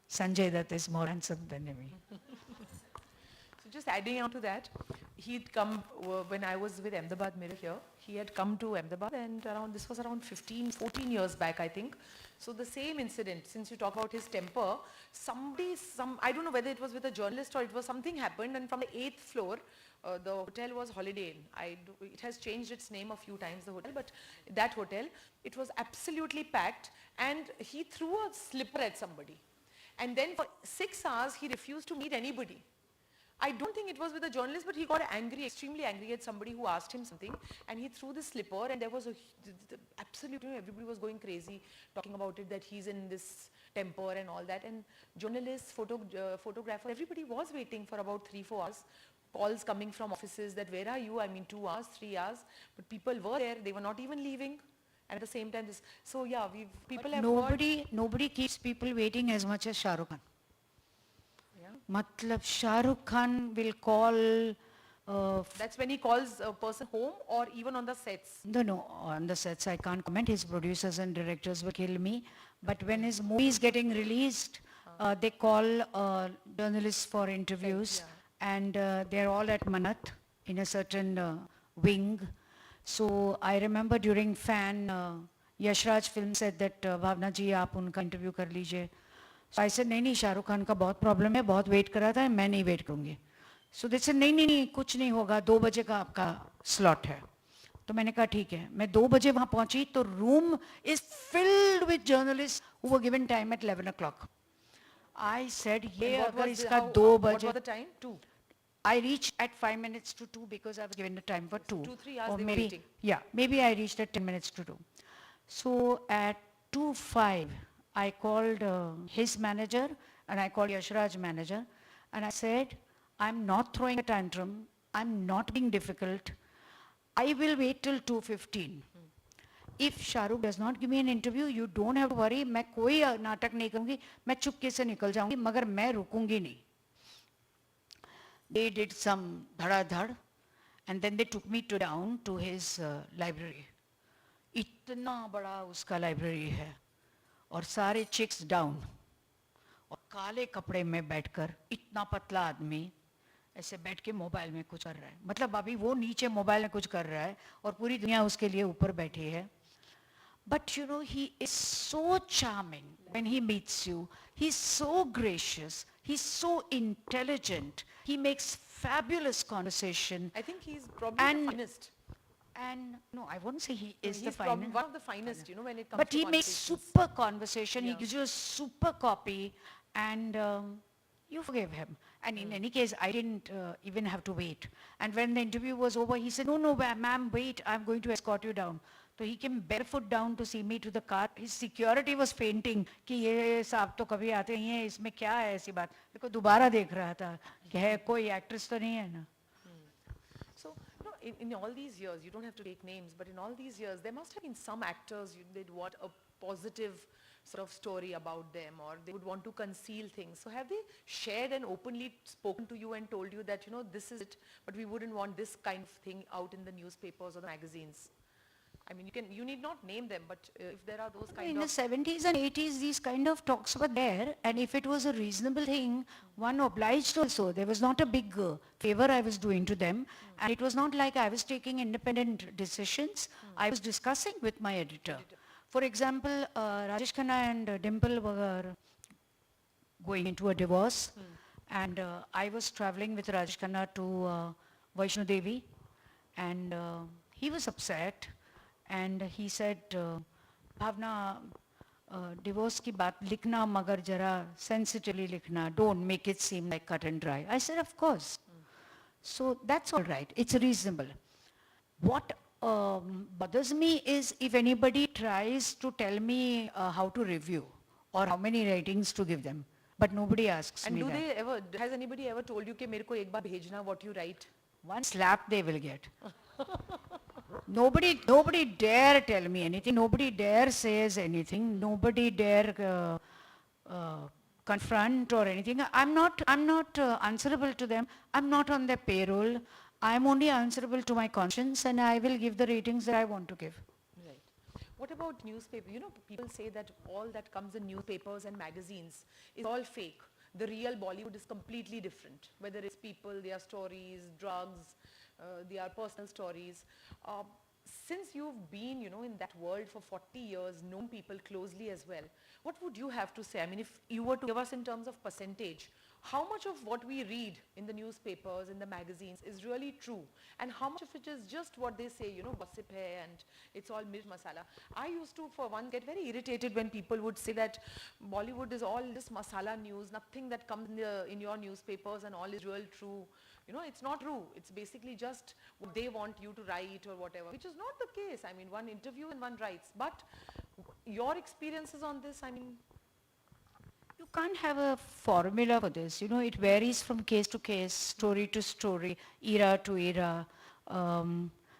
Sanjay Dutt is more handsome than me. So just adding on to that, he'd come when I was with Ahmedabad Mirror here, He had come to Ahmedabad and this was around 15, 14 years back, I think. So the same incident, since you talk about his temper, I don't know whether it was with a journalist or it was something happened, and from the 8th floor, the hotel was Holiday Inn. It has changed its name a few times, the hotel, but that hotel, it was absolutely packed, and he threw a slipper at somebody. And then for 6 hours, he refused to meet anybody. I don't think it was with a journalist, but he got angry, extremely angry at somebody who asked him something, and he threw the slipper, and there was absolutely, everybody was going crazy, talking about it, that he's in this temper and all that, and journalists, photographers, everybody was waiting for about 3-4 hours, calls coming from offices that where are you, I mean 2 hours, 3 hours, but people were there, they were not even leaving, and at the same time, so yeah, people have Nobody keeps people waiting as much as Shah Rukh Khan. Matlab, Shah Rukh Khan will call... That's when he calls a person home or even on the sets. No, on the sets I can't comment. His producers and directors will kill me. But when his movie is getting released, they call journalists for interviews, and they're all at Manat in a certain wing. So I remember during Fan, Yashraj Film said that Bhavna ji, aap unka interview kar lijiye. So I said, नहीं शाहरुख खान का बहुत problem है, बहुत wait करा था, मैं नहीं wait करूँगी. So they said, नहीं कुछ नहीं होगा, 2 बजे का आपका स्लॉट है. तो मैंने कहा ठीक है. मैं 2 बजे वहाँ पहुँची तो room is filled with journalists who were given time at 11 o'clock. I said, ये अगर इसका 2 बजे. What was the time? 2. I reached at 5 minutes to 2 because I was given the time for 2. 2-3 hours or they were maybe, waiting. yeah, maybe I reached at 10 minutes to 2. So at 2:05, I called his manager and I called Yashraj's manager and I said, I'm not throwing a tantrum, I'm not being difficult, I will wait till 2:15. If Shah Rukh does not give me an interview, you don't have to worry, मैं कोई नाटक नहीं करूँगी, मैं चुपके से निकल जाऊँगी, मगर मैं रुकूँगी नहीं. They did some dhada-dhad and then they took me down to his library. इतना बड़ा उसका library है और सारे chicks down और काले कपड़े में बैठकर इतना पतला आदमी ऐसे बैठ के मोबाइल में कुछ कर रहा है. मतलब अभी वो नीचे मोबाइल में कुछ कर रहा है और पूरी दुनिया उसके लिए ऊपर बैठी है. But you know, he is so charming when he meets you. He's so gracious. He's so intelligent. He makes fabulous conversation. I think he's probably the finest. And no, I won't say he is the He's probably finest. one of the finest, you know, when it comes But to he makes conversations. super conversation. Yeah. He gives you a super copy and you forgive him. And in any case, I didn't even have to wait. And when the interview was over, he said, no, ma'am, wait, I'm going to escort you down. So he came barefoot down to see me to the car. His security was fainting कि ये साहब तो कभी आते ही हैं, इसमें क्या है ऐसी बात. देखो दोबारा देख रहा था कि है कोई actress तो नहीं है ना. So, you know, in all these years, you don't have to take names, but in all these years, there must have been some actors they'd want a positive sort of story about them, or they would want to conceal things. So have they shared and openly spoken to you and told you that, you know, this is it, but we wouldn't want this kind of thing out in the newspapers or the magazines? I mean, you need not name them, but if there are those kind In of... the 70s and 80s, these kind of talks were there, and if it was a reasonable thing, one obliged also. There was not a big favor I was doing to them, and it was not like I was taking independent decisions. I was discussing with my editor. For example, Rajesh Khanna and Dimple were going into a divorce, and I was traveling with Rajesh Khanna to Vaishno Devi, and he was upset. And he said, Bhavna, divorce ki baat likhna magar jara sensitively likhna, don't make it seem like cut and dry. I said, of course. So that's all right, it's reasonable. What bothers me is if anybody tries to tell me how to review or how many ratings to give them, but nobody asks And me do that. they ever, has anybody ever told you कि मेरे को एक बार भेजना what you write? One slap they will get. Nobody dare tell me anything. Nobody dare says anything. Nobody dare confront or anything. I'm not answerable to them. I'm not on their payroll. I'm only answerable to my conscience, and I will give the ratings that I want to give. Right. What about newspaper? You know, people say that all that comes in newspapers and magazines is all fake. The real Bollywood is completely different. Whether it's people, their stories, drugs, their personal stories. since you've been, in that world for 40 years, known people closely as well, what would you have to say? I mean, if you were to give us in terms of percentage, how much of what we read in the newspapers, in the magazines is really true? And how much of it is just what they say, gossip hai and it's all mirch masala? I used to, for one, get very irritated when people would say that Bollywood is all this masala news, nothing that comes in your newspapers and all is real true. It's not true. It's basically just what they want you to write or whatever, which is not the case. I mean, one interview and one writes. But your experiences on this, I mean, You can't have a formula for this. It varies from case to case, story to story, era to era.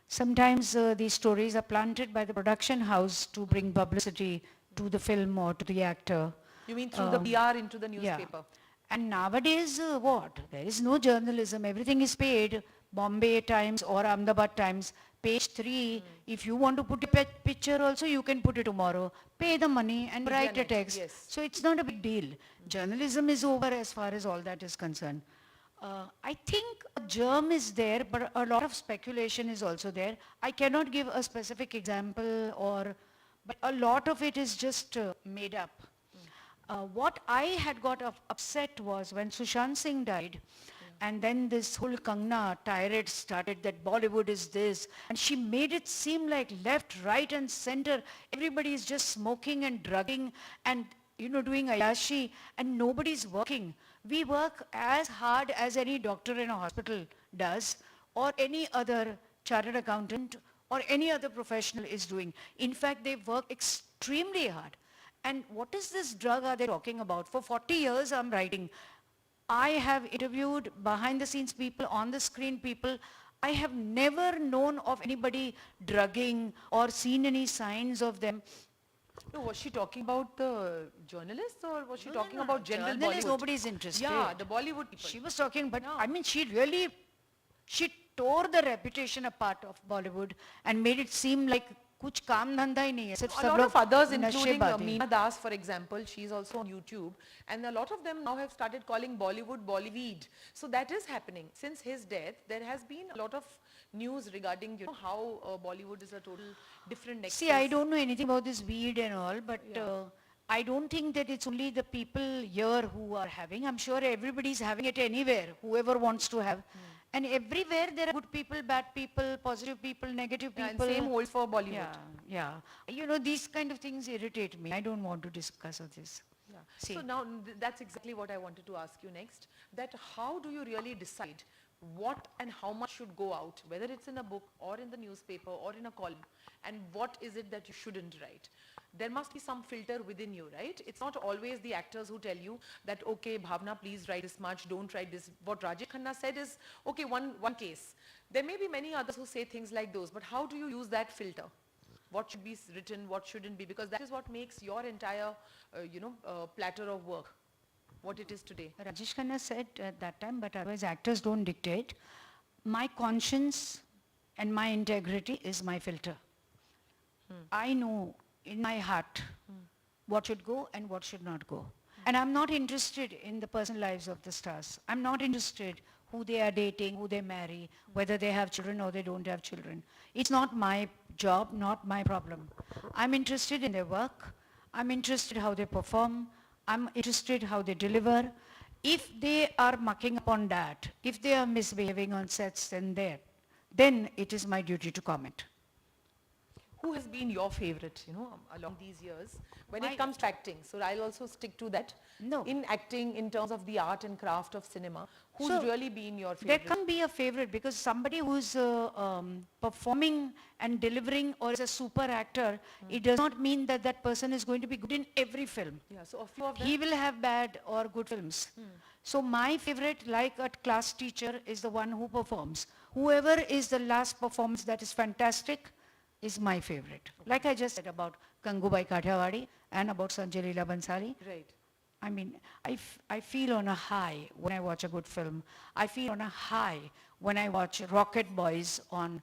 Sometimes these stories are planted by the production house to bring publicity to the film or to the actor. you mean through the PR into the newspaper? Yeah. And nowadays, what? There is no journalism. Everything is paid. Bombay Times or Ahmedabad Times, page 3. If you want to put a picture also, you can put it tomorrow. Pay the money and write a Internet, text. yes. So it's not a big deal. Journalism is over as far as all that is concerned. I think a germ is there, but a lot of speculation is also there. I cannot give a specific example but a lot of it is just made up. What I had got upset was when Sushant Singh died, and then this whole Kangna tirade started that Bollywood is this, and she made it seem like left, right and center, everybody is just smoking and drugging and doing ayashi and nobody's working. We work as hard as any doctor in a hospital does, or any other chartered accountant or any other professional is doing. In fact, they work extremely hard. And what is this drug are they talking about? For 40 years I'm writing. I have interviewed behind the scenes people, on the screen people. I have never known of anybody drugging or seen any signs of them. No, was she talking about the journalists or was she talking No, about general journalists, Bollywood? nobody's interested. Yeah, the Bollywood people. She was talking, but No. I mean, she tore the reputation apart of Bollywood and made it seem like कुछ काम धंधा ही नहीं है सिर्फ A सब lot लोग of others, नशे including बाते हैं। Meena Das, for example, she's also on YouTube, and a lot of them now have started calling Bollywood Bollyweed. So that is happening. Since his death, there has been a lot of news regarding how Bollywood is a total different nexus. See, I don't know anything about this weed and all, but I don't think that it's only the people here who are having. I'm sure everybody's having it anywhere, whoever wants to have. And everywhere there are good people, bad people, positive people, negative Yeah, people. and same holds for Bollywood. Yeah. These kind of things irritate me. I don't want to discuss of this. Yeah. See. So now that's exactly what I wanted to ask you next, that how do you really decide what and how much should go out, whether it's in a book or in the newspaper or in a column, and what is it that you shouldn't write? There must be some filter within you, right? It's not always the actors who tell you that, okay, Bhavna, please write this much, don't write this. What Rajesh Khanna said is, okay, one case. There may be many others who say things like those, but how do you use that filter? What should be written, what shouldn't be? Because that is what makes your entire, platter of work what it is today. Rajesh Khanna said at that time, but otherwise actors don't dictate. My conscience and my integrity is my filter. I know in my heart what should go and what should not go. And I'm not interested in the personal lives of the stars. I'm not interested who they are dating, who they marry, whether they have children or they don't have children. It's not my job, not my problem. I'm interested in their work. I'm interested how they perform. I'm interested how they deliver. If they are mucking up on that, if they are misbehaving on sets then it is my duty to comment. Who has been your favorite, along these years when it comes to acting? So I'll also stick to that. No. In acting, in terms of the art and craft of cinema, who's So, really been your There favorite? can't be a favorite because somebody who's performing and delivering or is a super actor, it does not mean that that person is going to be good in every film. Yeah, so a few of them. He will have bad or good films. So my favorite, like a class teacher, is the one who performs. Whoever is the last performance that is fantastic is my favorite. Like I just said about Gangubai Kathiawadi and about Sanjay Leela Bhansali. Right. I mean, I feel on a high when I watch a good film. I feel on a high when I watch Rocket Boys on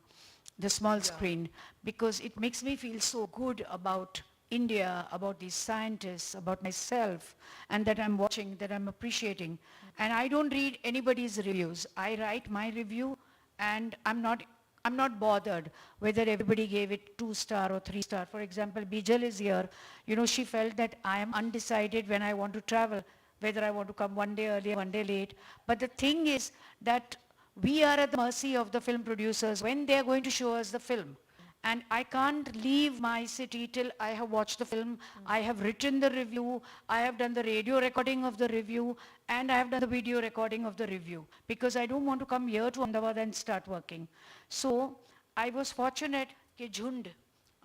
the small screen because it makes me feel so good about India, about these scientists, about myself, and that I'm watching, that I'm appreciating. And I don't read anybody's reviews. I write my review and I'm not I'm not bothered whether everybody gave it 2-star or 3-star. For example, Bijal is here. You know, she felt that I am undecided when I want to travel, whether I want to come one day early, one day late. But the thing is that we are at the mercy of the film producers when they are going to show us the film. And I can't leave my city till I have watched the film, I have written the review, I have done the radio recording of the review, and I have done the video recording of the review. Because I don't want to come here to Ahmedabad and start working. So I was fortunate that Jhund,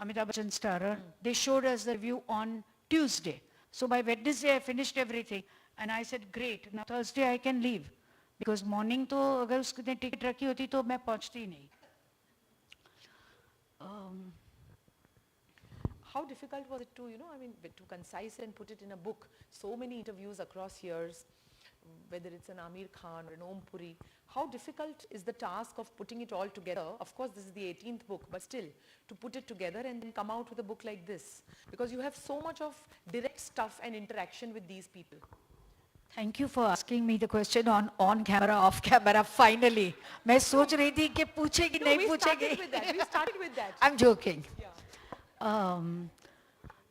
Amitabh Bachchan starrer, they showed us the review on Tuesday. So by Wednesday I finished everything. And I said, great, now Thursday I can leave. Because morning to agar उसने ticket रखी होती तो मैं पहुंचती ही नहीं. How difficult was it to, to concise and put it in a book? So many interviews across years, whether it's an Amir Khan or an Om Puri. How difficult is the task of putting it all together? Of course, this is the 18th book, but still, to put it together and then come out with a book like this. Because you have so much of direct stuff and interaction with these people. Thank you for asking me the question on camera, off camera, finally. मैं सोच रही थी कि पूछेगी नहीं पूछेगी. We started with that. I'm joking. Yeah.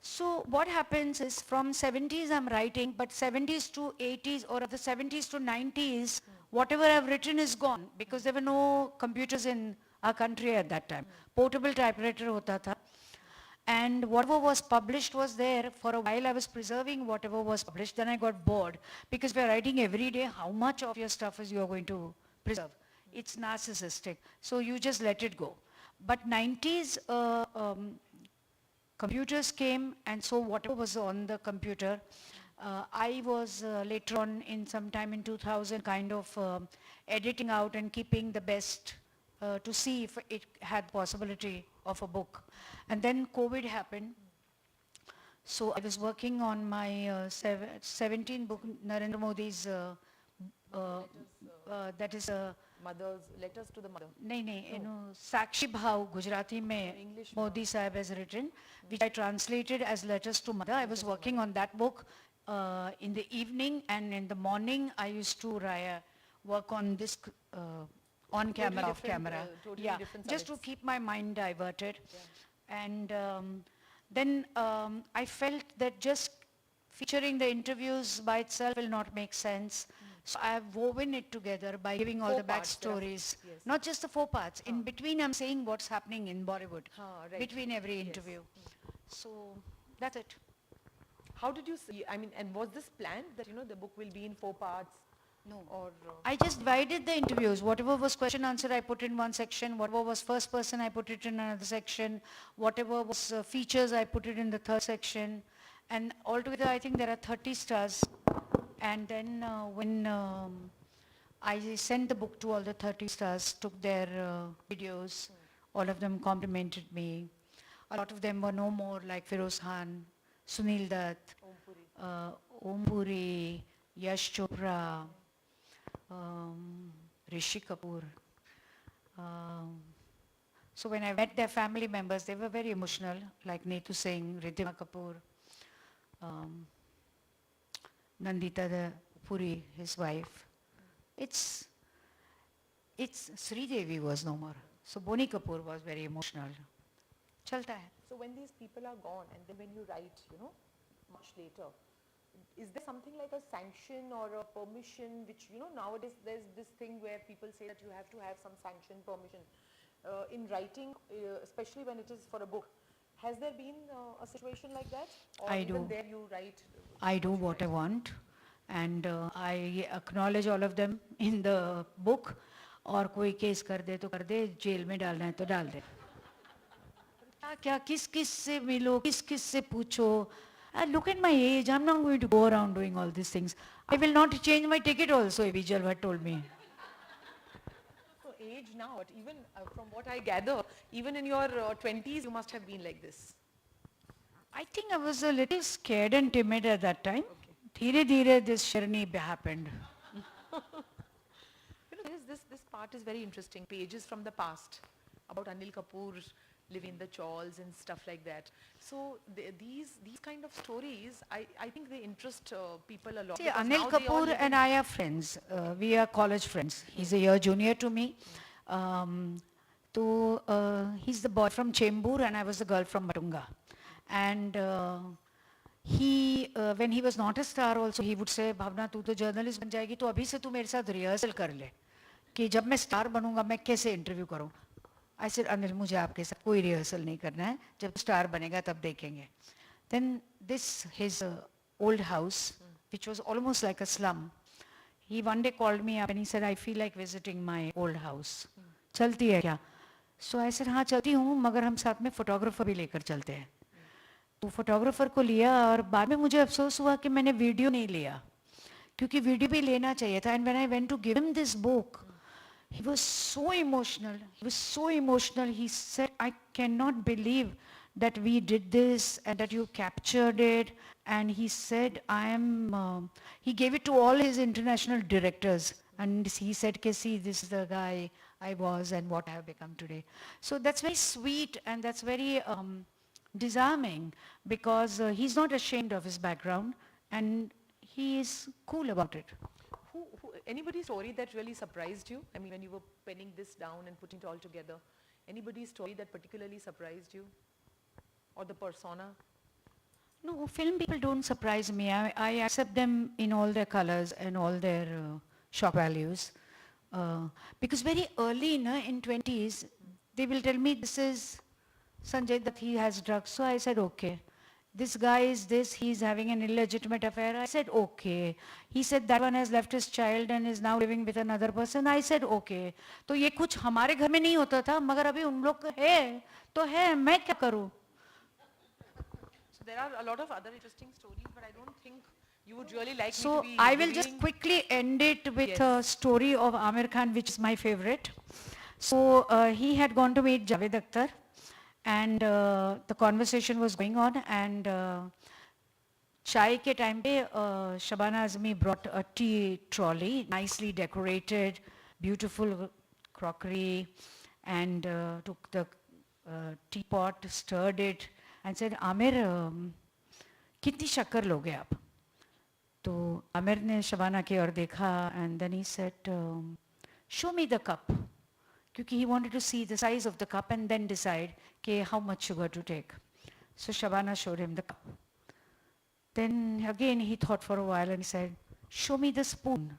So what happens is from 70s I'm writing, but 70s to 80s or of the 70s to 90s, whatever I've written is gone because there were no computers in our country at that time. Portable typewriter hota tha. And whatever was published was there. For a while I was preserving whatever was published. Then I got bored because we're writing every day. How much of your stuff is you're going to preserve? It's narcissistic. So you just let it go. But 90s, computers came, and so whatever was on the computer, I was later on in some time in 2000 kind of editing out and keeping the best to see if it had possibility of a book. And then COVID happened. So I was working on my 17 book, Narendra Modi's, that is Mother's letters to the mother. नहीं, Sakshi Bhav Gujarati में Modi Sahib has written, which I translated as letters to mother. I was working on that book in the evening, and in the morning I used to work on this on camera, off camera. Totally Yeah, different just to subjects. keep my mind diverted. Yeah. And then I felt that just featuring the interviews by itself will not make sense. So I have woven it together by giving all the backstories. Yes. Not just the 4 parts. In between I'm saying what's happening in Bollywood. Right. Between every interview. So that's it. How did you see, and was this planned that, the book will be in 4 parts? No. Or I just divided the interviews. Whatever was question answer I put in one section. Whatever was first person I put it in another section. Whatever was features I put it in the third section. And altogether I think there are 30 stars. And then when I sent the book to all the 30 stars, took their videos, all of them complimented me. A lot of them were no more like Feroz Khan, Sunil Dutt, Om Puri, Yash Chopra, Rishi Kapoor. So when I met their family members, they were very emotional, like Neetu Singh, Riddhima Kapoor, Nandita Puri, his wife. It's Sri Devi was no more. So Boni Kapoor was very emotional. Chalta hai. so when these people are gone and then when you write, much later, is there something like a sanction or a permission which, nowadays there's this thing where people say that you have to have some sanction, permission. In writing, especially when it is for a book, has there been a situation like that? Or I even do. there you write? I do what I want, and I acknowledge all of them in the book. और कोई case कर दे तो कर दे, jail में डालना है तो डाल दे. क्या किस किस से मिलो, किस किस से पूछो. Look at my age, I'm not going to go around doing all these things. I will not change my ticket also, Vijay had told me. So age now, but even from what I gather, even in your 20s you must have been like this. I think I was a little scared and timid at that time. Dhire dhire this journey happened. This part is very interesting. Pages from the past about Anil Kapoor living in the chawls and stuff like that. So these kind of stories, I think they interest people a lot. See, because Anil now they all Kapoor live and I are friends. We are college friends. He's a year junior to me. So he's the boy from Chembur and I was the girl from Matunga. And when he was not a star also, he would say, Bhavna, तू तो journalist बन जाएगी, तो अभी से तू मेरे साथ rehearsal कर ले कि जब मैं star बनूंगा मैं कैसे interview करूं. I said, Anil, मुझे आपके साथ कोई rehearsal नहीं करना है, जब star बनेगा तब देखेंगे. Then his old house, which was almost like a slum, he one day called me up and he said, I feel like visiting my old house. चलती है क्या? So I said, हाँ चलती हूँ, मगर हम साथ में photographer भी लेकर चलते हैं. तो photographer को लिया और बाद में मुझे अफसोस हुआ कि मैंने वीडियो नहीं लिया, क्योंकि वीडियो भी लेना चाहिए था. And when I went to give him this book, he was so emotional. He was so emotional. He said, I cannot believe that we did this and that you captured it. And he said, he gave it to all his international directors. And he said, see, this is the guy I was and what I have become today. So that's very sweet and that's very disarming, because he's not ashamed of his background and he is cool about it. Anybody's story that really surprised you? I mean, when you were penning this down and putting it all together, anybody's story that particularly surprised you? Or the persona? No, film people don't surprise me. I accept them in all their colors and all their shock values. Because very early in 20s, they will tell me, this is Sanjay, that he has drugs. So I said, okay. This guy is this, he's having an illegitimate affair. I said, okay. He said that one has left his child and is now living with another person. I said, okay. तो ये कुछ हमारे घर में नहीं होता था, मगर अभी उन लोग है, तो है, मैं क्या करूँ? So there are a lot of other interesting stories, but I don't think you would really like me to So be I will just quickly end it with a story of Amir Khan, which is my favorite. So he had gone to meet Javed Akhtar. And the conversation was going on, and chai ke time pe Shabana Azmi brought a tea trolley, nicely decorated, beautiful crockery, and took the teapot, stirred it, and said, Amir, kitni shakkar loge aap? तो Amir ने Shabana की ओर देखा, and then he said, show me the cup. Because he wanted to see the size of the cup and then decide how much sugar to take. So Shabana showed him the cup. Then again he thought for a while and he said, show me the spoon.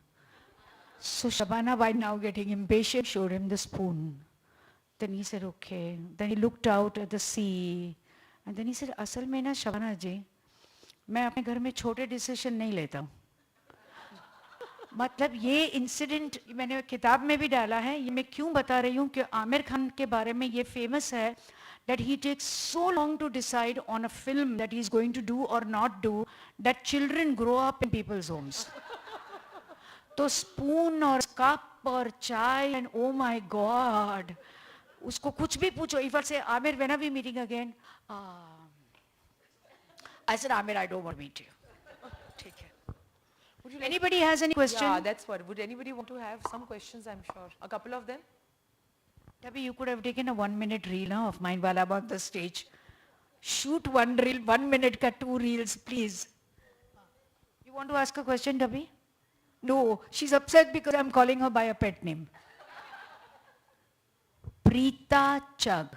So Shabana, by now getting impatient, showed him the spoon. Then he said, okay. Then he looked out at the sea. And then he said, Asal mein na Shabana ji, मैं अपने घर में छोटे decision नहीं लेता हूँ. मतलब ये इंसिडेंट मैंने किताब में भी डाला है. ये मैं क्यों बता रही हूँ कि आमिर खान के बारे में ये फेमस है that he takes so long to decide on a film that he is going to do or not do that children grow up in people's homes. तो स्पून और कप और चाय and oh my God, उसको कुछ भी पूछो. If I say, Amir, when are we meeting again? I said, Amir, I don't want to meet you. ठीक है. Anybody has any question? Yeah, that's what. Would anybody want to have some questions, I'm sure? A couple of them? Tabhi, you could have taken a 1-minute reel of mine while I'm on the stage. Shoot one reel, 1 minute, cut 2 reels, please. You want to ask a question, Tabhi? No, she's upset because I'm calling her by a pet name. Preeta Chugh.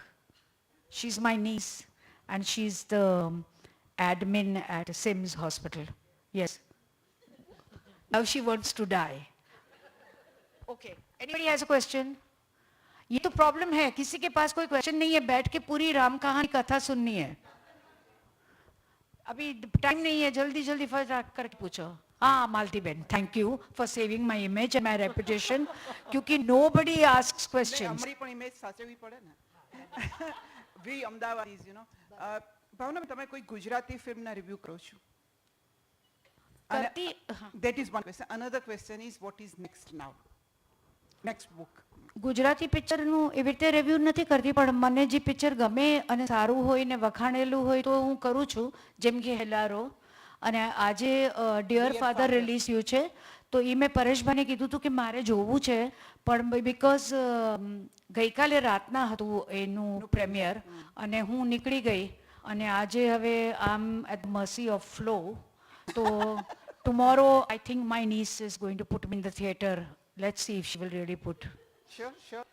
She's my niece and she's the admin at Sims Hospital. Yes. Now she wants to die. Okay. Anybody has a question? ये तो problem है, किसी के पास कोई question नहीं है, बैठ के पूरी राम कहानी कथा सुननी है. अभी टाइम नहीं है, जल्दी जल्दी फटाफट करके पूछो. हाँ मालती बहन, thank you for saving my image and my reputation, क्योंकि नोबडी आस्क्स क्वेश्चंस. અમારી પણ ઇમેજ સાચવવી પડે ને. વી અમદાવાદીઝ યુ નો. ભાવના, તમે કોઈ ગુજરાતી ફિલ્મના રિવ્યુ કરો છો? That is one question. Another question is, what is next now? Next book. Gujarati પિક્ચરનું એવી રીતે રિવ્યુ નથી કરતી, પણ મને જે પિક્ચર ગમે અને સારું હોય ને વખાણેલું હોય તો હું કરું છું, જેમ કે હેલારો. અને આજે ડિયર ફાધર રિલીઝ થયું છે, તો એ મેં પરેશભાઈને કીધું હતું કે મારે જોવું છે, પણ બિકોઝ ગઈકાલે રાતના હતું એનું પ્રેમિયર અને હું નીકળી ગઈ અને આજે હવે I am at the mercy of flow. તો tomorrow I think my niece is going to put me in the theater. Let's see if she will really put. Sure, sure.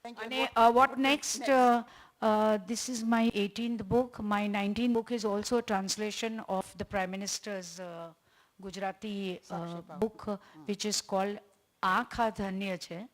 Thank you. And what next? This is my 18th book. My 19th book is also a translation of the Prime Minister's Gujarati book, which is called Aankha Dhanya Chhe.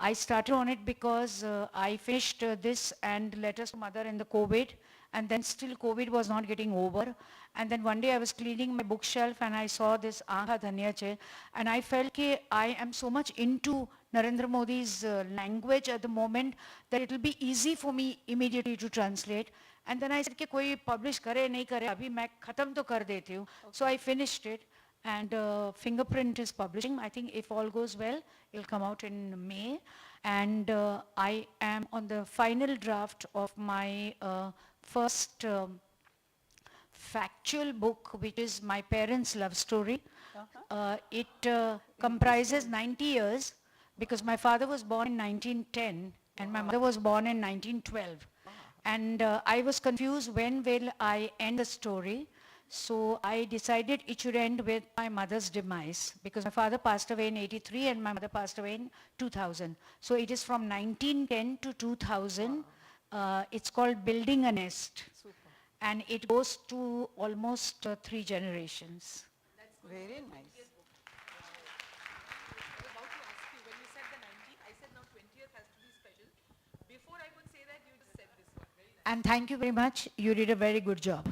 I started on it because I finished this and Letters to Mother in the COVID, and then still COVID was not getting over. And then one day I was cleaning my bookshelf and I saw this Aankha Dhanya Chhe, and I felt that I am so much into Narendra Modi's language at the moment that it will be easy for me immediately to translate. And then I said कि कोई publish करे नहीं करे अभी मैं खत्म तो कर देती हूँ. So I finished it. And Fingerprint is publishing. I think if all goes well, it'll come out in May. And I am on the final draft of my first factual book, which is my parents' love story. It comprises 90 years because my father was born in 1910 and my mother was born in 1912. And I was confused when will I end the story. So I decided it should end with my mother's demise because my father passed away in 83 and my mother passed away in 2000. So it is from 1910 to 2000. It's called Building a Nest. Super. And it goes to almost 3 generations. Very nice. And thank you very much. You did a very good job.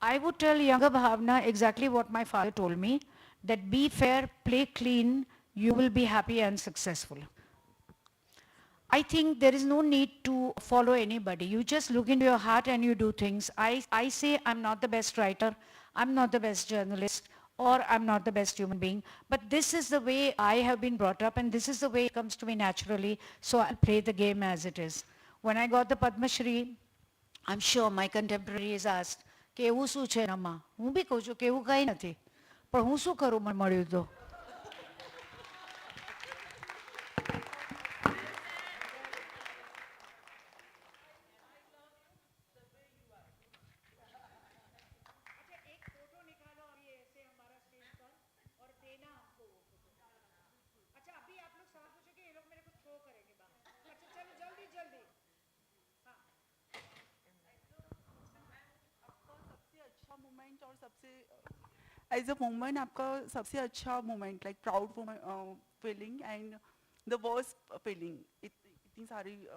I would tell younger Bhavna exactly what my father told me, that be fair, play clean, you will be happy and successful. I think there is no need to follow anybody. You just look into your heart and you do things. I say I'm not the best writer, I'm not the best journalist, or I'm not the best human being. But this is the way I have been brought up and this is the way it comes to me naturally, so I'll play the game as it is. When I got the Padma Shri, I'm sure my contemporaries asked, કેવું શું છે એનામાં? હું બી કહું છું કેવું કંઈ નથી. પણ હું શું કરું મને મળ્યું તો? As a woman, आपका सबसे अच्छा moment, like proud feeling and the worst feeling. इतनी सारी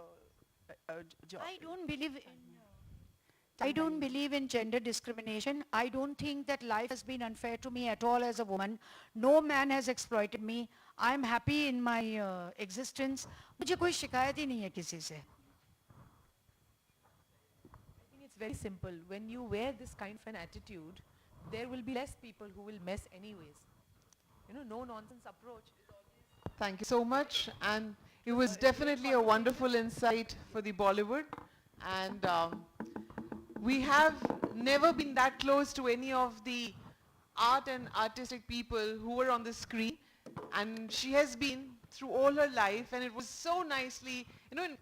I don't believe in gender discrimination. I don't think that life has been unfair to me at all as a woman. No man has exploited me. I'm happy in my existence. मुझे कोई शिकायत ही नहीं है किसी से. I think it's very simple. When you wear this kind of an attitude, there will be less people who will mess anyways. You know, no nonsense approach is always... Thank you so much. And it was definitely a wonderful insight for the Bollywood. And we have never been that close to any of the art and artistic people who were on the screen. And she has been through all her life, and it was so nicely, you know, in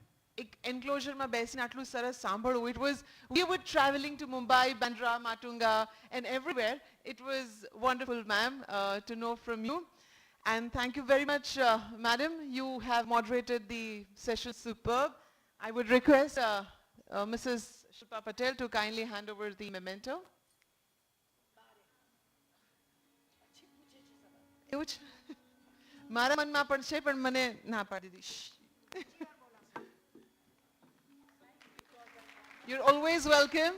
enclosure ma besina atlu saras sambhalu. It was, we were traveling to Mumbai, Bandra, Matunga, and everywhere. It was wonderful, ma'am, to know from you. And thank you very much, madam. You have moderated the session superb. I would request Mrs. Shilpa Patel to kindly hand over the memento. એવું મારા મનમાં પણ છે પણ મને ના પાડી દીશ. You're always welcome.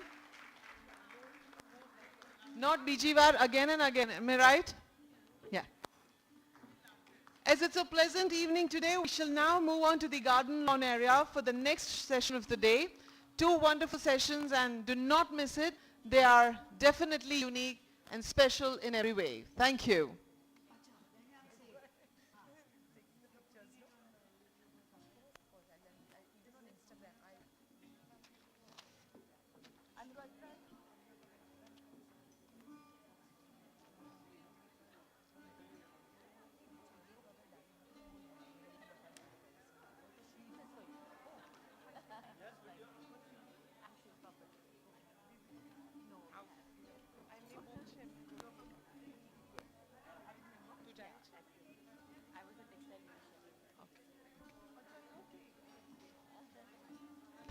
Not બીજી વાર, again and again. Am I right? Yeah. As it's a pleasant evening today, we shall now move on to the garden lawn area for the next session of the day. 2 wonderful sessions, and do not miss it. They are definitely unique and special in every way. Thank you.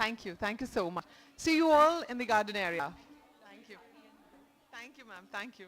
Thank you. Thank you so much. See you all in the garden area. Thank you. Thank you, ma'am. Thank you.